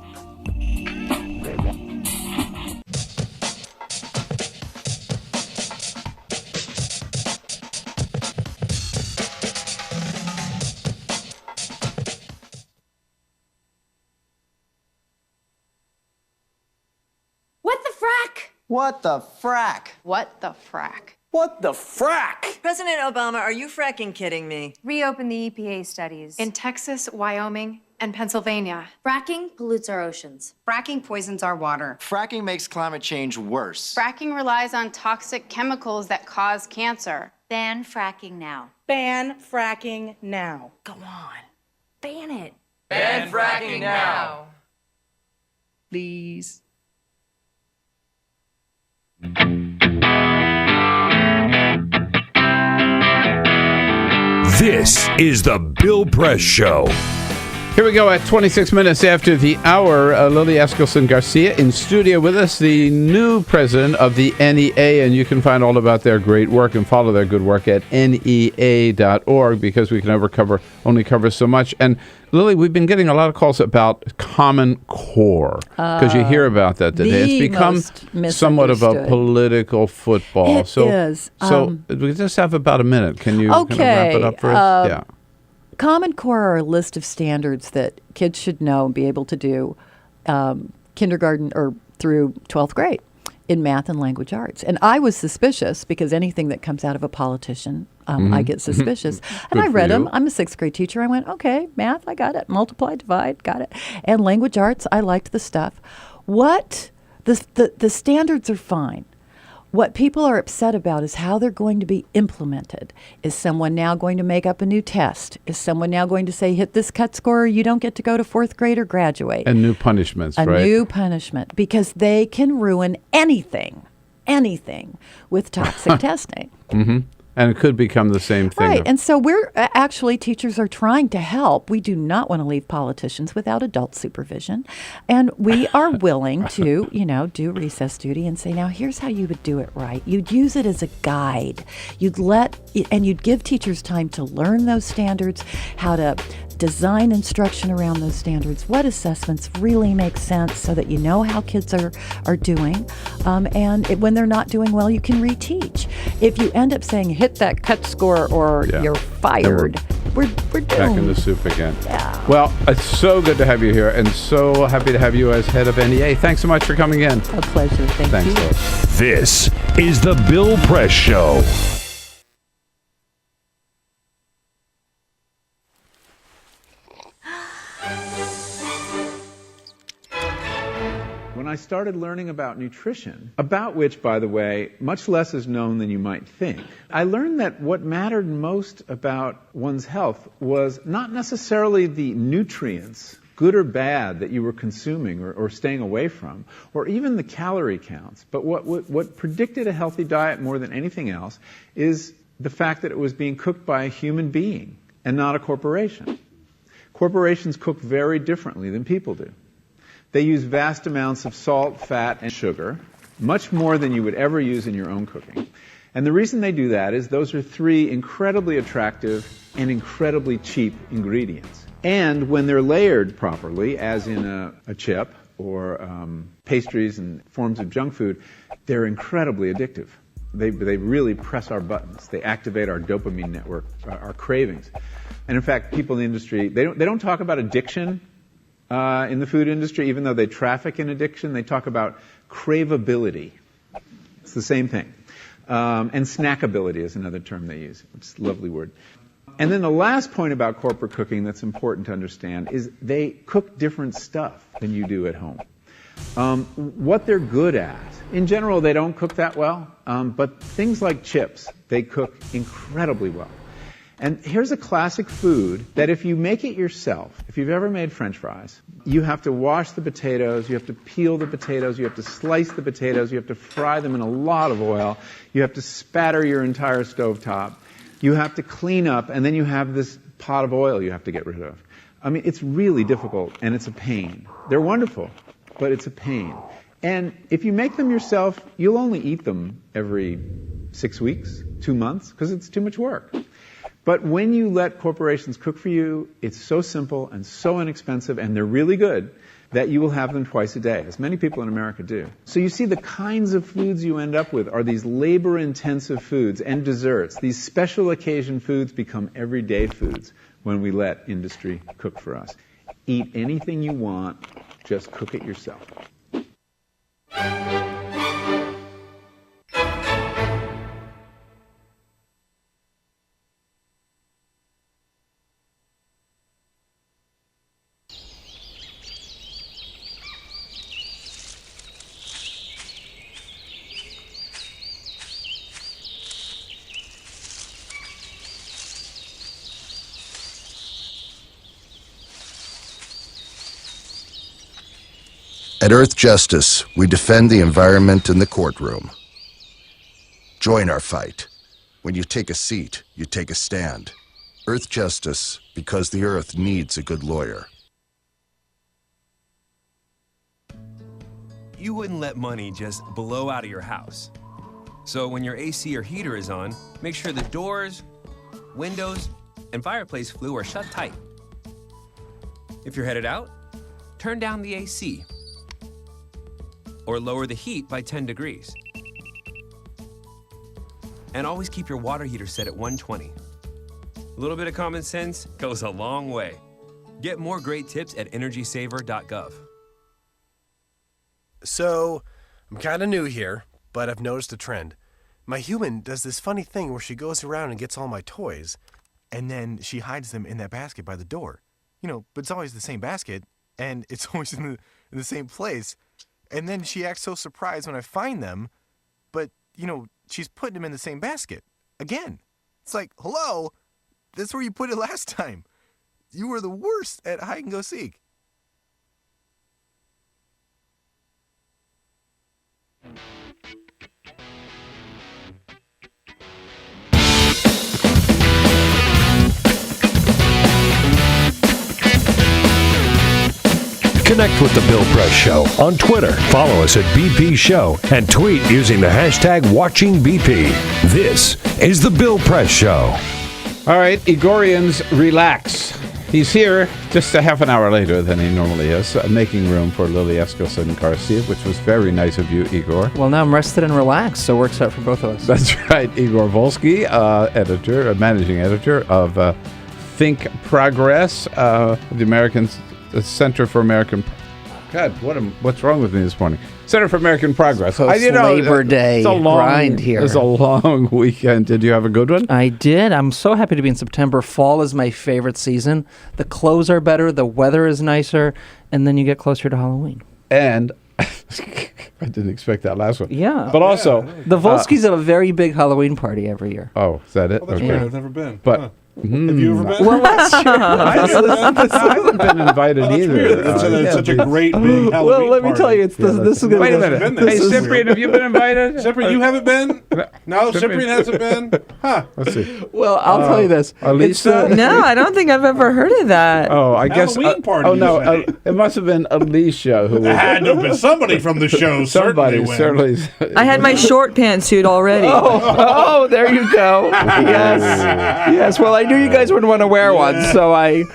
What the frack? What the frack? What the frack? President Obama, are you fracking kidding me? Reopen the EPA studies. In Texas, Wyoming, and Pennsylvania. Fracking pollutes our oceans. Fracking poisons our water. Fracking makes climate change worse. Fracking relies on toxic chemicals that cause cancer. Ban fracking now. Ban fracking now. Go on. Ban it. Ban fracking now. Please. This is the Bill Press Show. Here we go at 26 minutes after the hour. Lily Garcia in studio with us, the new president of the NEA, and you can find all about their great work and follow their good work at NEA.org because we can only cover so much. And Lily, we've been getting a lot of calls about Common Core because you hear about that today. It's become somewhat of a political football. It is. So we just have about a minute. Can you kind of wrap it up for us? Yeah. Common Core are a list of standards that kids should know and be able to do kindergarten or through 12th grade in math and language arts. And I was suspicious because anything that comes out of a politician, I get suspicious. And I read them. I'm a 6th grade teacher. I went, okay, math, I got it. Multiply, divide, got it. And language arts, I liked the stuff. The standards are fine. What people are upset about is how they're going to be implemented. Is someone now going to make up a new test? Is someone now going to say, hit this cut score or you don't get to go to 4th grade or graduate? And new punishments, right? A new punishment, because they can ruin anything with toxic testing. Mm-hmm. And it could become the same thing. Right. And so teachers are trying to help. We do not want to leave politicians without adult supervision. And we are willing to, do recess duty and say, now here's how you would do it right. You'd use it as a guide. You'd give teachers time to learn those standards, how to design instruction around those standards, what assessments really make sense so that you know how kids are doing. When they're not doing well, you can reteach. If you end up saying, hit that cut score or you're fired, we're doomed. Back in the soup again. Yeah. Well, it's so good to have you here and so happy to have you as head of NEA. Thanks so much for coming in. A pleasure. Thanks you. Lord. This is the Bill Press Show. When I started learning about nutrition, about which, by the way, much less is known than you might think, I learned that what mattered most about one's health was not necessarily the nutrients, good or bad, that you were consuming or staying away from, or even the calorie counts. But what predicted a healthy diet more than anything else is the fact that it was being cooked by a human being and not a corporation. Corporations cook very differently than people do. They use vast amounts of salt, fat, and sugar, much more than you would ever use in your own cooking. And the reason they do that is those are 3 incredibly attractive and incredibly cheap ingredients. And when they're layered properly, as in a chip or pastries and forms of junk food, they're incredibly addictive. They really press our buttons. They activate our dopamine network, our cravings. And in fact, people in the industry, they don't talk about addiction in the food industry, even though they traffic in addiction. They talk about craveability. It's the same thing. And snackability is another term they use. It's a lovely word. And then the last point about corporate cooking that's important to understand is they cook different stuff than you do at home. What they're good at, in general, they don't cook that well, but things like chips, they cook incredibly well. And here's a classic food that if you make it yourself, if you've ever made French fries, you have to wash the potatoes, you have to peel the potatoes, you have to slice the potatoes, you have to fry them in a lot of oil, you have to spatter your entire stovetop, you have to clean up, and then you have this pot of oil you have to get rid of. I mean, it's really difficult, and it's a pain. They're wonderful, but it's a pain. And if you make them yourself, you'll only eat them every 6 weeks, 2 months, because it's too much work. But when you let corporations cook for you, it's so simple and so inexpensive, and they're really good, that you will have them twice a day, as many people in America do. So you see the kinds of foods you end up with are these labor-intensive foods and desserts. These special occasion foods become everyday foods when we let industry cook for us. Eat anything you want, just cook it yourself. At Earth Justice, we defend the environment in the courtroom. Join our fight. When you take a seat, you take a stand. Earth Justice, because the Earth needs a good lawyer. You wouldn't let money just blow out of your house. So when your AC or heater is on, make sure the doors, windows, and fireplace flue are shut tight. If you're headed out, turn down the AC or lower the heat by 10 degrees. And always keep your water heater set at 120. A little bit of common sense goes a long way. Get more great tips at energysaver.gov. So, I'm kind of new here, but I've noticed a trend. My human does this funny thing where she goes around and gets all my toys, and then she hides them in that basket by the door. You know, but it's always the same basket, and it's always in the same place. And then she acts so surprised when I find them, but, you know, she's putting them in the same basket. Again. It's like, hello? That's where you put it last time. You were the worst at hide and go seek. Connect with The Bill Press Show on Twitter. Follow us at BP Show and tweet using the hashtag WatchingBP. This is The Bill Press Show. All right, Igorians, relax. He's here just a half an hour later than he normally is, making room for Lily Eskelsen Garcia, which was very nice of you, Igor. Well, now I'm rested and relaxed, so it works out for both of us. That's right. Igor Volsky, managing editor of Think Progress, the American Center for American... God, what's wrong with me this morning? Center for American Progress. Labor Day grind here. It's a long weekend. Did you have a good one? I did. I'm so happy to be in September. Fall is my favorite season. The clothes are better, the weather is nicer, and then you get closer to Halloween. And I didn't expect that last one. Yeah. But also... the Volskys have a very big Halloween party every year. Oh, is that it? Oh, that's Okay. weird. I've never been. But... Have you ever been? Well, that's true. I haven't been invited either. It's such a great big Halloween Well, let me tell you, this is going to Wait a minute. Hey, Cyprian, have you been invited? Cyprian, you haven't been? No, Cyprian hasn't been? Huh. Let's see. Well, I'll tell you this. Alicia? No, I don't think I've ever heard of that. Oh, I guess. Halloween party. Oh, no. It must have been Alicia who It had to have been somebody from the show. Somebody certainly. I had my short pantsuit already. Oh, there you go. Yes. Yes. Well, I knew you guys wouldn't want to wear one, so I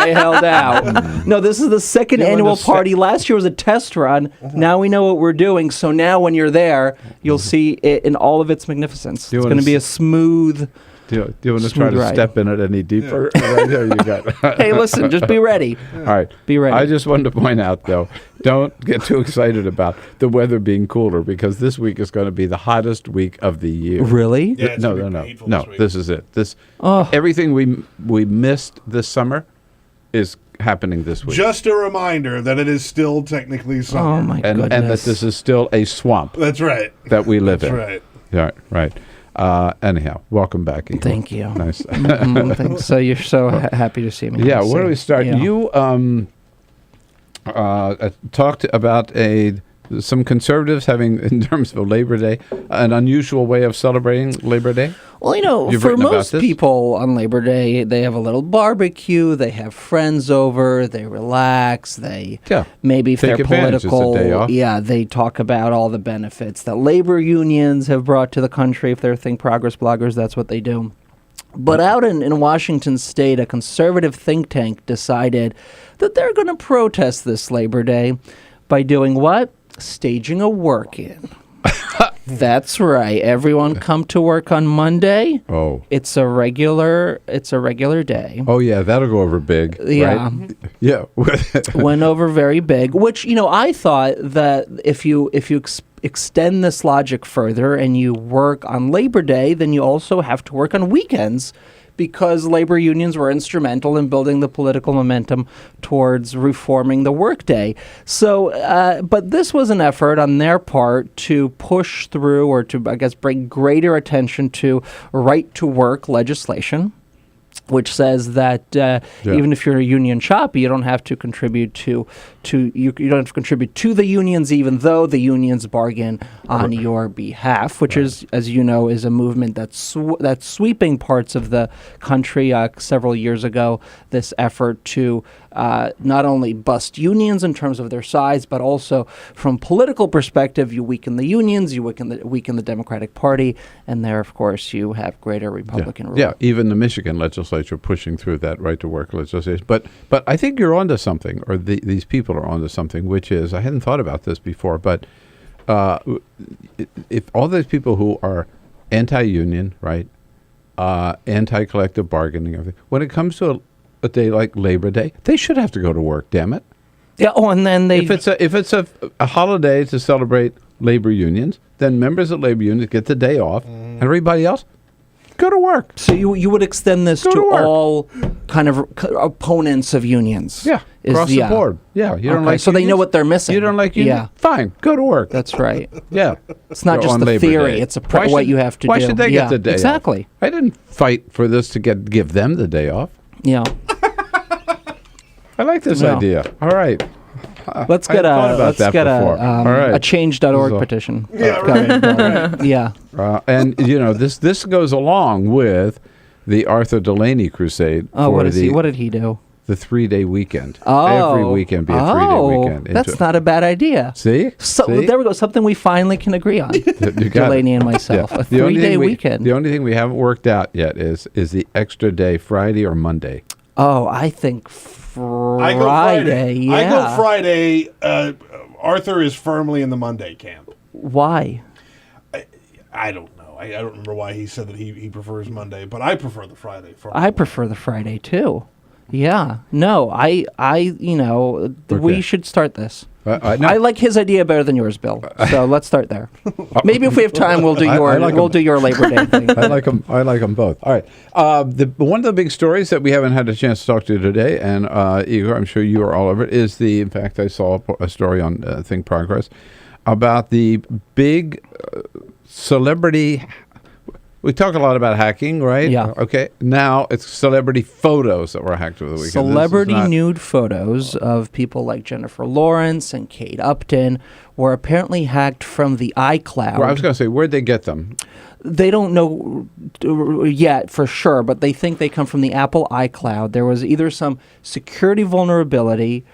held out. No, this is the second annual party. Last year was a test run. Now we know what we're doing. So now when you're there, you'll see it in all of its magnificence. It's going to be a smooth. Do you want to try to step in it any deeper? Right here you got. Hey, listen, just be ready. All right. Be ready. I just wanted to point out, though, don't get too excited about the weather being cooler, because this week is going to be the hottest week of the year. Really? Yeah, it's gonna be painful this week. This is it. Everything we missed this summer is happening this week. Just a reminder that it is still technically summer. Oh, my goodness. And that this is still a swamp. That's right. That we live in. That's right. Yeah, right. Anyhow, welcome back, Igor. Thank you. Nice. Thanks. So you're so happy to see me. Yeah, where do we start? Yeah. You talked about some conservatives having, in terms of Labor Day, an unusual way of celebrating Labor Day. Well, You've for written about most this? people on Labor Day, they have a little barbecue, they have friends over, they relax, maybe if Take they're advantage. It's a political, day off. they talk about all the benefits that labor unions have brought to the country. If they're Think Progress bloggers, that's what they do. But out in Washington State, a conservative think tank decided that they're going to protest this Labor Day by doing what? Staging a work-in. That's right. Everyone come to work on Monday. Oh. It's a regular day. Oh, yeah, that'll go over big. Yeah. Right? Yeah. Went over very big, which, I thought that if you extend this logic further and you work on Labor Day, then you also have to work on weekends, because labor unions were instrumental in building the political momentum towards reforming the workday. So, but this was an effort on their part to push through, or to, I guess, bring greater attention to right-to-work legislation. which says that even if you're a union shop, you don't have to contribute to you don't have to contribute to the unions, even though the unions bargain on your behalf, which is, as you know, is a movement that's sweeping parts of the country. Several years ago, this effort to not only bust unions in terms of their size, but also from political perspective, you weaken the unions, you weaken the Democratic Party, and there, of course, you have greater Republican rule. Yeah, even the Michigan legislature pushing through that right-to-work legislation. But I think you're onto something, or these people are onto something, which is, I hadn't thought about this before, but if all those people who are anti-union, right, anti-collective bargaining, everything, when it comes to a day like Labor Day, they should have to go to work, damn it. Yeah, and then if it's a holiday to celebrate labor unions, then members of labor unions get the day off, and everybody else go to work. So you would extend this to all kind of opponents of unions? Yeah, across the board. Yeah, you don't like so unions? They know what they're missing. You don't like unions? Yeah. Fine, go to work. That's right. Yeah. It's not just the theory, it's what you have to do. Why should they get the day exactly. off? I didn't fight for this to give them the day off. Yeah. I like this idea. All right. Let's get a change.org petition. Yeah, right. Yeah. And this goes along with the Arthur Delaney crusade. What did he do? The 3-day weekend. Oh. Every weekend be a 3-day weekend. That's not a bad idea. See? So there we go. Something we finally can agree on. Delaney and myself. Yeah. A 3-day weekend. The only thing we haven't worked out yet is the extra day, Friday or Monday. Oh, I think Friday. I go Friday. Yeah. I go Friday. Arthur is firmly in the Monday camp. Why? I don't know. I don't remember why he said that he prefers Monday, but I prefer the Friday. I prefer the Friday too. Yeah. No, we should start this. No. I like his idea better than yours, Bill. So let's start there. Maybe if we have time, we'll do your Labor Day thing. I like them both. All right. One of the big stories that we haven't had a chance to talk to today, and Igor, I'm sure you are all over it, is in fact, I saw a story on Think Progress about the big celebrity. We talk a lot about hacking, right? Yeah. Okay. Now it's celebrity photos that were hacked over the weekend. Celebrity nude photos of people like Jennifer Lawrence and Kate Upton were apparently hacked from the iCloud. Well, I was going to say, where'd they get them? They don't know yet for sure, but they think they come from the Apple iCloud. There was either some security vulnerability,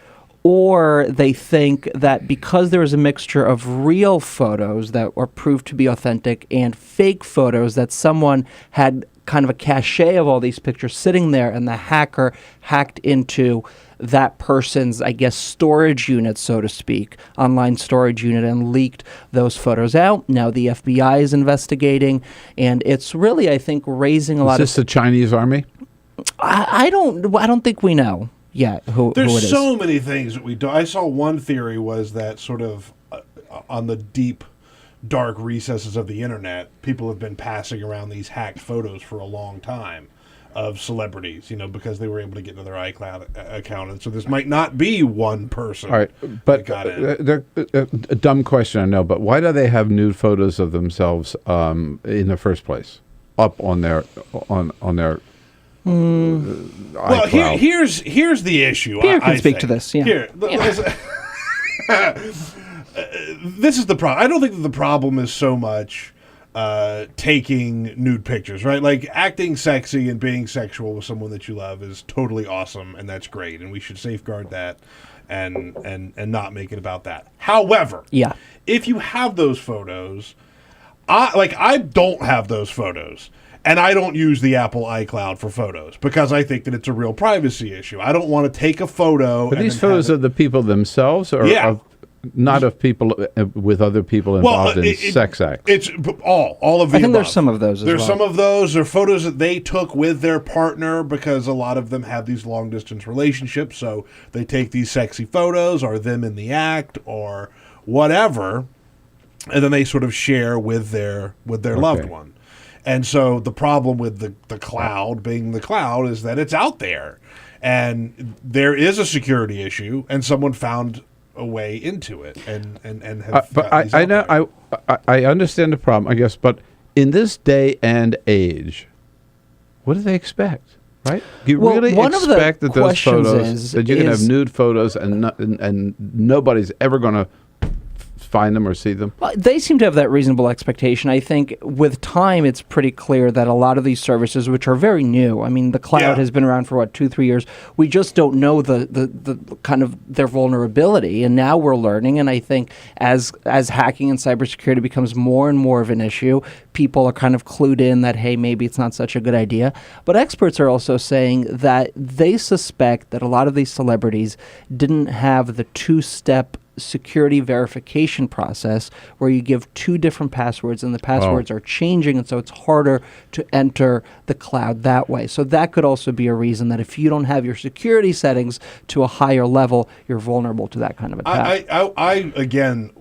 or they think that because there is a mixture of real photos that were proved to be authentic and fake photos, that someone had kind of a cache of all these pictures sitting there, and the hacker hacked into that person's, I guess, storage unit, so to speak, online storage unit, and leaked those photos out. Now the FBI is investigating, and it's really, I think, raising a lot of... Is this the Chinese army? I don't think we know. Yeah, who it is. There's so many things that we do. I saw one theory was that sort of on the deep, dark recesses of the internet, people have been passing around these hacked photos for a long time of celebrities, because they were able to get into their iCloud account. And so this might not be one person. All right, but a dumb question, I know, but why do they have nude photos of themselves in the first place up on their well, here's the issue. Pierre can speak to this. Yeah. This is the problem. I don't think that the problem is so much taking nude pictures, right? Like acting sexy and being sexual with someone that you love is totally awesome, and that's great, and we should safeguard that and not make it about that. However, if you have those photos, I don't have those photos. And I don't use the Apple iCloud for photos because I think that it's a real privacy issue. I don't want to take a photo. Are these photos of the people themselves, or not of people with other people involved in sex acts? It's all of the I think above. there's some of those as well. There's some of those. They're photos that they took with their partner because a lot of them have these long-distance relationships. So they take these sexy photos or them in the act or whatever, and then they sort of share with their loved one. And so the problem with the cloud being the cloud is that it's out there. And there is a security issue, and someone found a way into it and have but I understand the problem, I guess, but in this day and age, what do they expect? Right? You Well, really one of the expect that those questions photos, that you can have is- nude photos and nobody's ever going to find them or see them? Well, they seem to have that reasonable expectation. I think with time, it's pretty clear that a lot of these services, which are very new, I mean, the cloud has been around for, 2-3 years. We just don't know the kind of their vulnerability. And now we're learning. And I think as hacking and cybersecurity becomes more and more of an issue, people are kind of clued in that, hey, maybe it's not such a good idea. But experts are also saying that they suspect that a lot of these celebrities didn't have the two-step security verification process where you give 2 different passwords and the passwords are changing, and so it's harder to enter the cloud that way. So that could also be a reason that if you don't have your security settings to a higher level, you're vulnerable to that kind of attack. I again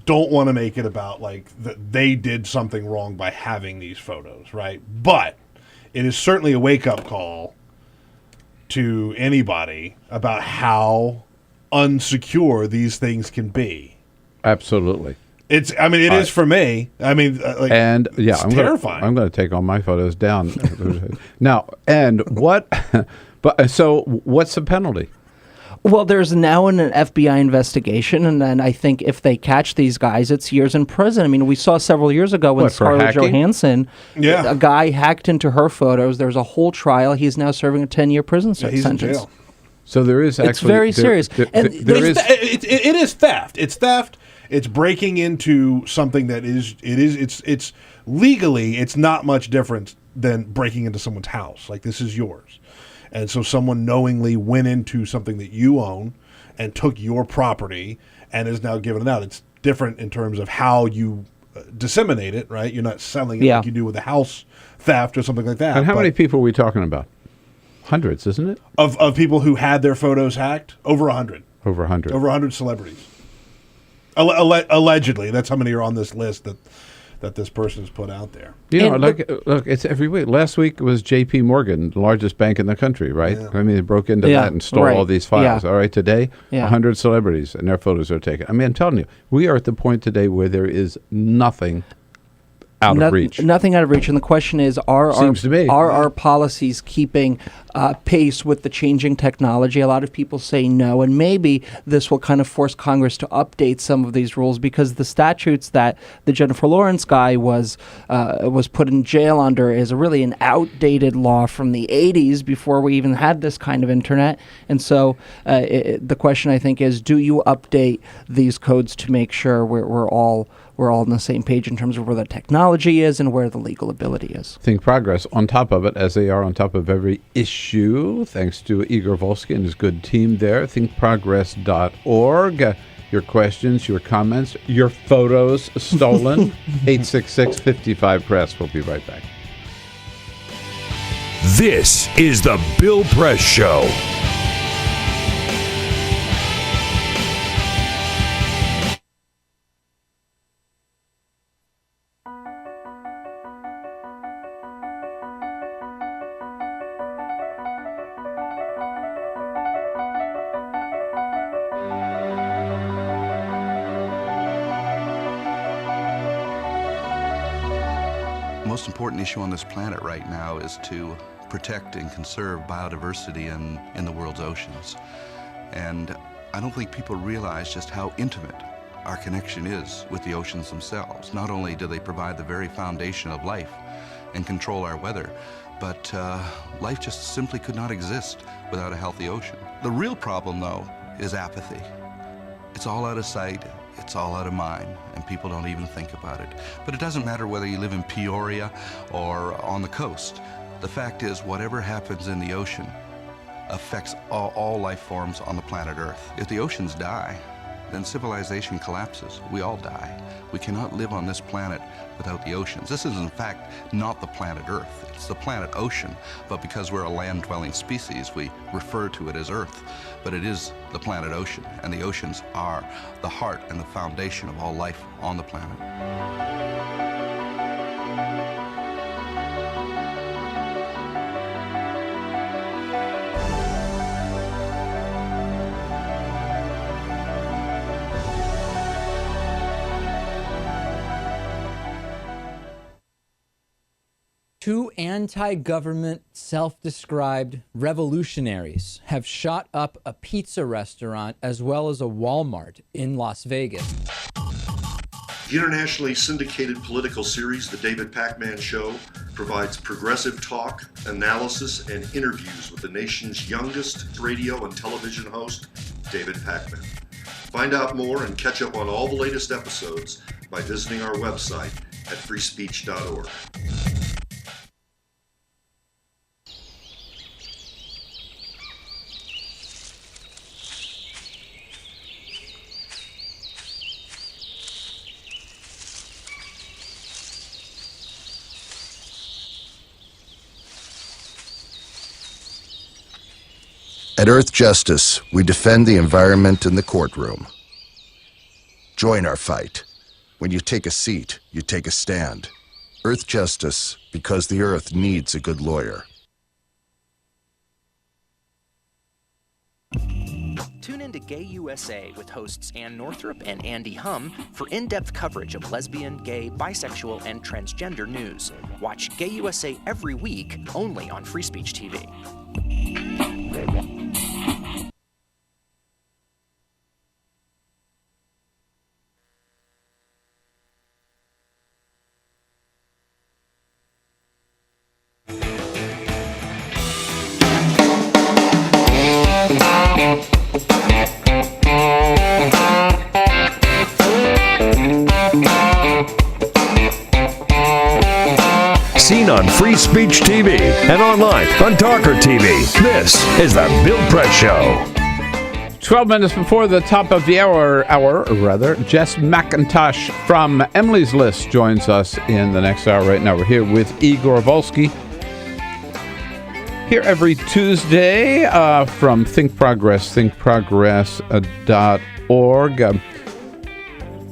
don't want to make it about like that they did something wrong by having these photos, right? But it is certainly a wake-up call to anybody about how unsecure these things can be. Absolutely. It is for me. I mean, and yeah, it's terrifying. I'm going to take all my photos down now. And what? But so, what's the penalty? Well, there's now an FBI investigation, and then I think if they catch these guys, it's years in prison. I mean, we saw several years ago when Scarlett Johansson, a guy hacked into her photos. There was a whole trial. He's now serving a 10-year prison sentence. In jail. So there is actually... It's very serious. It is theft. It's theft. It's breaking into something that it's legally, it's not much different than breaking into someone's house. Like, this is yours. And so someone knowingly went into something that you own and took your property and is now giving it out. It's different in terms of how you disseminate it, right? You're not selling it like you do with a house theft or something like that. And how many people are we talking about? Hundreds, isn't it? Of people who had their photos hacked? Over 100. Over 100. Over 100 celebrities. Allegedly. That's how many are on this list that this person has put out there. You know, look, it's every week. Last week was J.P. Morgan, the largest bank in the country, right? Yeah. I mean, they broke into that and stole all these files. Yeah. All right, today, 100 celebrities, and their photos are taken. I mean, I'm telling you, we are at the point today where there is nothing out of reach. Nothing out of reach. And the question is, are our policies keeping pace with the changing technology? A lot of people say no, and maybe this will kind of force Congress to update some of these rules, because the statutes that the Jennifer Lawrence guy was put in jail under is really an outdated law from the 80s, before we even had this kind of internet. And so the question, I think, is, do you update these codes to make sure we're all on the same page in terms of where the technology is and where the legal ability is? Think Progress on top of it, as they are on top of every issue, thanks to Igor Volsky and his good team there. thinkprogress.org. Your questions, your comments, your photos stolen. 866-55-PRESS. We'll be right back. This is the Bill Press Show. The most important issue on this planet right now is to protect and conserve biodiversity in the world's oceans. And I don't think people realize just how intimate our connection is with the oceans themselves. Not only do they provide the very foundation of life and control our weather, but life just simply could not exist without a healthy ocean. The real problem, though, is apathy. It's all out of sight, it's all out of mind, and people don't even think about it. But it doesn't matter whether you live in Peoria or on the coast. The fact is, whatever happens in the ocean affects all life forms on the planet Earth. If the oceans die, then civilization collapses. We all die. We cannot live on this planet without the oceans. This is, in fact, not the planet Earth. It's the planet ocean, but because we're a land-dwelling species, we refer to it as Earth. But it is the planet ocean, and the oceans are the heart and the foundation of all life on the planet. Two anti-government, self-described revolutionaries have shot up a pizza restaurant as well as a Walmart in Las Vegas. The internationally syndicated political series, The David Pakman Show, provides progressive talk, analysis, and interviews with the nation's youngest radio and television host, David Pakman. Find out more and catch up on all the latest episodes by visiting our website at freespeech.org. At Earth Justice, we defend the environment in the courtroom. Join our fight. When you take a seat, you take a stand. Earth Justice, because the Earth needs a good lawyer. Tune in to Gay USA with hosts Ann Northrup and Andy Hum for in-depth coverage of lesbian, gay, bisexual, and transgender news. Watch Gay USA every week, only on Free Speech TV. Seen on Free Speech TV and online on TawkrTV. This is the Bill Press Show. 12 minutes before the top of the hour, Jess McIntosh from Emily's List joins us in the next hour. Right now we're here with Igor Volsky. Here every Tuesday from Think Progress, thinkprogress.org.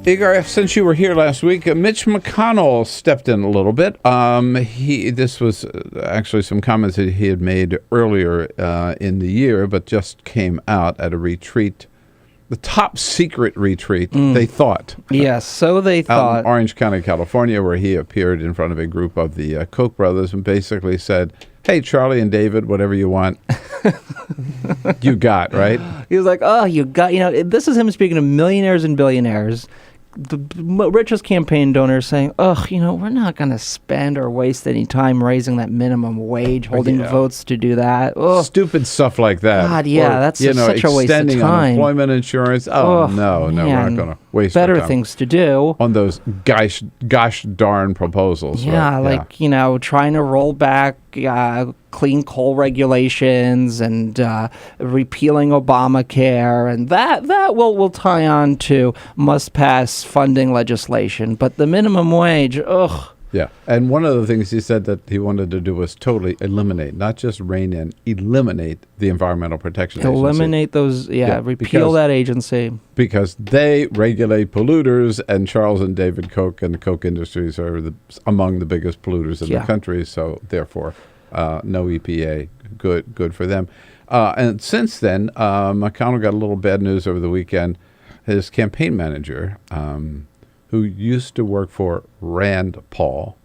Igor, since you were here last week, Mitch McConnell stepped in a little bit. This was actually some comments that he had made earlier in the year, but just came out at a retreat, the top secret retreat, they thought. Yes, so they thought. Out in Orange County, California, where he appeared in front of a group of the Koch brothers and basically said, hey, Charlie and David, whatever you want, you got, right? He was like, oh, you got, this is him speaking to millionaires and billionaires. The richest campaign donors saying, we're not going to spend or waste any time raising that minimum wage, holding votes to do that. Ugh. Stupid stuff like that. God, yeah, that's such a waste of time. Extending unemployment insurance. Oh, no, we're not going to waste better our time things to do on those gosh darn proposals. Yeah, right? Trying to roll back clean coal regulations and repealing Obamacare, and that will tie on to must-pass funding legislation. But the minimum wage, ugh. Yeah, and one of the things he said that he wanted to do was totally eliminate, not just rein in, eliminate the Environmental Protection Agency. Eliminate those, repeal that agency. Because they regulate polluters, and Charles and David Koch and the Koch Industries are among the biggest polluters in the country, so therefore no EPA, good for them. And since then, McConnell got a little bad news over the weekend. His campaign manager, who used to work for Rand Paul,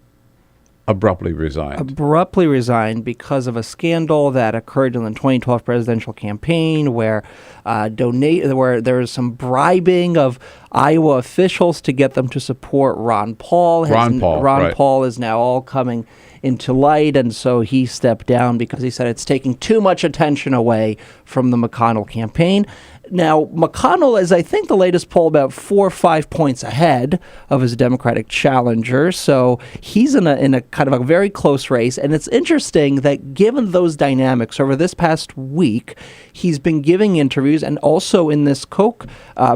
abruptly resigned because of a scandal that occurred in the 2012 presidential campaign where there was some bribing of Iowa officials to get them to support Ron Paul. Ron Paul is now all coming into light, and so he stepped down because he said it's taking too much attention away from the McConnell campaign. Now, McConnell is, I think, the latest poll about 4 or 5 points ahead of his Democratic challenger. So he's in a kind of a very close race. And it's interesting that given those dynamics over this past week, he's been giving interviews and also in this Koch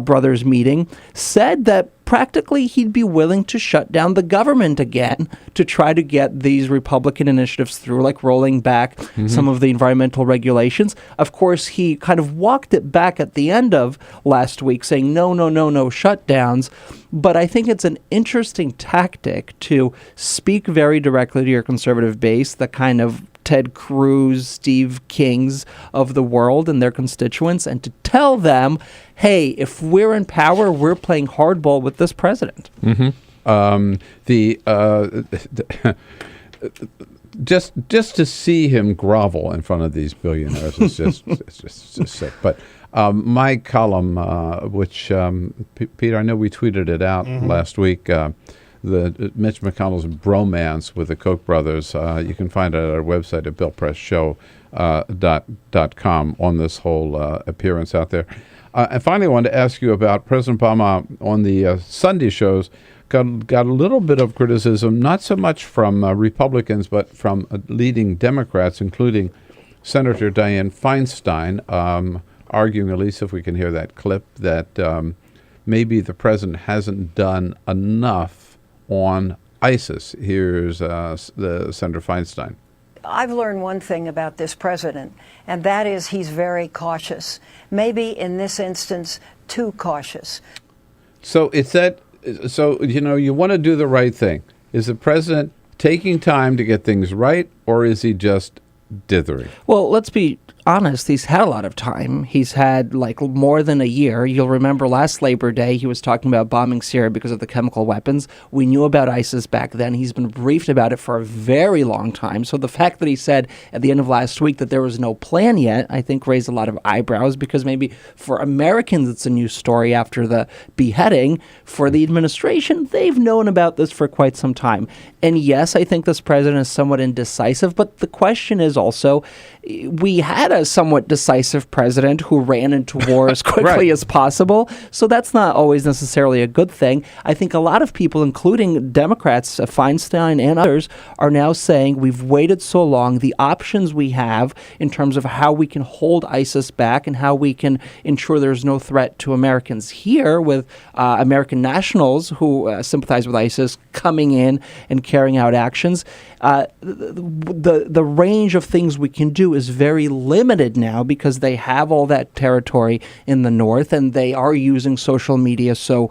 brothers meeting said that practically he'd be willing to shut down the government again to try to get these Republican initiatives through, like rolling back some of the environmental regulations. Of course, he kind of walked it back at the end of last week saying, no shutdowns. But I think it's an interesting tactic to speak very directly to your conservative base, the kind of Ted Cruz, Steve Kings of the world and their constituents, and to tell them, hey, if we're in power, we're playing hardball with this president. just to see him grovel in front of these billionaires is just sick. But my column, which Peter, I know we tweeted it out last week. The Mitch McConnell's bromance with the Koch brothers. You can find it at our website at billpressshow.com on this whole appearance out there. And finally, I wanted to ask you about President Obama on the Sunday shows. Got a little bit of criticism, not so much from Republicans, but from leading Democrats, including Senator Dianne Feinstein, arguing, at least if we can hear that clip, that maybe the president hasn't done enough on ISIS. Here's the Senator Feinstein. I've learned one thing about this president, and that is he's very cautious. Maybe in this instance, too cautious. So it's that. So, you want to do the right thing. Is the president taking time to get things right, or is he just dithering? Well, let's be honest, he's had a lot of time. He's had more than a year. You'll remember last Labor Day, he was talking about bombing Syria because of the chemical weapons. We knew about ISIS back then. He's been briefed about it for a very long time. So the fact that he said at the end of last week that there was no plan yet, I think raised a lot of eyebrows, because maybe for Americans it's a new story after the beheading. For the administration, they've known about this for quite some time. And yes, I think this president is somewhat indecisive, but the question is also, we had a somewhat decisive president who ran into war as quickly as possible, so that's not always necessarily a good thing. I think a lot of people, including Democrats, Feinstein and others, are now saying we've waited so long, the options we have in terms of how we can hold ISIS back and how we can ensure there's no threat to Americans here, with American nationals who sympathize with ISIS coming in and carrying out actions. The range of things we can do is very limited now, because they have all that territory in the north, and they are using social media so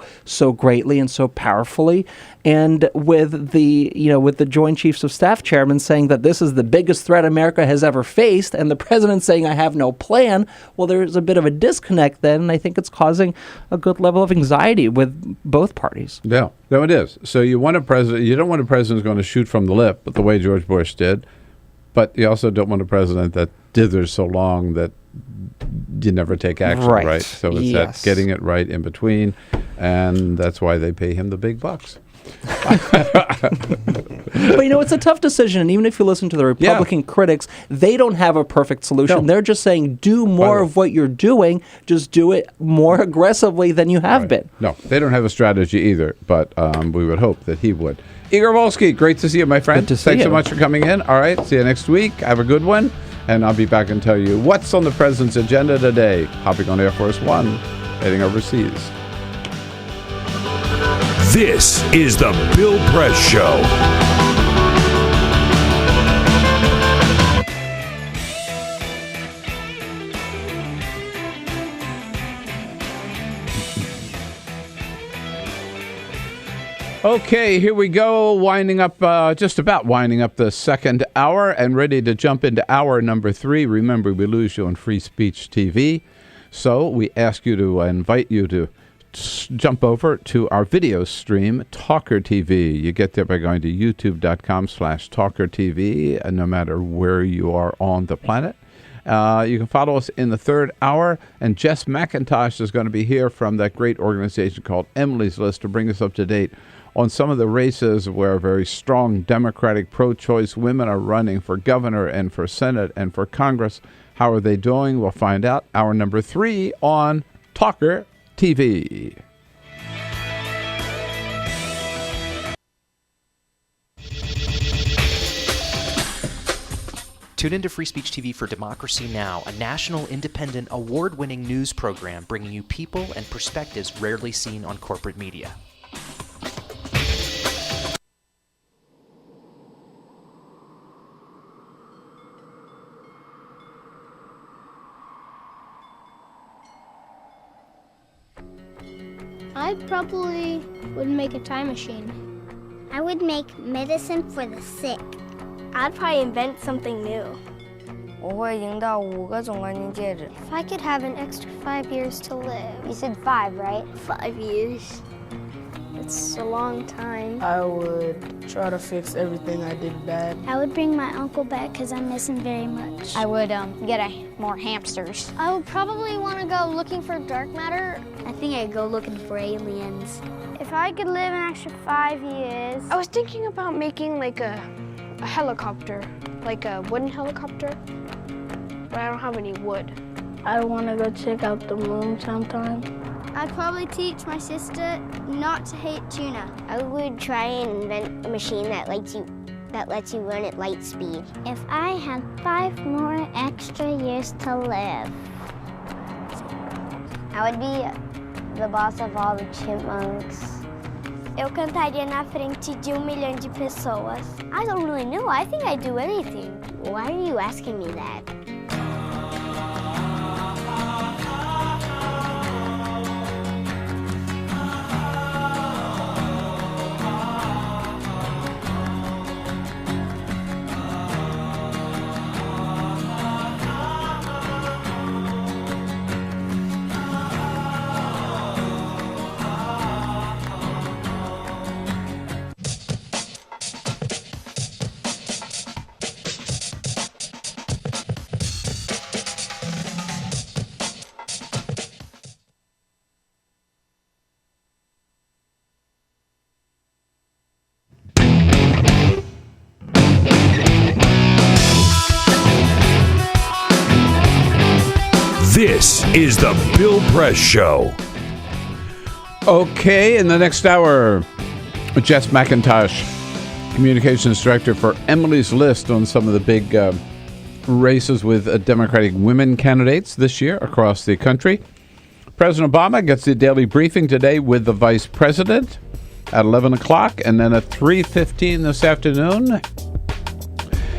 greatly and so powerfully. And with the Joint Chiefs of Staff chairman saying that this is the biggest threat America has ever faced, and the president saying I have no plan, well, there's a bit of a disconnect then, and I think it's causing a good level of anxiety with both parties. Yeah, no, it is. So you want a president. You don't want a president who's going to shoot from the lip, but the way George Bush did. But you also don't want a president that dithers so long that you never take action, right? So it's that getting it right in between, and that's why they pay him the big bucks. But it's a tough decision, and even if you listen to the Republican critics, they don't have a perfect solution. They're just saying do more of what you're doing, just do it more aggressively than you have been. No, they don't have a strategy either, but we would hope that he would. Igor Volsky, great to see you, my friend. Good to see Thanks you. so much for coming in. All right, see you next week. Have a good one, and I'll be back and tell you what's on the president's agenda today. Hopping on Air Force One, heading overseas. This is the Bill Press Show. Okay, here we go, just about winding up the second hour and ready to jump into hour number 3. Remember, we lose you on Free Speech TV, so we ask you to invite you to jump over to our video stream, TawkrTV. You get there by going to youtube.com/TawkrTV, no matter where you are on the planet. You can follow us in the third hour, and Jess McIntosh is going to be here from that great organization called Emily's List to bring us up to date on some of the races where very strong Democratic pro-choice women are running for governor and for Senate and for Congress. How are they doing? We'll find out. Hour number 3 on TawkrTV. Tune into Free Speech TV for Democracy Now!, a national, independent, award-winning news program bringing you people and perspectives rarely seen on corporate media. I probably would make a time machine. I would make medicine for the sick. I'd probably invent something new. 我会赢到5个总冠军戒指。 If I could have an extra 5 years to live. You said 5, right? 5 years. It's a long time. I would try to fix everything I did bad. I would bring my uncle back because I miss him very much. I would get more hamsters. I would probably want to go looking for dark matter. I think I'd go looking for aliens. If I could live an extra 5 years. I was thinking about making like a helicopter, like a wooden helicopter, but I don't have any wood. I want to go check out the moon sometime. I'd probably teach my sister not to hate tuna. I would try and invent a machine that lets you run at light speed. If I had 5 more extra years to live, I would be the boss of all the chipmunks. Eu cantaria na frente de 1 milhão de pessoas. I don't really know. I think I'd do anything. Why are you asking me that? This is the Bill Press Show. Okay, in the next hour, Jess McIntosh, Communications Director for Emily's List, on some of the big races with Democratic women candidates this year across the country. President Obama gets the daily briefing today with the Vice President at 11 o'clock, and then at 3:15 this afternoon,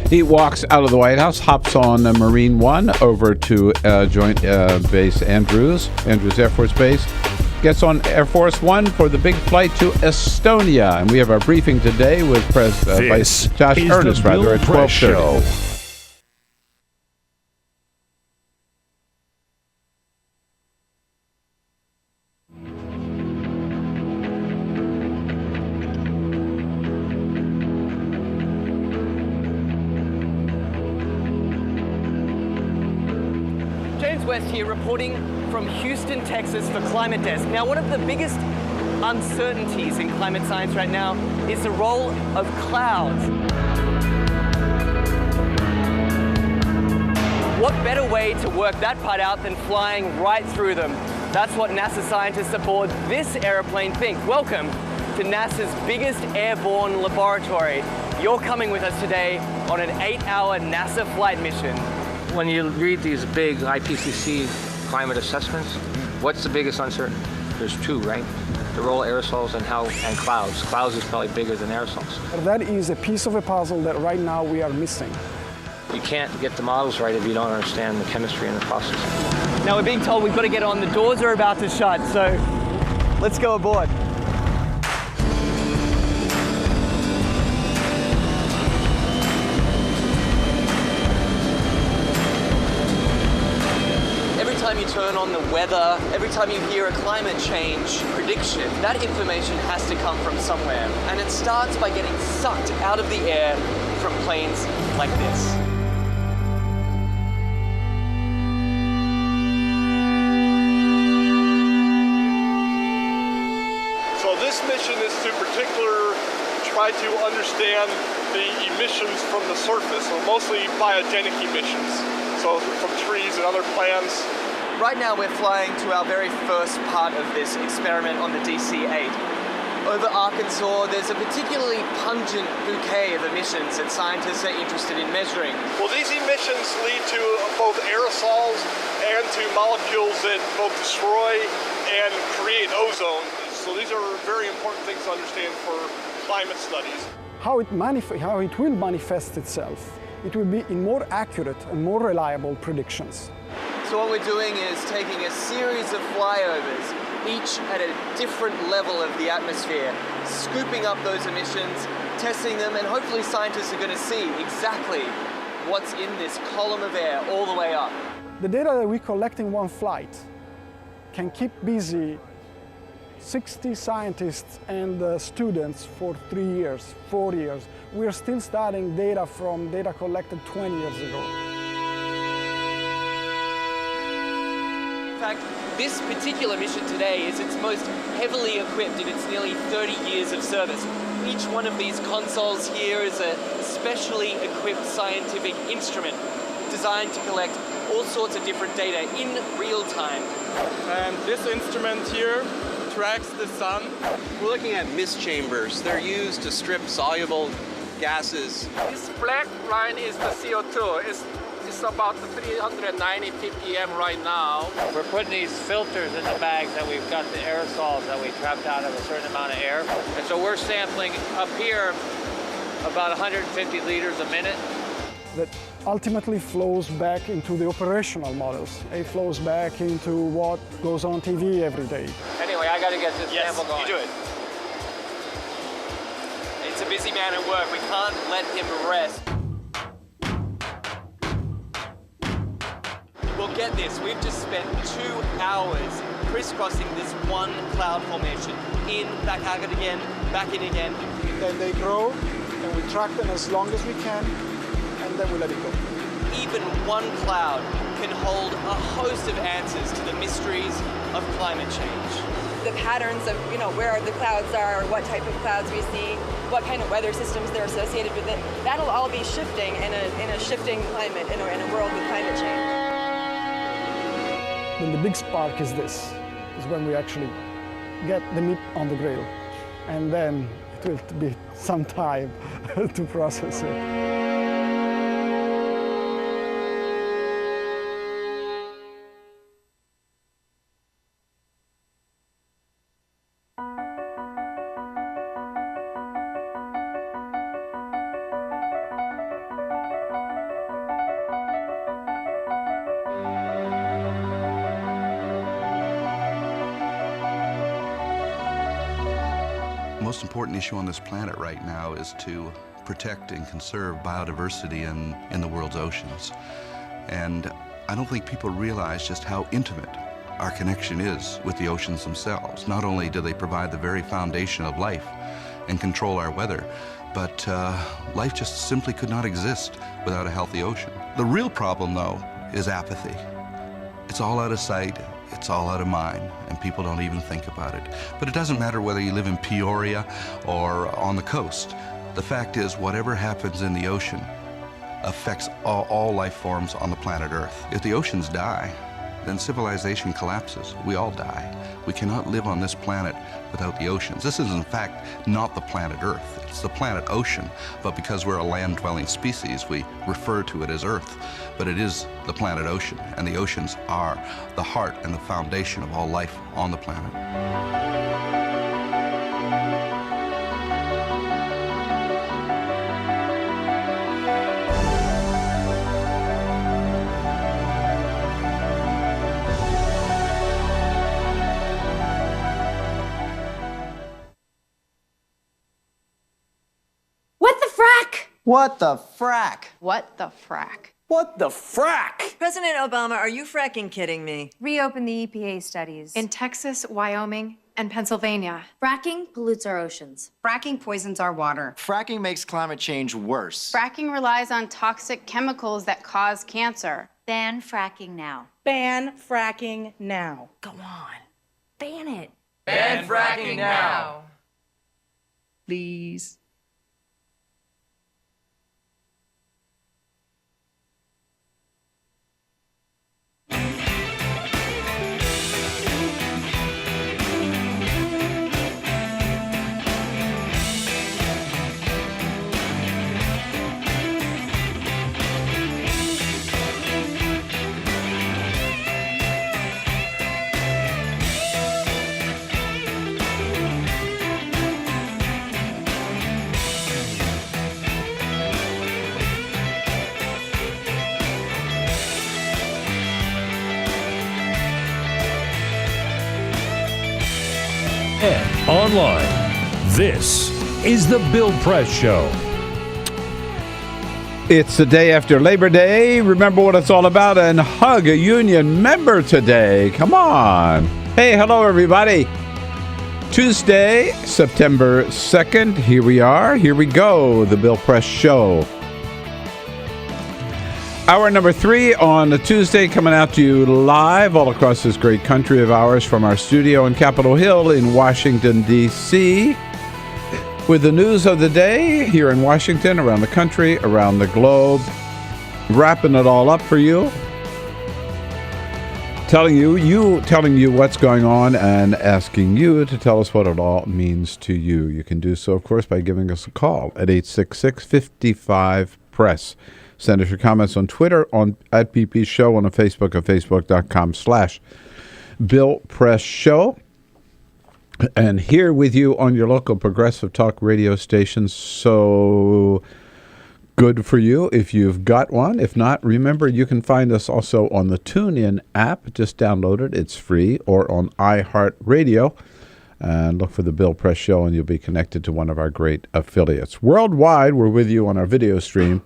he walks out of the White House, hops on Marine One over to Joint Base Andrews Air Force Base, gets on Air Force One for the big flight to Estonia. And we have our briefing today with Vice Josh Earnest at 12:30. West here reporting from Houston, Texas for Climate Desk. Now, one of the biggest uncertainties in climate science right now is the role of clouds. What better way to work that part out than flying right through them? That's what NASA scientists aboard this airplane think. Welcome to NASA's biggest airborne laboratory. You're coming with us today on an 8-hour NASA flight mission. When you read these big IPCC climate assessments, what's the biggest uncertainty? There's two, right? The role of aerosols and clouds. Clouds is probably bigger than aerosols. That is a piece of a puzzle that right now we are missing. You can't get the models right if you don't understand the chemistry and the process. Now we're being told we've got to get on. The doors are about to shut, so let's go aboard. Every time you turn on the weather, every time you hear a climate change prediction, that information has to come from somewhere. And it starts by getting sucked out of the air from planes like this. So this mission is to try to understand the emissions from the surface, so mostly biogenic emissions. So from trees and other plants. Right now we're flying to our very first part of this experiment on the DC-8. Over Arkansas, there's a particularly pungent bouquet of emissions that scientists are interested in measuring. Well, these emissions lead to both aerosols and to molecules that both destroy and create ozone. So these are very important things to understand for climate studies. How it will manifest itself. It will be in more accurate and more reliable predictions. So what we're doing is taking a series of flyovers, each at a different level of the atmosphere, scooping up those emissions, testing them, and hopefully scientists are going to see exactly what's in this column of air all the way up. The data that we collect in one flight can keep busy 60 scientists and students for 3 years, 4 years. We're still studying data from data collected 20 years ago. In fact, this particular mission today is its most heavily equipped in its nearly 30 years of service. Each one of these consoles here is a specially equipped scientific instrument designed to collect all sorts of different data in real time. And this instrument here tracks the sun. We're looking at mist chambers. They're used to strip soluble gases. This black line is the CO2. It's about 390 ppm right now. We're putting these filters in the bags that we've got the aerosols that we trapped out of a certain amount of air. And so we're sampling up here about 150 liters a minute. That ultimately flows back into the operational models. It flows back into what goes on TV every day. Anyway, I got to get this sample going. You do it. It's a busy man at work. We can't let him rest. Well, get this. We've just spent 2 hours crisscrossing this one cloud formation. In, back out again, back in again. Then they grow, and we track them as long as we can, and then we let it go. Even one cloud can hold a host of answers to the mysteries of climate change. The patterns of, where the clouds are, what type of clouds we see, what kind of weather systems they're associated with it, that'll all be shifting in a shifting climate, in a world with climate change. Then the big spark is this, is when we actually get the meat on the grill. And then it will be some time to process it. The most important issue on this planet right now is to protect and conserve biodiversity in the world's oceans. And I don't think people realize just how intimate our connection is with the oceans themselves. Not only do they provide the very foundation of life and control our weather, but life just simply could not exist without a healthy ocean. The real problem, though, is apathy. It's all out of sight. It's all out of mind, and people don't even think about it. But it doesn't matter whether you live in Peoria or on the coast. The fact is, whatever happens in the ocean affects all life forms on the planet Earth. If the oceans die, then civilization collapses. We all die. We cannot live on this planet without the oceans. This is, in fact, not the planet Earth. It's the planet ocean, but because we're a land-dwelling species, we refer to it as Earth. But it is the planet ocean, and the oceans are the heart and the foundation of all life on the planet. What the frack? What the frack? What the frack? What the frack? President Obama, are you fracking kidding me? Reopen the EPA studies in Texas, Wyoming, and Pennsylvania. Fracking pollutes our oceans. Fracking poisons our water. Fracking makes climate change worse. Fracking relies on toxic chemicals that cause cancer. Ban fracking now. Ban fracking now. Go on. Ban it. Ban fracking now. Please. And online, this is the Bill Press Show. It's the day after Labor Day. Remember what it's all about and hug a union member today. Come on. Hey, hello, everybody. Tuesday, September 2nd. Here we are. Here we go. The Bill Press Show. Hour number 3 on a Tuesday, coming out to you live all across this great country of ours from our studio in Capitol Hill in Washington, D.C. With the news of the day here in Washington, around the country, around the globe. Wrapping it all up for you. Telling you what's going on and asking you to tell us what it all means to you. You can do so, of course, by giving us a call at 866-55-PRESS. Send us your comments on Twitter at BP Show, on Facebook at facebook.com/Bill Press Show. And here with you on your local progressive talk radio station. So good for you if you've got one. If not, remember you can find us also on the TuneIn app. Just download it. It's free. Or on iHeartRadio. And look for the Bill Press Show and you'll be connected to one of our great affiliates. Worldwide, we're with you on our video stream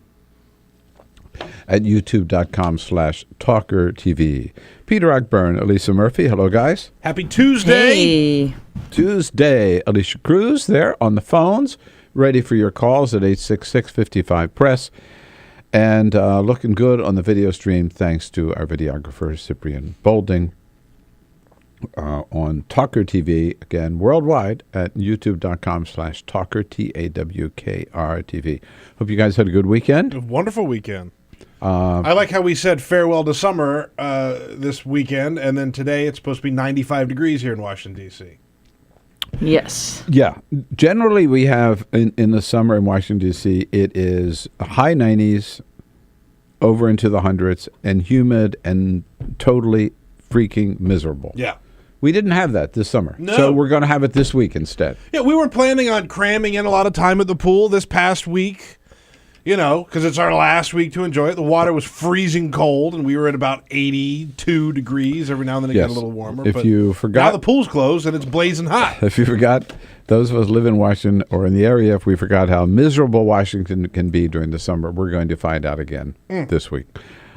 at youtube.com/TawkrTV. Peter Ogburn, Elisa Murphy. Hello, guys. Happy Tuesday. Hey. Tuesday. Alicia Cruz there on the phones, ready for your calls at 866-55-PRESS. And looking good on the video stream, thanks to our videographer, Cyprian Bolding, on TawkrTV, again, worldwide at youtube.com/Tawker, TAWKRTV. Hope you guys had a good weekend. A wonderful weekend. I like how we said farewell to summer this weekend, and then today it's supposed to be 95 degrees here in Washington, D.C. Yes. Yeah. Generally, we have in the summer in Washington, D.C., it is high 90s, over into the hundreds, and humid and totally freaking miserable. Yeah. We didn't have that this summer. No. So we're going to have it this week instead. Yeah, we were planning on cramming in a lot of time at the pool this past week, because it's our last week to enjoy it. The water was freezing cold, and we were at about 82 degrees. Every now and then it got a little warmer. If you forgot, now the pool's closed, and it's blazing hot. If you forgot, those of us live in Washington or in the area, if we forgot how miserable Washington can be during the summer, we're going to find out again this week.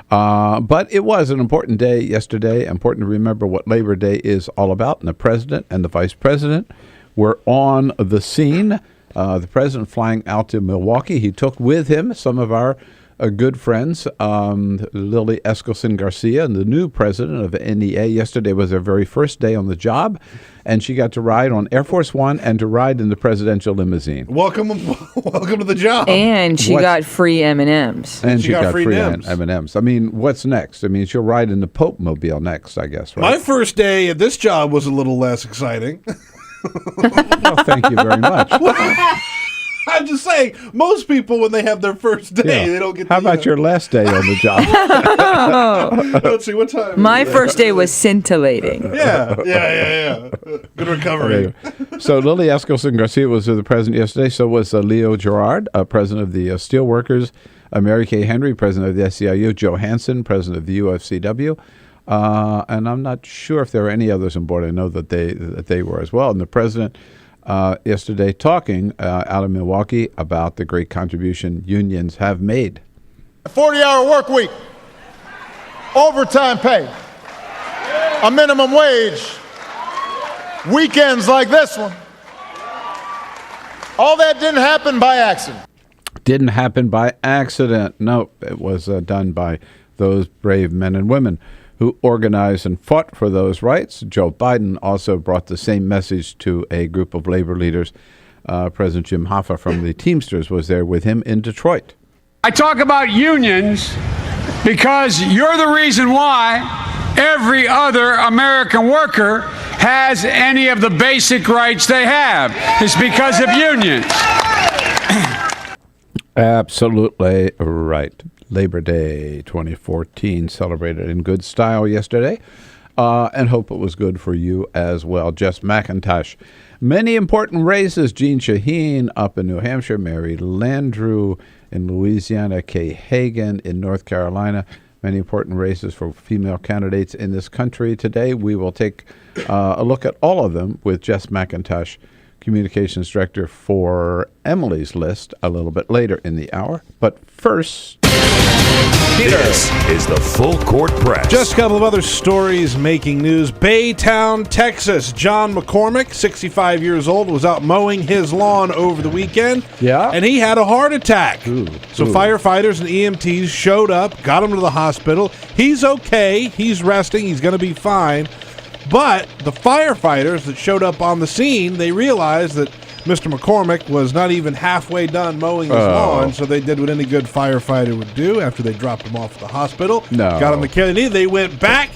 But it was an important day yesterday. Important to remember what Labor Day is all about. And the president and the vice president were on the scene. The president flying out to Milwaukee. He took with him some of our good friends, Lily Garcia, and the new president of NEA. Yesterday was their very first day on the job, and she got to ride on Air Force One and to ride in the presidential limousine. Welcome to the job. And she got free M&Ms. And she got free M&Ms. I mean, what's next? I mean, she'll ride in the Pope Mobile next, I guess, right? My first day at this job was a little less exciting. Well, thank you very much. I'm just saying, most people, when they have their first day, they don't get. How about your last day on the job? Let's see, what time? My first day was scintillating. Yeah. Good recovery. Okay. So Lily Garcia was the president yesterday. So was Leo Gerard, president of the Steelworkers. Mary Kay Henry, president of the SEIU. Joe Hansen, president of the UFCW. And I'm not sure if there were any others on board. I know that they were as well. And the president yesterday talking out of Milwaukee about the great contribution unions have made. A 40-hour work week, overtime pay, a minimum wage, weekends like this one. All that didn't happen by accident. Didn't happen by accident. No, it was done by those brave men and women who organized and fought for those rights. Joe Biden also brought the same message to a group of labor leaders. President Jim Hoffa from the Teamsters was there with him in Detroit. I talk about unions because you're the reason why every other American worker has any of the basic rights they have. It's because of unions. Absolutely right. Labor Day 2014 celebrated in good style yesterday, and hope it was good for you as well. Jess McIntosh. Many important races. Jean Shaheen up in New Hampshire, Mary Landrieu in Louisiana, Kay Hagan in North Carolina. Many important races for female candidates in this country. Today we will take a look at all of them with Jess McIntosh communications director for Emily's List, a little bit later in the hour. But first, Peter. This is the Full Court Press. Just a couple of other stories making news. Baytown, Texas. John McCormick, 65 years old, was out mowing his lawn over the weekend. Yeah. And he had a heart attack. So firefighters and EMTs showed up, got him to the hospital. He's okay. He's resting. He's going to be fine. But the firefighters that showed up on the scene, they realized that Mr. McCormick was not even halfway done mowing his lawn, so they did what any good firefighter would do after they dropped him off at the hospital. Got him the care they needed. They went back.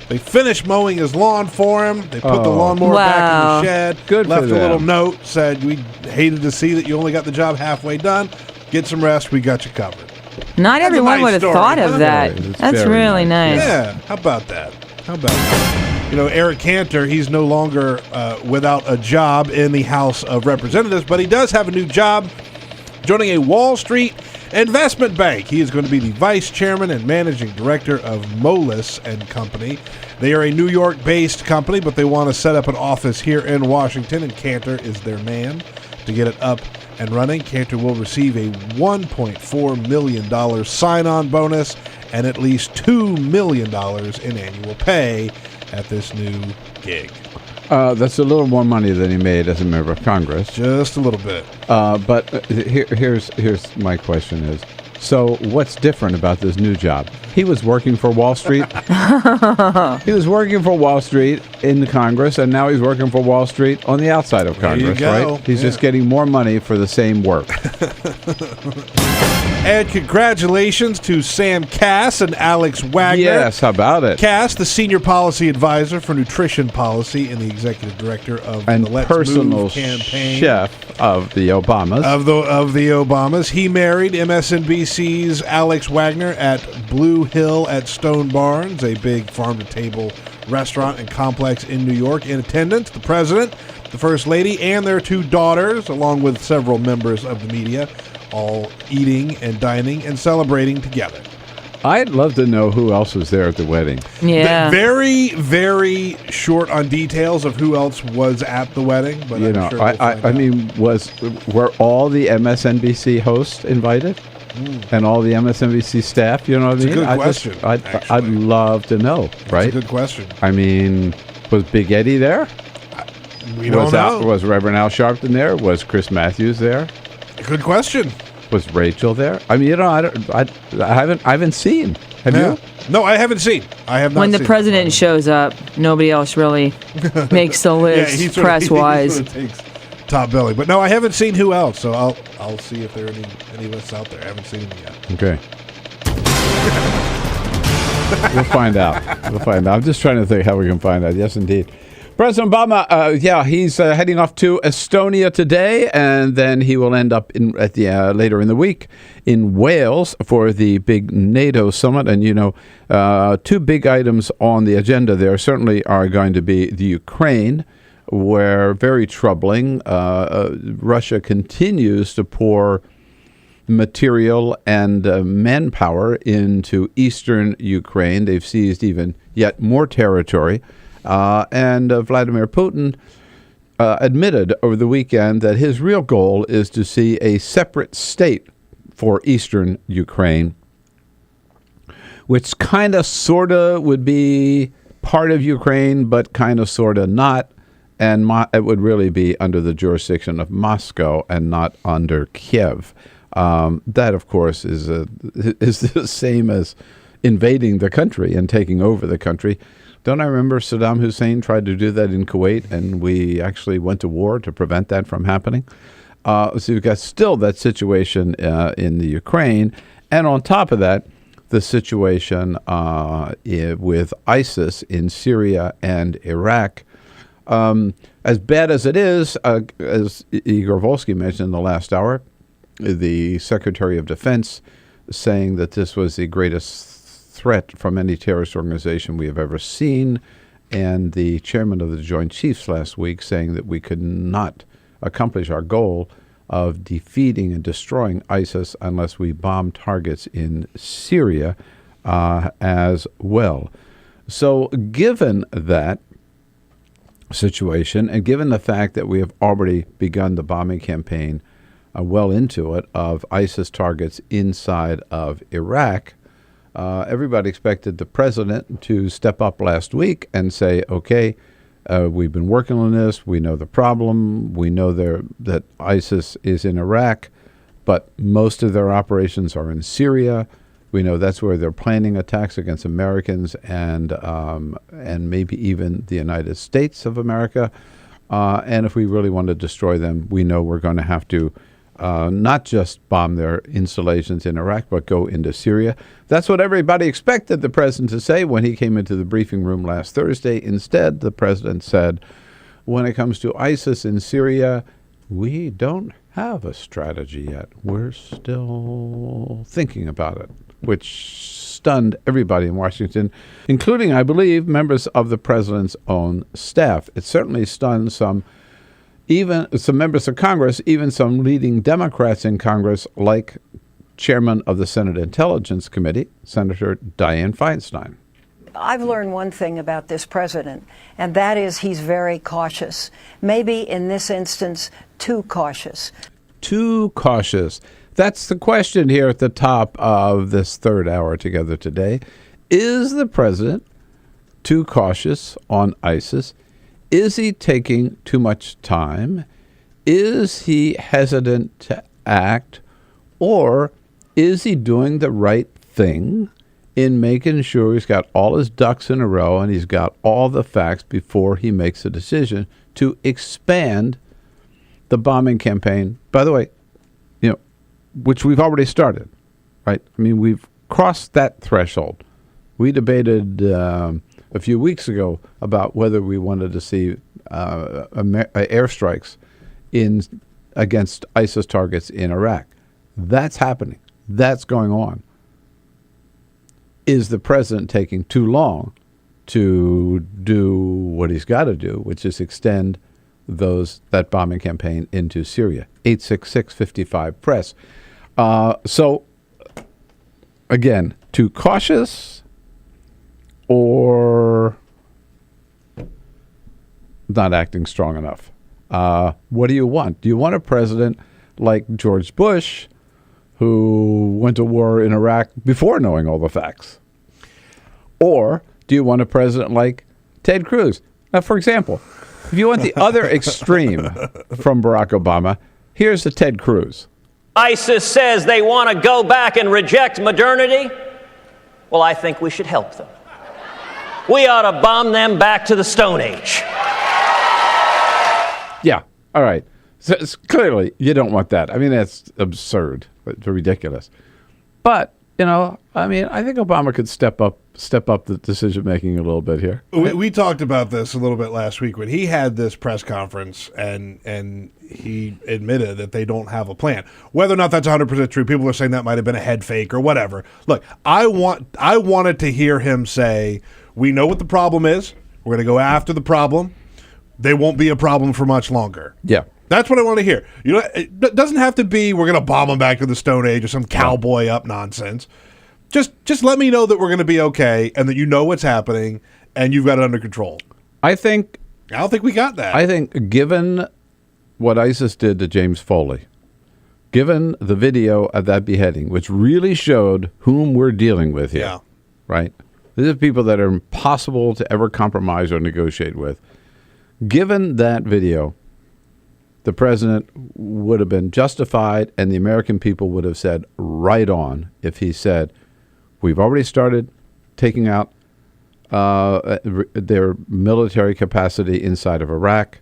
They finished mowing his lawn for him. They put the lawnmower back in the shed. Good left for a little them. note, said, we hated to see that you only got the job halfway done. Get some rest. We got you covered. Not That's everyone a nice would have story, thought of huh? that. That's really nice. Yeah, how about that? You know, Eric Cantor, he's no longer without a job in the House of Representatives, but he does have a new job joining a Wall Street investment bank. He is going to be the vice chairman and managing director of Moelis & Company. They are a New York-based company, but they want to set up an office here in Washington, and Cantor is their man to get it up and running. Cantor will receive a $1.4 million sign-on bonus and at least $2 million in annual pay at this new gig. That's a little more money than he made as a member of Congress. Just a little bit. But here's my question is, so what's different about this new job? He was working for Wall Street. He was working for Wall Street in Congress, and now he's working for Wall Street on the outside of Congress, right? He's just getting more money for the same work. And congratulations to Sam Cass and Alex Wagner. Yes, how about it? Cass, the senior policy advisor for nutrition policy and the executive director of the Let's personal Move campaign. chef of the Obamas. Of the Obamas. He married MSNBC's Alex Wagner at Blue Hill at Stone Barns, a big farm-to-table restaurant and complex in New York. In attendance, the president, the first lady, and their two daughters, along with several members of the media, all eating and dining and celebrating together. I'd love to know who else was there at the wedding. Yeah. Very, very short on details of who else was at the wedding, but You I'm know, sure we'll find I out. mean, were all the MSNBC hosts invited? And all the MSNBC staff, you know what I mean? It's a good question, I'd love to know, right? It's a good question. I mean, was Big Eddie there? We don't know. Was Reverend Al Sharpton there? Was Chris Matthews there? Good question. Was Rachel there? I mean, you know, I haven't seen. Have you? No, I haven't seen. I have not When the seen. president shows up, nobody else really makes the list he sort of- press-wise. he sort of takes top billing. But no, I haven't seen who else, so I'll see if there are any lists out there. I haven't seen them yet. Okay. We'll find out. I'm just trying to think how we can find out. Yes, indeed. President Obama, he's heading off to Estonia today, and then he will end up later in the week in Wales for the big NATO summit. And, you know, two big items on the agenda there certainly are going to be the Ukraine, where very troubling. Russia continues to pour material and manpower into eastern Ukraine. They've seized even yet more territory. And Vladimir Putin admitted over the weekend that his real goal is to see a separate state for eastern Ukraine, which kind of sort of would be part of Ukraine, but kind of sort of not. And it would really be under the jurisdiction of Moscow and not under Kiev. That, of course, is the same as invading the country and taking over the country. Don't I remember Saddam Hussein tried to do that in Kuwait, and we actually went to war to prevent that from happening? So you've got still that situation in the Ukraine. And on top of that, the situation with ISIS in Syria and Iraq. As bad as it is, as Igor Volsky mentioned in the last hour, the Secretary of Defense saying that this was the greatest threat from any terrorist organization we have ever seen, and the chairman of the Joint Chiefs last week saying that we could not accomplish our goal of defeating and destroying ISIS unless we bomb targets in Syria as well. So given that, situation, and given the fact that we have already begun the bombing campaign well into it of ISIS targets inside of Iraq, everybody expected the president to step up last week and say, okay, we've been working on this. We know the problem. We know that ISIS is in Iraq, but most of their operations are in Syria. We know that's where they're planning attacks against Americans and maybe even the United States of America. And if we really want to destroy them, we know we're going to have to not just bomb their installations in Iraq, but go into Syria. That's what everybody expected the president to say when he came into the briefing room last Thursday. Instead, the president said, when it comes to ISIS in Syria, we don't have a strategy yet. We're still thinking about it, which stunned everybody in Washington, including, I believe, members of the president's own staff. It certainly stunned some members of Congress, even some leading Democrats in Congress, like Chairman of the Senate Intelligence Committee, Senator Dianne Feinstein. I've learned one thing about this president, and that is he's very cautious. Maybe in this instance, too cautious. Too cautious. That's the question here at the top of this third hour together today. Is the president too cautious on ISIS? Is he taking too much time? Is he hesitant to act? Or is he doing the right thing in making sure he's got all his ducks in a row and he's got all the facts before he makes a decision to expand the bombing campaign? By the way, which we've already started, right? I mean, we've crossed that threshold. We debated a few weeks ago about whether we wanted to see airstrikes against ISIS targets in Iraq. That's happening. That's going on. Is the president taking too long to do what he's got to do, which is extend that bombing campaign into Syria? 866-55-PRESS. So, again, too cautious or not acting strong enough? What do you want? Do you want a president like George Bush, who went to war in Iraq before knowing all the facts? Or do you want a president like Ted Cruz? Now, for example, if you want the other extreme from Barack Obama, here's the Ted Cruz. ISIS says they want to go back and reject modernity. Well, I think we should help them. We ought to bomb them back to the Stone Age. Yeah, all right. So clearly, you don't want that. I mean, that's absurd. It's ridiculous. But, I think Obama could step up the decision-making a little bit here. We talked about this a little bit last week when he had this press conference and he admitted that they don't have a plan. Whether or not that's 100% true, people are saying that might have been a head fake or whatever. Look, I wanted to hear him say, we know what the problem is. We're going to go after the problem. They won't be a problem for much longer. Yeah. That's what I want to hear. It doesn't have to be we're going to bomb them back to the Stone Age or some cowboy up nonsense. Just let me know that we're going to be okay and that you know what's happening and you've got it under control. I don't think we got that. I think given what ISIS did to James Foley, given the video of that beheading, which really showed whom we're dealing with here, right? These are people that are impossible to ever compromise or negotiate with. Given that video, the president would have been justified and the American people would have said right on if he said, we've already started taking out their military capacity inside of Iraq.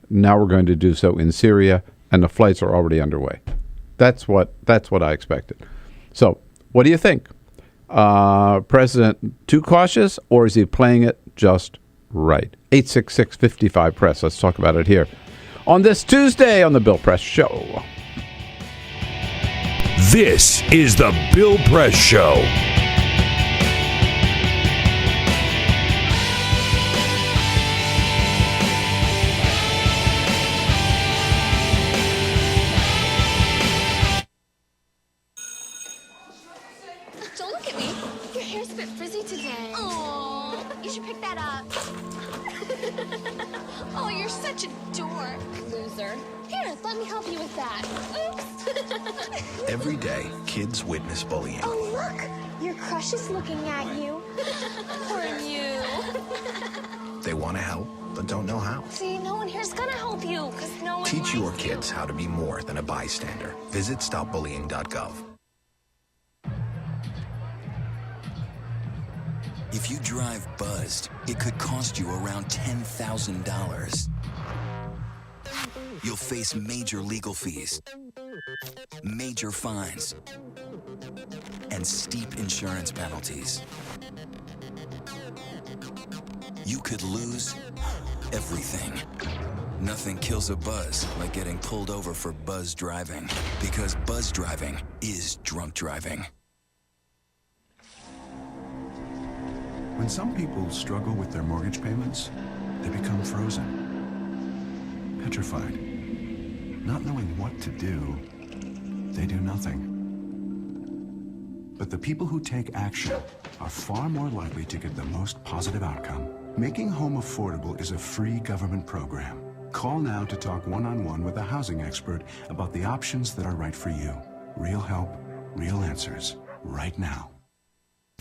Now we're going to do so in Syria, and the flights are already underway. That's what I expected. So what do you think? President too cautious, or is he playing it just right? 866-55-PRESS. Let's talk about it here on this Tuesday on the Bill Press Show. This is the Bill Press Show. Don't look at me. Your hair's a bit frizzy today. Aww. You should pick that up. such a dork, loser. Here, let me help you with that. Oops. Every day, kids witness bullying. Oh, look! Your crush is looking at you. Poor you. They want to help, but don't know how. See, no one here's gonna help you, because no one Teach your likes kids how to be more than a bystander. Visit stopbullying.gov. If you drive buzzed, it could cost you around $10,000. You'll face major legal fees, major fines, and steep insurance penalties. You could lose everything. Nothing kills a buzz like getting pulled over for buzz driving, because buzz driving is drunk driving. When some people struggle with their mortgage payments, they become frozen, petrified. Not knowing what to do, they do nothing. But the people who take action are far more likely to get the most positive outcome. Making home affordable is a free government program. Call now to talk one-on-one with a housing expert about the options that are right for you. Real help, real answers, right now.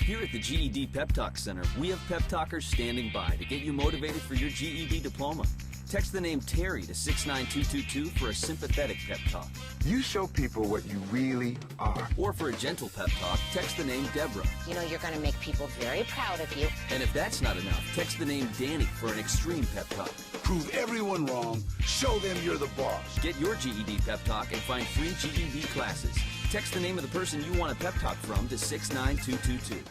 Here at the GED Pep Talk Center, we have pep talkers standing by to get you motivated for your GED diploma. Text the name Terry to 69222 for a sympathetic pep talk. You show people what you really are. Or for a gentle pep talk, text the name Deborah. You know you're going to make people very proud of you. And if that's not enough, text the name Danny for an extreme pep talk. Prove everyone wrong. Show them you're the boss. Get your GED pep talk and find free GED classes. Text the name of the person you want a pep talk from to 69222.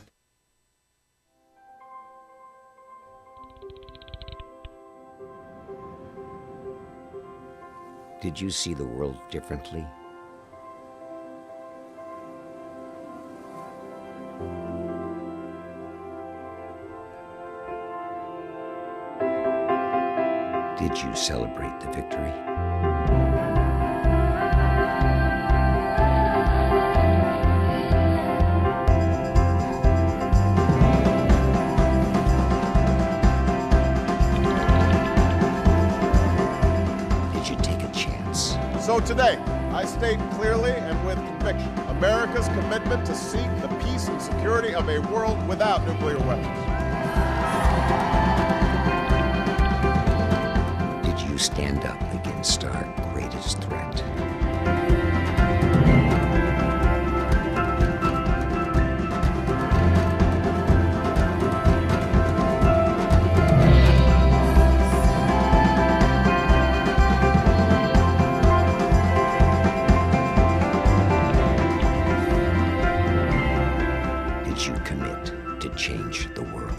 Did you see the world differently? Did you celebrate the victory? So today, I state clearly and with conviction America's commitment to seek the peace and security of a world without nuclear weapons. Did you stand up against our greatest threat? Change the world.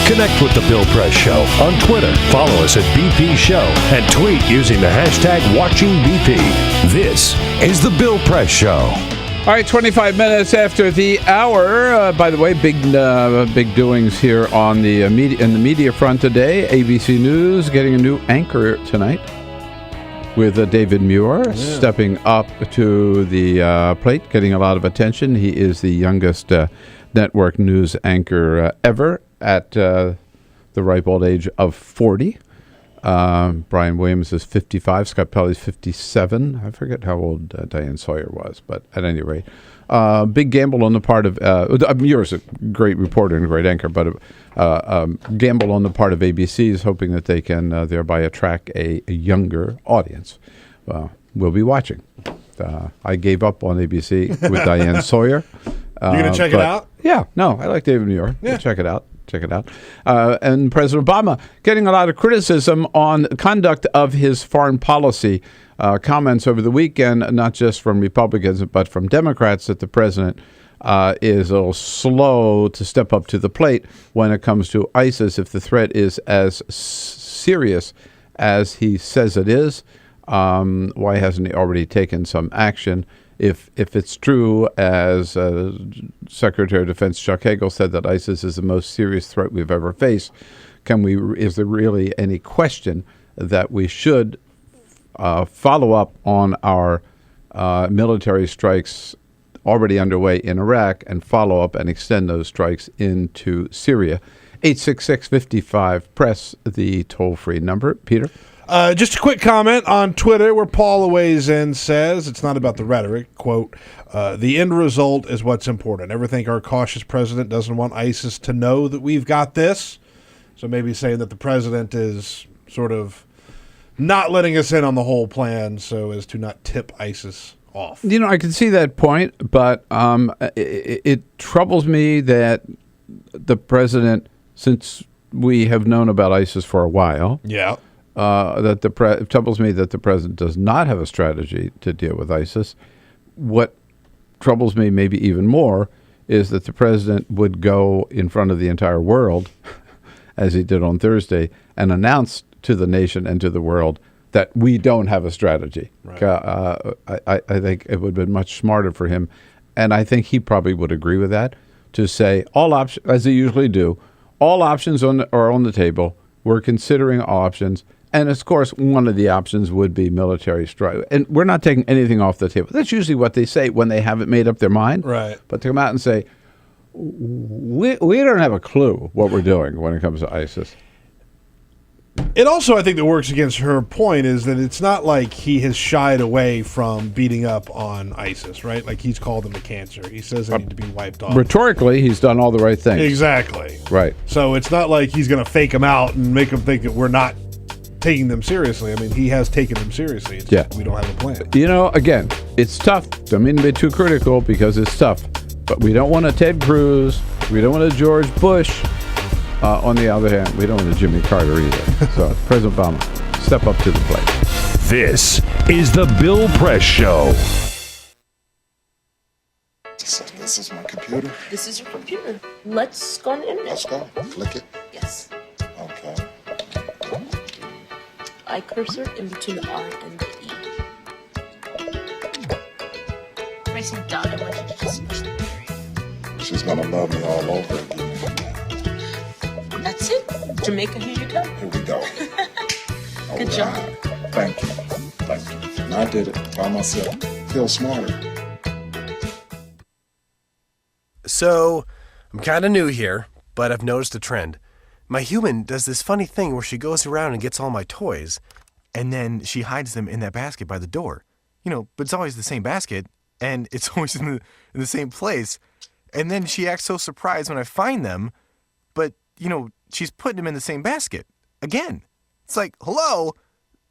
Connect with The Bill Press Show on Twitter. Follow us at BP Show and tweet using the hashtag WatchingBP. This is The Bill Press Show. All right, 25 minutes after the hour. By the way, big doings here on the media front today. ABC News getting a new anchor tonight with David Muir stepping up to the plate, getting a lot of attention. He is the youngest network news anchor ever at the ripe old age of 40. Brian Williams is 55. Scott Pelley's 57. I forget how old Diane Sawyer was, but at any rate, big gamble on the part of Muir's a great reporter and a great anchor, but gamble on the part of ABC is hoping that they can thereby attract a younger audience. We'll be watching. I gave up on ABC with Diane Sawyer. You going to check it out? Yeah. No, I like David New York. Yeah. Check it out. And President Obama getting a lot of criticism on conduct of his foreign policy comments over the weekend, not just from Republicans, but from Democrats, that the president is a little slow to step up to the plate when it comes to ISIS if the threat is as serious as he says it is. Why hasn't he already taken some action? If it's true, as Secretary of Defense Chuck Hagel said, that ISIS is the most serious threat we've ever faced, is there really any question that we should follow up on our military strikes already underway in Iraq and follow up and extend those strikes into Syria? 866-55-PRESS, the toll-free number. Peter? Just a quick comment on Twitter where Paula weighs in, says, it's not about the rhetoric, quote, the end result is what's important. Ever think our cautious president doesn't want ISIS to know that we've got this? So maybe saying that the president is sort of not letting us in on the whole plan so as to not tip ISIS off. You know, I can see that point, but it troubles me that the president, since we have known about ISIS for a while, it troubles me that the president does not have a strategy to deal with ISIS. What troubles me maybe even more is that the president would go in front of the entire world, as he did on Thursday, and announce to the nation and to the world that we don't have a strategy. Right. I think it would have been much smarter for him, and I think he probably would agree with that, to say all options, as they usually do, all options are on the table. We're considering all options. And, of course, one of the options would be military strike. And we're not taking anything off the table. That's usually what they say when they haven't made up their mind. Right. But to come out and say, we don't have a clue what we're doing when it comes to ISIS. It also, I think, that works against her point is that it's not like he has shied away from beating up on ISIS, right? Like he's called them a cancer. He says they need to be wiped off. Rhetorically, he's done all the right things. Exactly. Right. So it's not like he's going to fake them out and make them think that we're not taking them seriously. I mean, he has taken them seriously. It's just we don't have a plan. You know, again, it's tough. Don't mean to be too critical because it's tough. But we don't want a Ted Cruz. We don't want a George Bush. On the other hand, we don't want a Jimmy Carter either. So, President Obama, step up to the plate. This is the Bill Press Show. So this is my computer. This is your computer. Let's go on the internet. Let's go. Click it. Yes. Okay. I cursor in between the R and the E. Pressing dot, I want you to just push the period. She's gonna love me all over again. That's it. Jamaica, here you go. Here we go. Good job. Thank you. Thank you. And I did it by myself. Feel smarter. So, I'm kind of new here, but I've noticed a trend. My human does this funny thing where she goes around and gets all my toys, and then she hides them in that basket by the door. You know, but it's always the same basket, and it's always in the same place. And then she acts so surprised when I find them, but, you know, she's putting them in the same basket. Again. It's like, hello,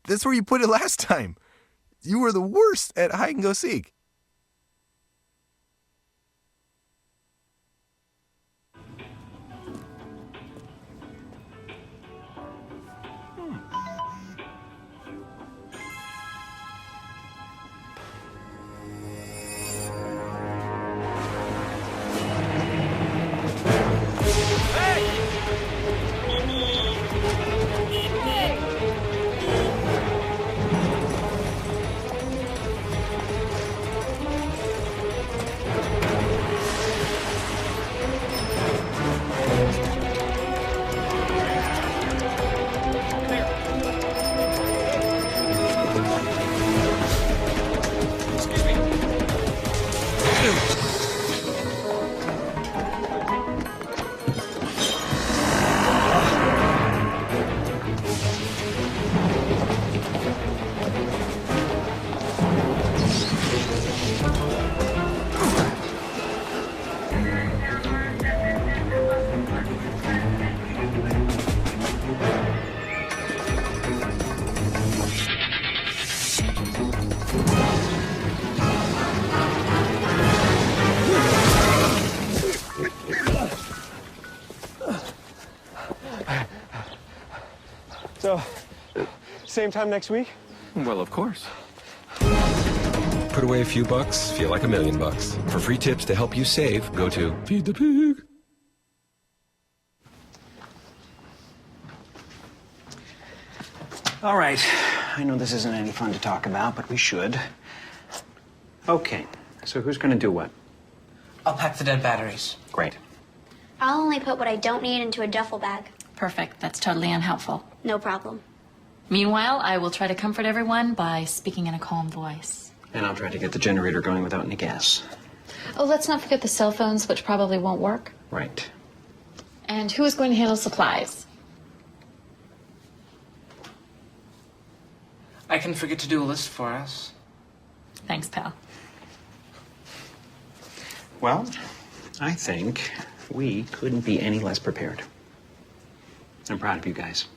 that's where you put it last time. You were the worst at hide and go seek. So, same time next week? Well, of course. Put away a few bucks, feel like $1 million. For free tips to help you save, go to Feed the Pig. All right. I know this isn't any fun to talk about, but we should. Okay. So who's going to do what? I'll pack the dead batteries. Great. I'll only put what I don't need into a duffel bag. Perfect. That's totally unhelpful. No problem. Meanwhile, I will try to comfort everyone by speaking in a calm voice. And I'll try to get the generator going without any gas. Oh, let's not forget the cell phones, which probably won't work. Right. And who is going to handle supplies? I can forget to do a list for us. Thanks, pal. Well, I think we couldn't be any less prepared. I'm proud of you guys.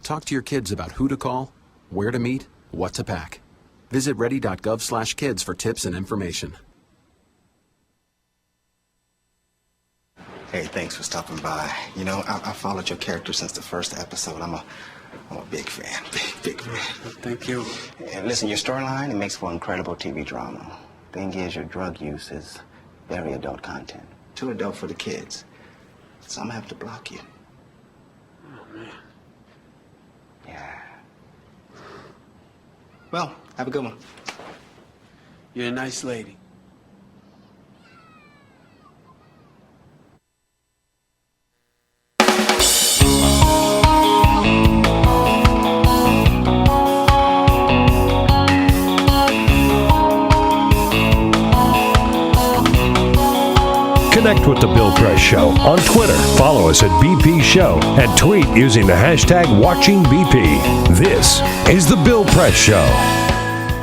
Talk to your kids about who to call, where to meet, what to pack. Visit ready.gov/kids for tips and information. Hey, thanks for stopping by. You know, I followed your character since the first episode. I'm a big fan. Big fan. Thank you. And listen, your storyline, it makes for incredible TV drama. Thing is, your drug use is very adult content. Too adult for the kids. So I'm gonna have to block you. Oh, man. Yeah. Well, have a good one. You're a nice lady. Connect with The Bill Press Show on Twitter. Follow us at BP Show and tweet using the hashtag WatchingBP. This is The Bill Press Show.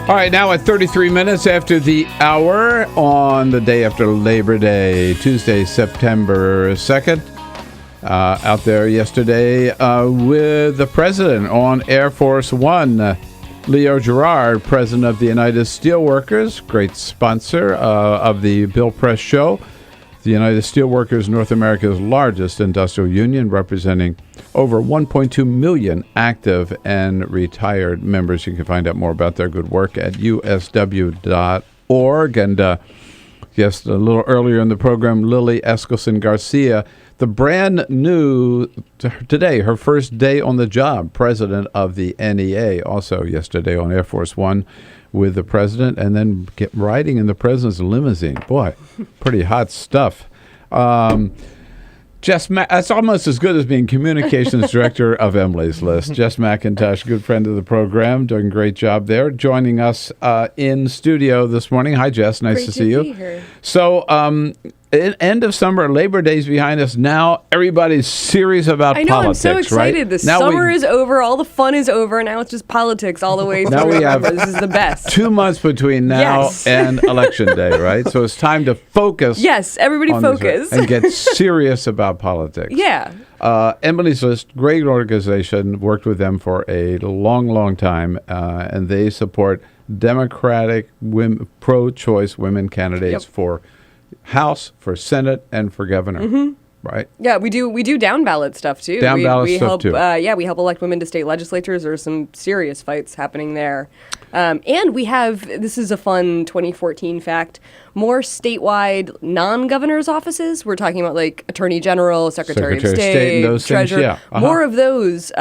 All right, now at 33 minutes after the hour on the day after Labor Day, Tuesday, September 2nd. Out there yesterday with the president on Air Force One. Leo Gerard, president of the United Steelworkers, great sponsor of the Bill Press Show. The United Steelworkers, North America's largest industrial union, representing over 1.2 million active and retired members. You can find out more about their good work at usw.org. And yes, a little earlier in the program, Lily Garcia, the brand new, today, her first day on the job, president of the NEA, also yesterday on Air Force One with the president, and then riding in the president's limousine. Boy, pretty hot stuff. Jess, that's almost as good as being communications director of Emily's List. Jess McIntosh, good friend of the program, doing a great job there, joining us in studio this morning. Hi, Jess. Nice to see you. Be here. So, end of summer, Labor Day's behind us. Now everybody's serious about politics. I know, I'm so excited. Right? The summer is over, all the fun is over. Now it's just politics all the way through. Now we have this is the best. 2 months between now and Election Day, right? So it's time to focus. Yes, everybody focus. And get serious about politics. Yeah. Emily's List, great organization, worked with them for a long, long time, and they support Democratic pro-choice women candidates for House, for Senate, and for governor. Mm-hmm. Right? Yeah, we do down ballot stuff too. Down ballot we stuff help, too. We help elect women to state legislatures. There's some serious fights happening there. And we have, this is a fun 2014 fact, more statewide non-governor's offices. We're talking about like Attorney General, Secretary of State, and those Treasurer. Things, yeah. More of those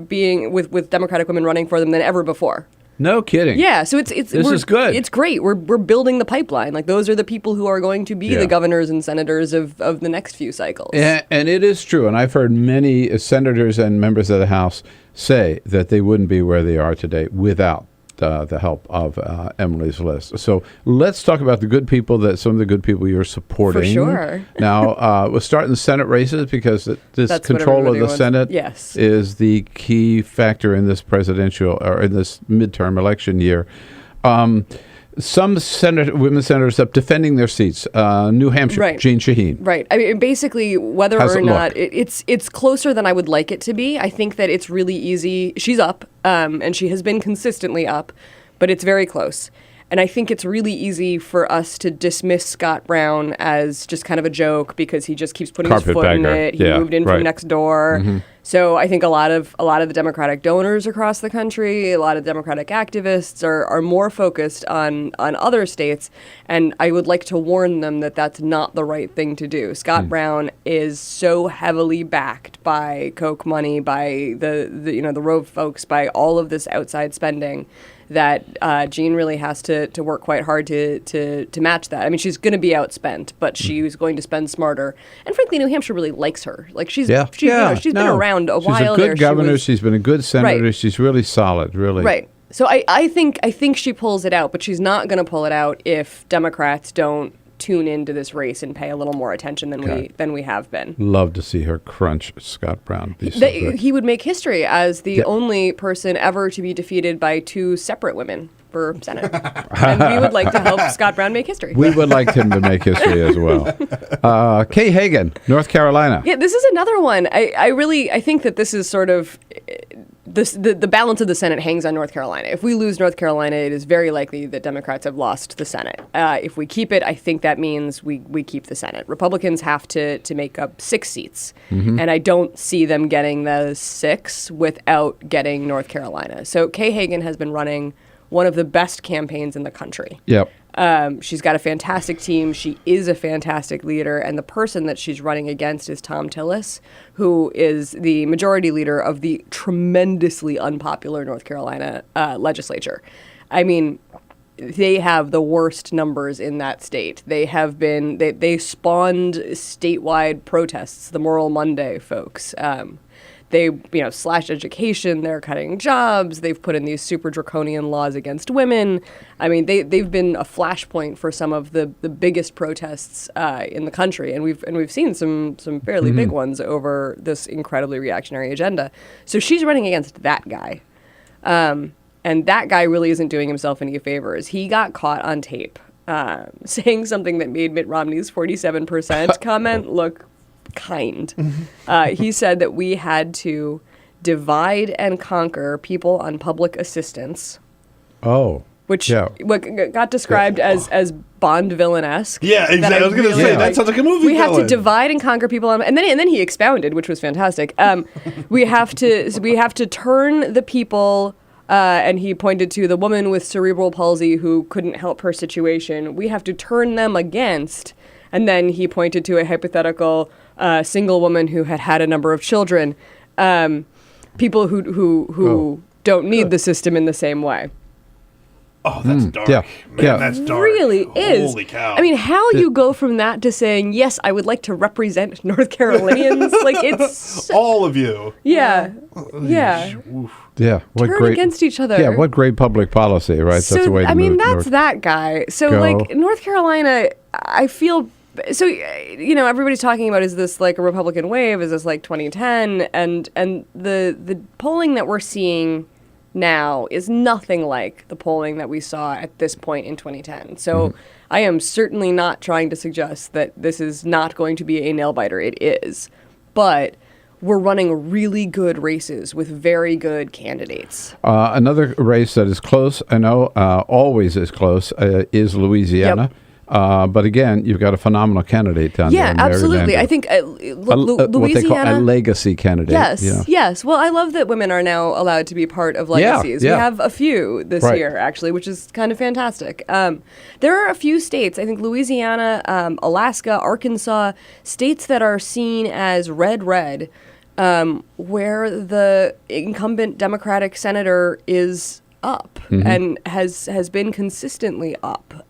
being with Democratic women running for them than ever before. No kidding. Yeah, so this is good. It's great. We're building the pipeline. Like those are the people who are going to be the governors and senators of the next few cycles. And it is true. And I've heard many senators and members of the House say that they wouldn't be where they are today without the help of Emily's List. So let's talk about the good people, some of the good people you're supporting. For sure. Now, we'll start in the Senate races because That's control of the Senate yes. is the key factor in this presidential or in this midterm election year. Some women senators up defending their seats. New Hampshire, right. Jean Shaheen. Right. I mean, basically, whether How's or it not look? it's closer than I would like it to be. I think that it's really easy. She's up, and she has been consistently up, but it's very close. And I think it's really easy for us to dismiss Scott Brown as just kind of a joke because he just keeps putting his foot in it. He moved in from next door. Mm-hmm. So I think a lot of the Democratic donors across the country, a lot of Democratic activists are more focused on other states, and I would like to warn them that that's not the right thing to do. Scott Brown is so heavily backed by Koch money, by the Rove folks, by all of this outside spending, that Jean really has to work quite hard to match that. I mean, she's going to be outspent, but she's going to spend smarter. And frankly, New Hampshire really likes her. Like she's been around a while. She's a good there. governor. She's been a good senator. Right. She's really solid. Really. Right. So I think she pulls it out, but she's not going to pull it out if Democrats don't tune into this race and pay a little more attention than we have been. Love to see her crunch Scott Brown. He would make history as the only person ever to be defeated by two separate women for Senate. And we would like to help Scott Brown make history. We would like him to make history as well. Kay Hagan, North Carolina. Yeah, this is another one. I think that this is sort of the balance of the Senate hangs on North Carolina. If we lose North Carolina, it is very likely that Democrats have lost the Senate. If we keep it, I think that means we keep the Senate. Republicans have to make up 6 seats, and I don't see them getting the 6 without getting North Carolina. So Kay Hagan has been running one of the best campaigns in the country. Yep. She's got a fantastic team. She is a fantastic leader. And the person that she's running against is Tom Tillis, who is the majority leader of the tremendously unpopular North Carolina legislature. I mean, they have the worst numbers in that state. They have been, they spawned statewide protests, the Moral Monday folks. They, slashed education, they're cutting jobs, they've put in these super draconian laws against women. I mean, they've been a flashpoint for some of the biggest protests in the country, and we've seen some fairly big ones over this incredibly reactionary agenda. So she's running against that guy. And that guy really isn't doing himself any favors. He got caught on tape saying something that made Mitt Romney's 47% comment look kind. He said that we had to divide and conquer people on public assistance. Oh. Which got described as Bond villain-esque. Yeah, exactly. I was going to say, that sounds like a movie We have villain. to divide and conquer people on, and then he expounded, which was fantastic. We have to turn the people, and he pointed to the woman with cerebral palsy who couldn't help her situation. We have to turn them against, and then he pointed to a hypothetical single woman who had a number of children, people who don't need the system in the same way. Oh, that's dark. Yeah. Man, that's dark. Really is. Holy cow. I mean, how you go from that to saying, yes, I would like to represent North Carolinians, like it's... all of you. Yeah. Yeah. Yeah. What Turn great, against each other. Yeah, what great public policy, right? So, that's the way to I mean, move that's north. that guy. So, Go. like, North Carolina, I feel... So, everybody's talking about, is this like a Republican wave? Is this like 2010? And the polling that we're seeing now is nothing like the polling that we saw at this point in 2010. So I am certainly not trying to suggest that this is not going to be a nail-biter. It is. But we're running really good races with very good candidates. Another race that is close, I know, always is close, is Louisiana. Yep. But again, you've got a phenomenal candidate down there. Yeah, absolutely. I think Louisiana... what they call a legacy candidate. Yes, yes. Well, I love that women are now allowed to be part of legacies. Yeah. We have a few this year, actually, which is kind of fantastic. There are a few states, I think Louisiana, Alaska, Arkansas, states that are seen as red, where the incumbent Democratic senator is up and has been consistently up.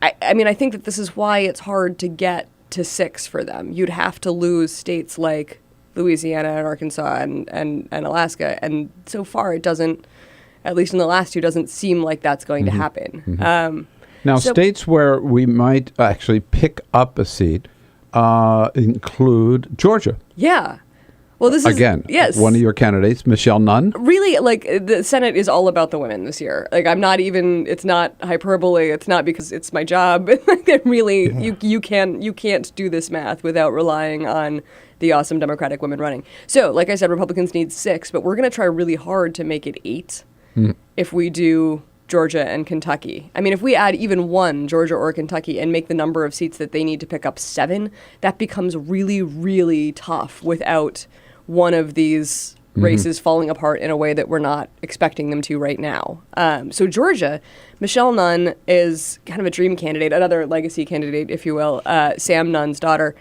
I mean, I think that this is why it's hard to get to 6 for them. You'd have to lose states like Louisiana and Arkansas and Alaska. And so far, it doesn't, at least in the last 2, doesn't seem like that's going to happen. Now, states where we might actually pick up a seat include Georgia. Yeah. Well, this is again, yes. one of your candidates, Michelle Nunn. Really, like the Senate is all about the women this year. Like I'm not even. It's not hyperbole. It's not because it's my job. Like really, you can't do this math without relying on the awesome Democratic women running. So, like I said, Republicans need 6, but we're going to try really hard to make it 8 if we do Georgia and Kentucky. I mean, if we add even one, Georgia or Kentucky, and make the number of seats that they need to pick up 7, that becomes really, really tough without one of these races falling apart in a way that we're not expecting them to right now. So Georgia, Michelle Nunn is kind of a dream candidate, another legacy candidate, if you will. Sam Nunn's daughter.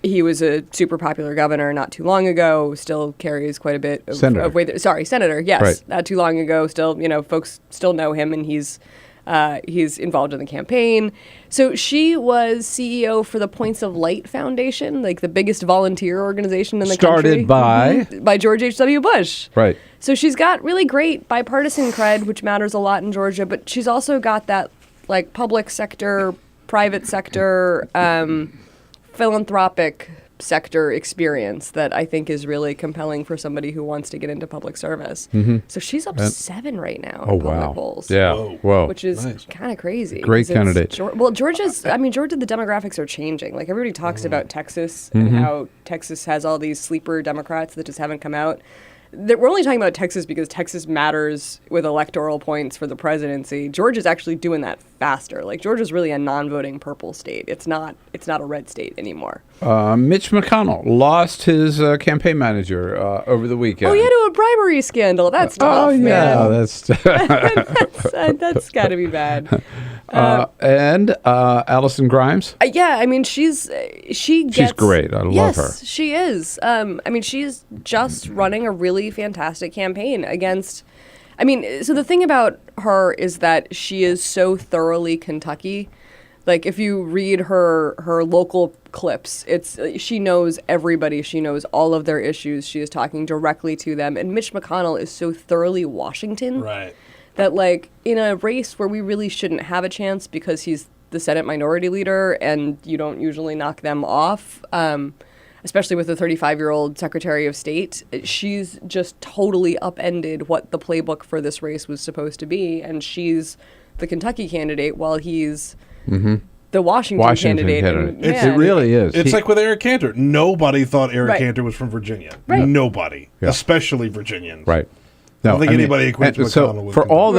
He was a super popular governor not too long ago, still carries quite a bit of weight. Senator, yes. Right. Not too long ago, still, folks still know him, and he's involved in the campaign. So she was CEO for the Points of Light Foundation, like the biggest volunteer organization in the country. Started by? By George H.W. Bush. Right. So she's got really great bipartisan cred, which matters a lot in Georgia, but she's also got that like public sector, private sector, philanthropic sector experience that I think is really compelling for somebody who wants to get into public service. So she's up 7 right now in public polls. Yeah. Whoa. Which is kind of crazy. Great candidate. Georgia, the demographics are changing. Like everybody talks about Texas and how Texas has all these sleeper Democrats that just haven't come out. We're only talking about Texas because Texas matters with electoral points for the presidency. Georgia's actually doing that faster. Like Georgia's really a non-voting purple state. It's not a red state anymore. Mitch McConnell lost his campaign manager over the weekend. Oh, yeah, to a bribery scandal. That's tough, man. Yeah, that's that's got to be bad. And Allison Grimes. Yeah, I mean, she's great. I love her. Yes, she is. I mean, she's just running a really fantastic campaign against. I mean, so the thing about her is that she is so thoroughly Kentucky. Like, if you read her local clips, she knows everybody. She knows all of their issues. She is talking directly to them. And Mitch McConnell is so thoroughly Washington. Right. That, like, in a race where we really shouldn't have a chance because he's the Senate Minority Leader and you don't usually knock them off, especially with the 35-year-old Secretary of State, she's just totally upended what the playbook for this race was supposed to be. And she's the Kentucky candidate while he's the Washington candidate. And, it really is. It's like with Eric Cantor. Nobody thought Eric Cantor was from Virginia. Right. Nobody. Yeah. Especially Virginians. Right. I don't think anybody equates McConnell with for all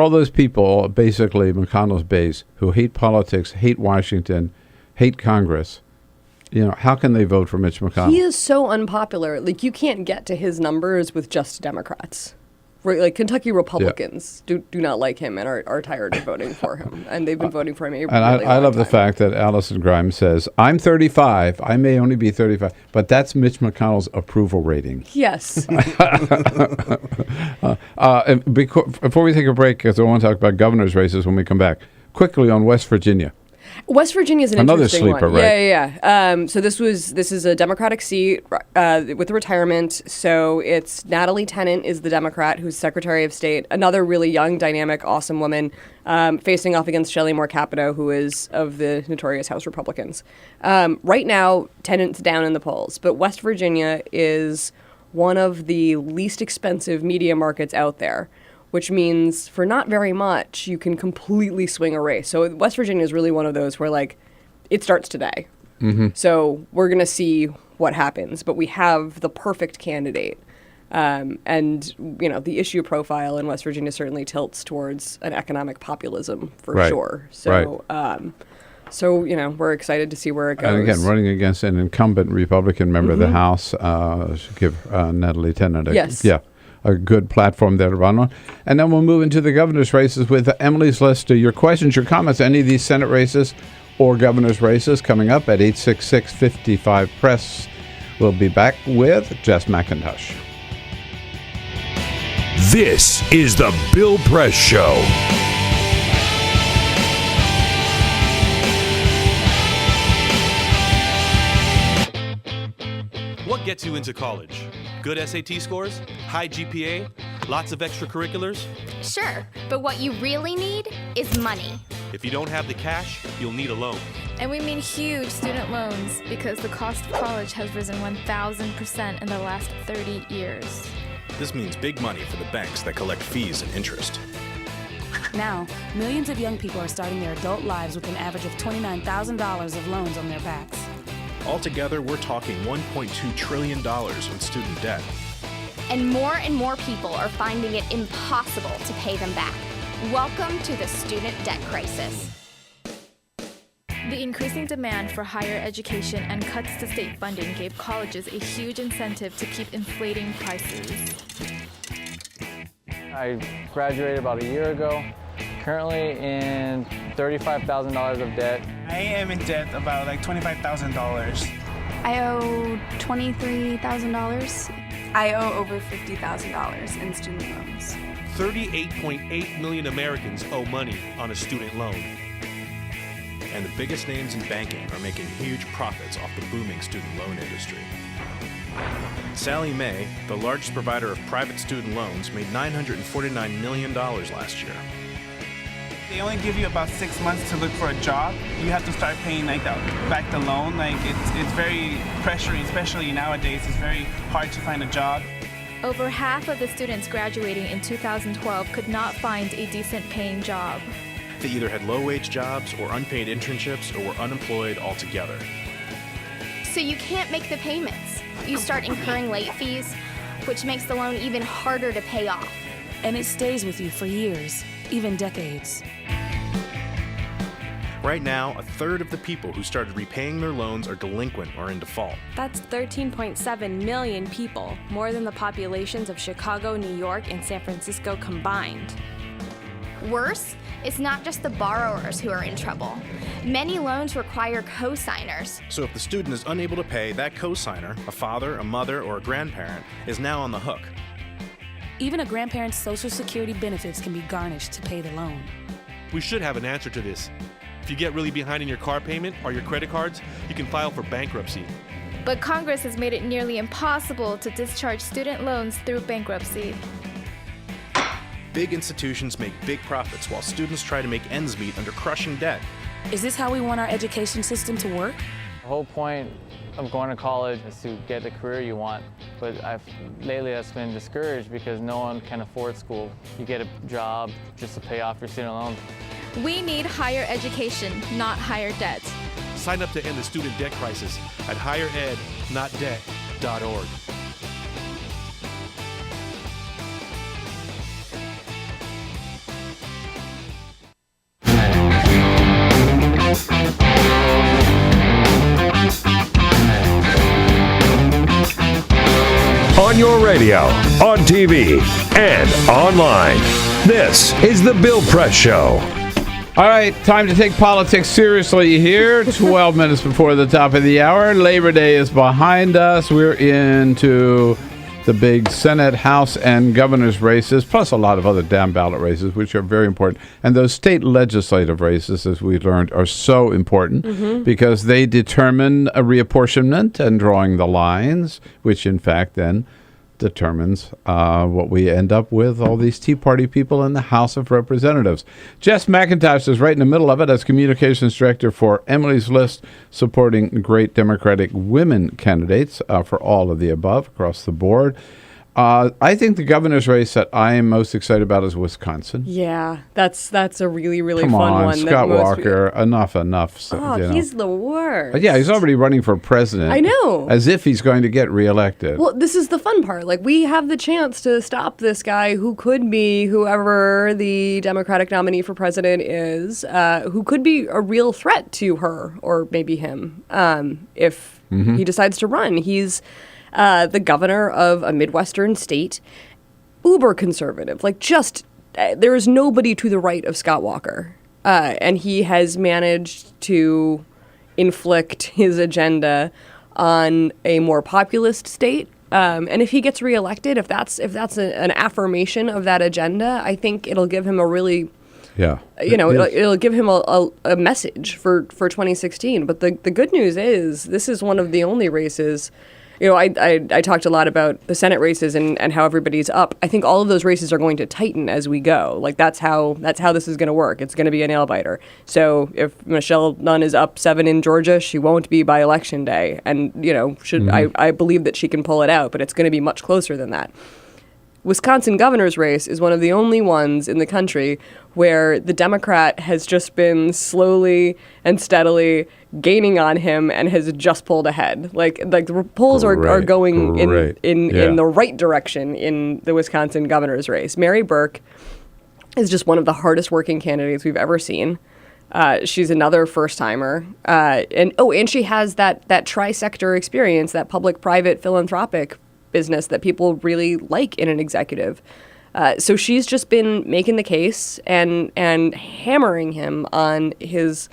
those people, basically McConnell's base, who hate politics, hate Washington, hate Congress, how can they vote for Mitch McConnell? He is so unpopular. Like, you can't get to his numbers with just Democrats. Right, like Kentucky Republicans do not like him and are tired of voting for him, and they've been voting for him a really long I love time. the fact that Allison Grimes says, "I'm 35. I may only be 35, but that's Mitch McConnell's approval rating." Yes. Before we take a break, because I want to talk about governor's races when we come back, quickly on West Virginia. West Virginia is an Another interesting sleeper, one. right? Yeah. So this is a Democratic seat with a retirement. So it's Natalie Tennant is the Democrat who's Secretary of State. Another really young, dynamic, awesome woman facing off against Shelley Moore Capito, who is of the notorious House Republicans. Right now, Tennant's down in the polls, but West Virginia is one of the least expensive media markets out there, which means for not very much, you can completely swing a race. So West Virginia is really one of those where, like, it starts today. So we're going to see what happens. But we have the perfect candidate. And, the issue profile in West Virginia certainly tilts towards an economic populism for sure. So, we're excited to see where it goes. And again, running against an incumbent Republican member of the House, should give Natalie Tennant a good platform there to run on. And then we'll move into the governor's races with Emily's list. Your questions, your comments, any of these Senate races or governor's races coming up at 866-55-PRESS. We'll be back with Jess McIntosh. This is the Bill Press Show. What gets you into college? Good SAT scores? High GPA? Lots of extracurriculars? Sure, but what you really need is money. If you don't have the cash, you'll need a loan. And we mean huge student loans because the cost of college has risen 1,000% in the last 30 years. This means big money for the banks that collect fees and interest. Now, millions of young people are starting their adult lives with an average of $29,000 of loans on their backs. Altogether, we're talking $1.2 trillion in student debt. and more people are finding it impossible to pay them back. Welcome to the student debt crisis. The increasing demand for higher education and cuts to state funding gave colleges a huge incentive to keep inflating prices. I graduated about a year ago, currently in $35,000 of debt. I am in debt about like $25,000. I owe $23,000. I owe over $50,000 in student loans. 38.8 million Americans owe money on a student loan. And the biggest names in banking are making huge profits off the booming student loan industry. Sallie Mae, the largest provider of private student loans, made $949 million last year. They only give you about 6 months to look for a job. You have to start paying back the loan. It's very pressuring, especially nowadays. It's very hard to find a job. Over half of the students graduating in 2012 could not find a decent paying job. They either had low-wage jobs or unpaid internships or were unemployed altogether. So you can't make the payments. You start incurring late fees, which makes the loan even harder to pay off. And it stays with you for years, even decades. Right now, a third of the people who started repaying their loans are delinquent or in default. That's 13.7 million people, more than the populations of Chicago, New York, and San Francisco combined. Worse, it's not just the borrowers who are in trouble. Many loans require co-signers. So if the student is unable to pay, that co-signer, a father, a mother, or a grandparent, is now on the hook. Even a grandparent's Social Security benefits can be garnished to pay the loan. We should have an answer to this. If you get really behind in your car payment or your credit cards, you can file for bankruptcy. But Congress has made it nearly impossible to discharge student loans through bankruptcy. Big institutions make big profits while students try to make ends meet under crushing debt. Is this how we want our education system to work? The whole point of going to college is to get the career you want, but lately that's been discouraged because no one can afford school. You get a job just to pay off your student loans. We need higher education, not higher debt. Sign up to end the student debt crisis at higherednotdebt.org. On your radio, on TV, and online. This is The Bill Press Show. All right, time to take politics seriously here. 12 minutes before the top of the hour. Labor Day is behind us. We're into the big Senate, House, and governor's races, plus a lot of other down ballot races, which are very important. And those state legislative races, as we learned, are so important because they determine a reapportionment and drawing the lines, which in fact then determines what we end up with, all these Tea Party people in the House of Representatives. Jess McIntosh is right in the middle of it as communications director for Emily's List, supporting great Democratic women candidates for all of the above across the board. I think the governor's race that I am most excited about is Wisconsin. Yeah, that's a really, really Come fun on, one. Scott Walker, enough. So, Oh, he's the worst. But yeah, he's already running for president. I know. As if he's going to get reelected. Well, this is the fun part. Like, we have the chance to stop this guy who could be whoever the Democratic nominee for president is, who could be a real threat to her or maybe him if he decides to run. He's the governor of a Midwestern state, uber conservative. Like, just there is nobody to the right of Scott Walker. And he has managed to inflict his agenda on a more populist state. And if he gets reelected, if that's an affirmation of that agenda, I think it'll give him a really, it'll give him a message for 2016. But the good news is this is one of the only races. I talked a lot about the Senate races and how everybody's up. I think all of those races are going to tighten as we go. Like, that's how this is going to work. It's going to be a nail biter. So if Michelle Nunn is up 7 in Georgia, she won't be by election day. And I believe that she can pull it out, but it's going to be much closer than that. Wisconsin governor's race is one of the only ones in the country where the Democrat has just been slowly and steadily gaining on him and has just pulled ahead. Like the polls are going in the right direction in the Wisconsin governor's race. Mary Burke is just one of the hardest working candidates we've ever seen. She's another first-timer. And she has that tri-sector experience, that public-private philanthropic business that people really like in an executive. So she's just been making the case and hammering him on his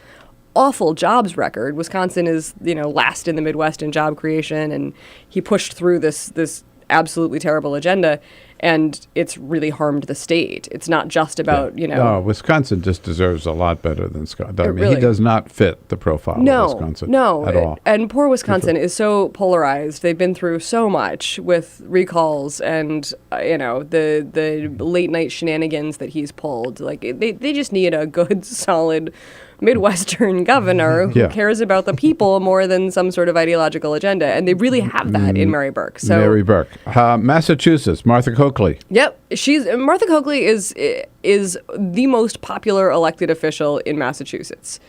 awful jobs record. Wisconsin is, last in the Midwest in job creation, and he pushed through this absolutely terrible agenda, and it's really harmed the state. It's not just about, No, Wisconsin just deserves a lot better than Scott. I mean, really, he does not fit the profile of Wisconsin at all. And poor Wisconsin is so polarized. They've been through so much with recalls and, the late night shenanigans that he's pulled. Like, they just need a good, solid Midwestern governor who cares about the people more than some sort of ideological agenda. And they really have that in Mary Burke. So Mary Burke. Massachusetts, Martha Coakley. Yep. Martha Coakley is the most popular elected official in Massachusetts.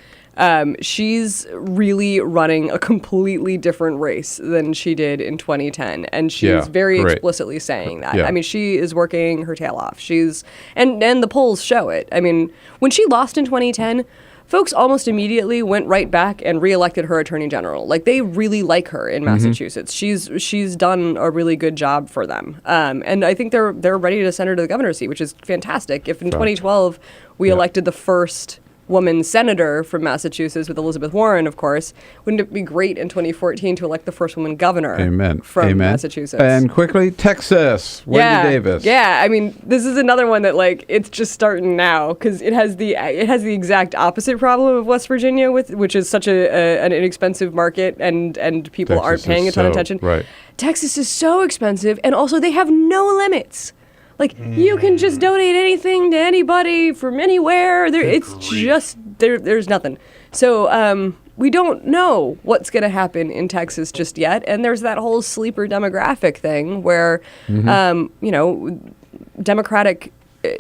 She's really running a completely different race than she did in 2010. And she's very explicitly saying that. Yeah. I mean, she is working her tail off. And the polls show it. I mean, when she lost in 2010, folks almost immediately went right back and reelected her attorney general. Like, they really like her in Massachusetts. She's done a really good job for them. And I think they're ready to send her to the governor's seat, which is fantastic. If in 2012 we elected the first woman senator from Massachusetts with Elizabeth Warren, of course, wouldn't it be great in 2014 to elect the first woman governor from Massachusetts? And quickly, Texas, Wendy Davis. Yeah, I mean, this is another one that, like, it's just starting now because it has the exact opposite problem of West Virginia, which is such an inexpensive market and people aren't paying a ton of attention. Right. Texas is so expensive, and also they have no limits. Like, you can just donate anything to anybody from anywhere. There's nothing. So we don't know what's going to happen in Texas just yet. And there's that whole sleeper demographic thing where, Democratic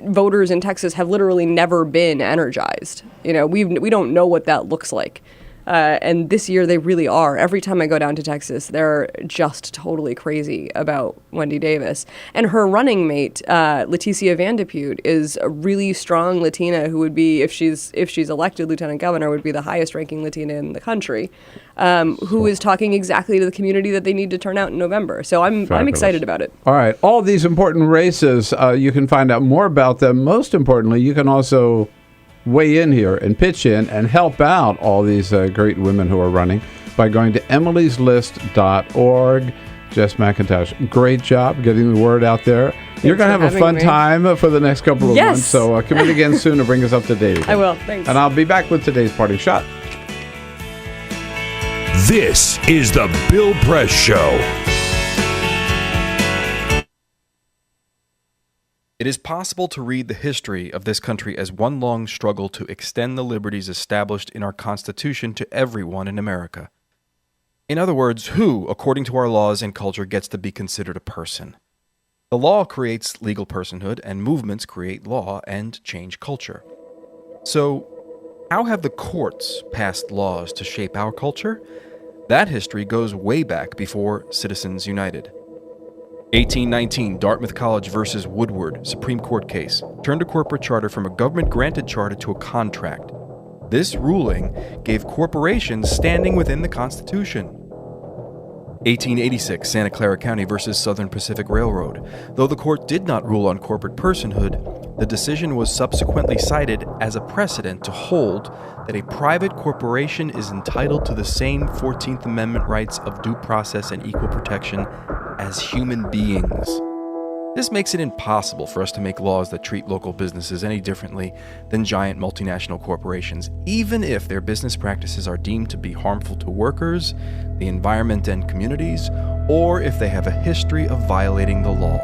voters in Texas have literally never been energized. We don't know what that looks like. And this year they really are. Every time I go down to Texas, they're just totally crazy about Wendy Davis. And her running mate, Leticia Van de Putte, is a really strong Latina who would be, if she's elected lieutenant governor, would be the highest ranking Latina in the country, who is talking exactly to the community that they need to turn out in November. So I'm excited about it. All right. All these important races, you can find out more about them. Most importantly, you can also weigh in here and pitch in and help out all these great women who are running by going to emilyslist.org. Jess McIntosh, great job getting the word out there. You're going to have a fun time for the next couple of months, so come in again soon and bring us up to date. I will, thanks. And I'll be back with today's parting shot. This is the Bill Press Show. It is possible to read the history of this country as one long struggle to extend the liberties established in our Constitution to everyone in America. In other words, who, according to our laws and culture, gets to be considered a person? The law creates legal personhood, and movements create law and change culture. So, how have the courts passed laws to shape our culture? That history goes way back before Citizens United. 1819, Dartmouth College versus Woodward, Supreme Court case, turned a corporate charter from a government-granted charter to a contract. This ruling gave corporations standing within the Constitution. 1886, Santa Clara County versus Southern Pacific Railroad. Though the court did not rule on corporate personhood, the decision was subsequently cited as a precedent to hold that a private corporation is entitled to the same 14th Amendment rights of due process and equal protection as human beings. This makes it impossible for us to make laws that treat local businesses any differently than giant multinational corporations, even if their business practices are deemed to be harmful to workers, the environment and communities, or if they have a history of violating the law.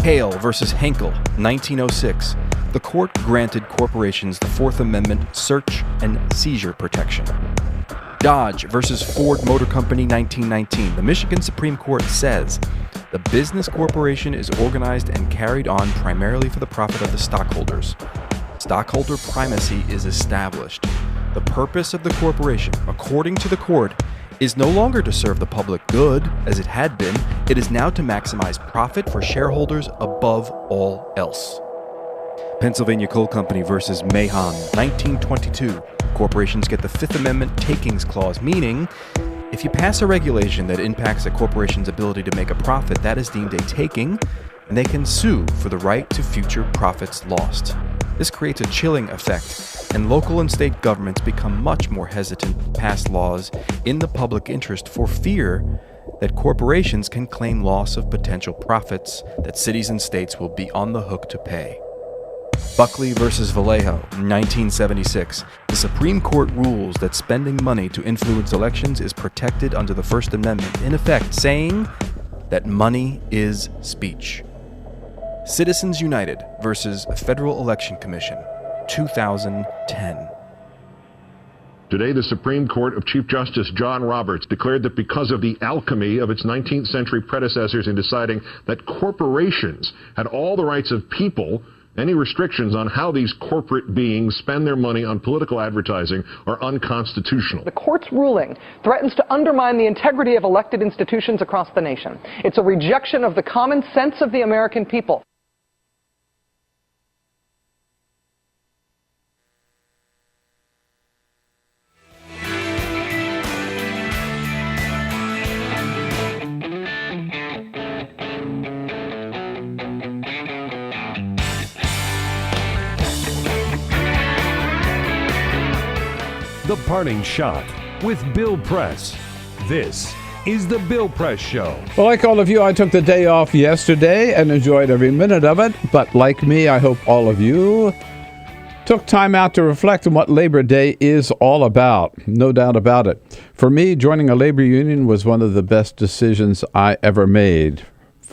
Hale versus Henkel, 1906. The court granted corporations the Fourth Amendment search and seizure protection. Dodge versus Ford Motor Company, 1919. The Michigan Supreme Court says The business corporation is organized and carried on primarily for the profit of the stockholders. Stockholder primacy is established. The purpose of the corporation, according to the court, is no longer to serve the public good, as it had been. It is now to maximize profit for shareholders above all else. Pennsylvania Coal Company versus Mahon, 1922. Corporations get the Fifth Amendment takings clause, meaning if you pass a regulation that impacts a corporation's ability to make a profit, that is deemed a taking, and they can sue for the right to future profits lost. This creates a chilling effect, and local and state governments become much more hesitant to pass laws in the public interest for fear that corporations can claim loss of potential profits that cities and states will be on the hook to pay. Buckley versus Vallejo, 1976. The Supreme Court rules that spending money to influence elections is protected under the First Amendment, in effect saying that money is speech. Citizens United versus Federal Election Commission, 2010. Today, the Supreme Court of Chief Justice John Roberts declared that because of the alchemy of its 19th century predecessors in deciding that corporations had all the rights of people, any restrictions on how these corporate beings spend their money on political advertising are unconstitutional. The court's ruling threatens to undermine the integrity of elected institutions across the nation. It's a rejection of the common sense of the American people. The Parting Shot with Bill Press. This is The Bill Press Show. Well, like all of you, I took the day off yesterday and enjoyed every minute of it. But like me, I hope all of you took time out to reflect on what Labor Day is all about. No doubt about it. For me, joining a labor union was one of the best decisions I ever made.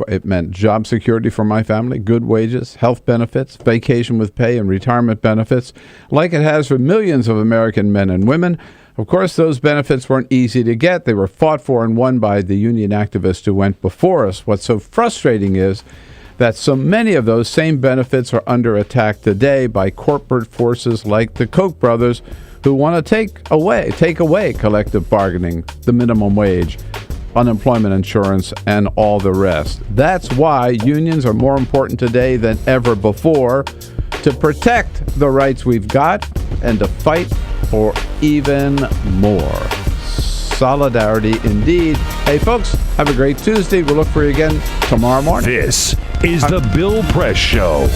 It meant job security for my family, good wages, health benefits, vacation with pay, and retirement benefits, like it has for millions of American men and women. Of course, those benefits weren't easy to get. They were fought for and won by the union activists who went before us. What's so frustrating is that so many of those same benefits are under attack today by corporate forces like the Koch brothers, who want to take away collective bargaining, the minimum wage, unemployment insurance, and all the rest. That's why unions are more important today than ever before, to protect the rights we've got and to fight for even more. Solidarity indeed. Hey folks, have a great Tuesday. We'll look for you again tomorrow morning. This is The Bill Press Show.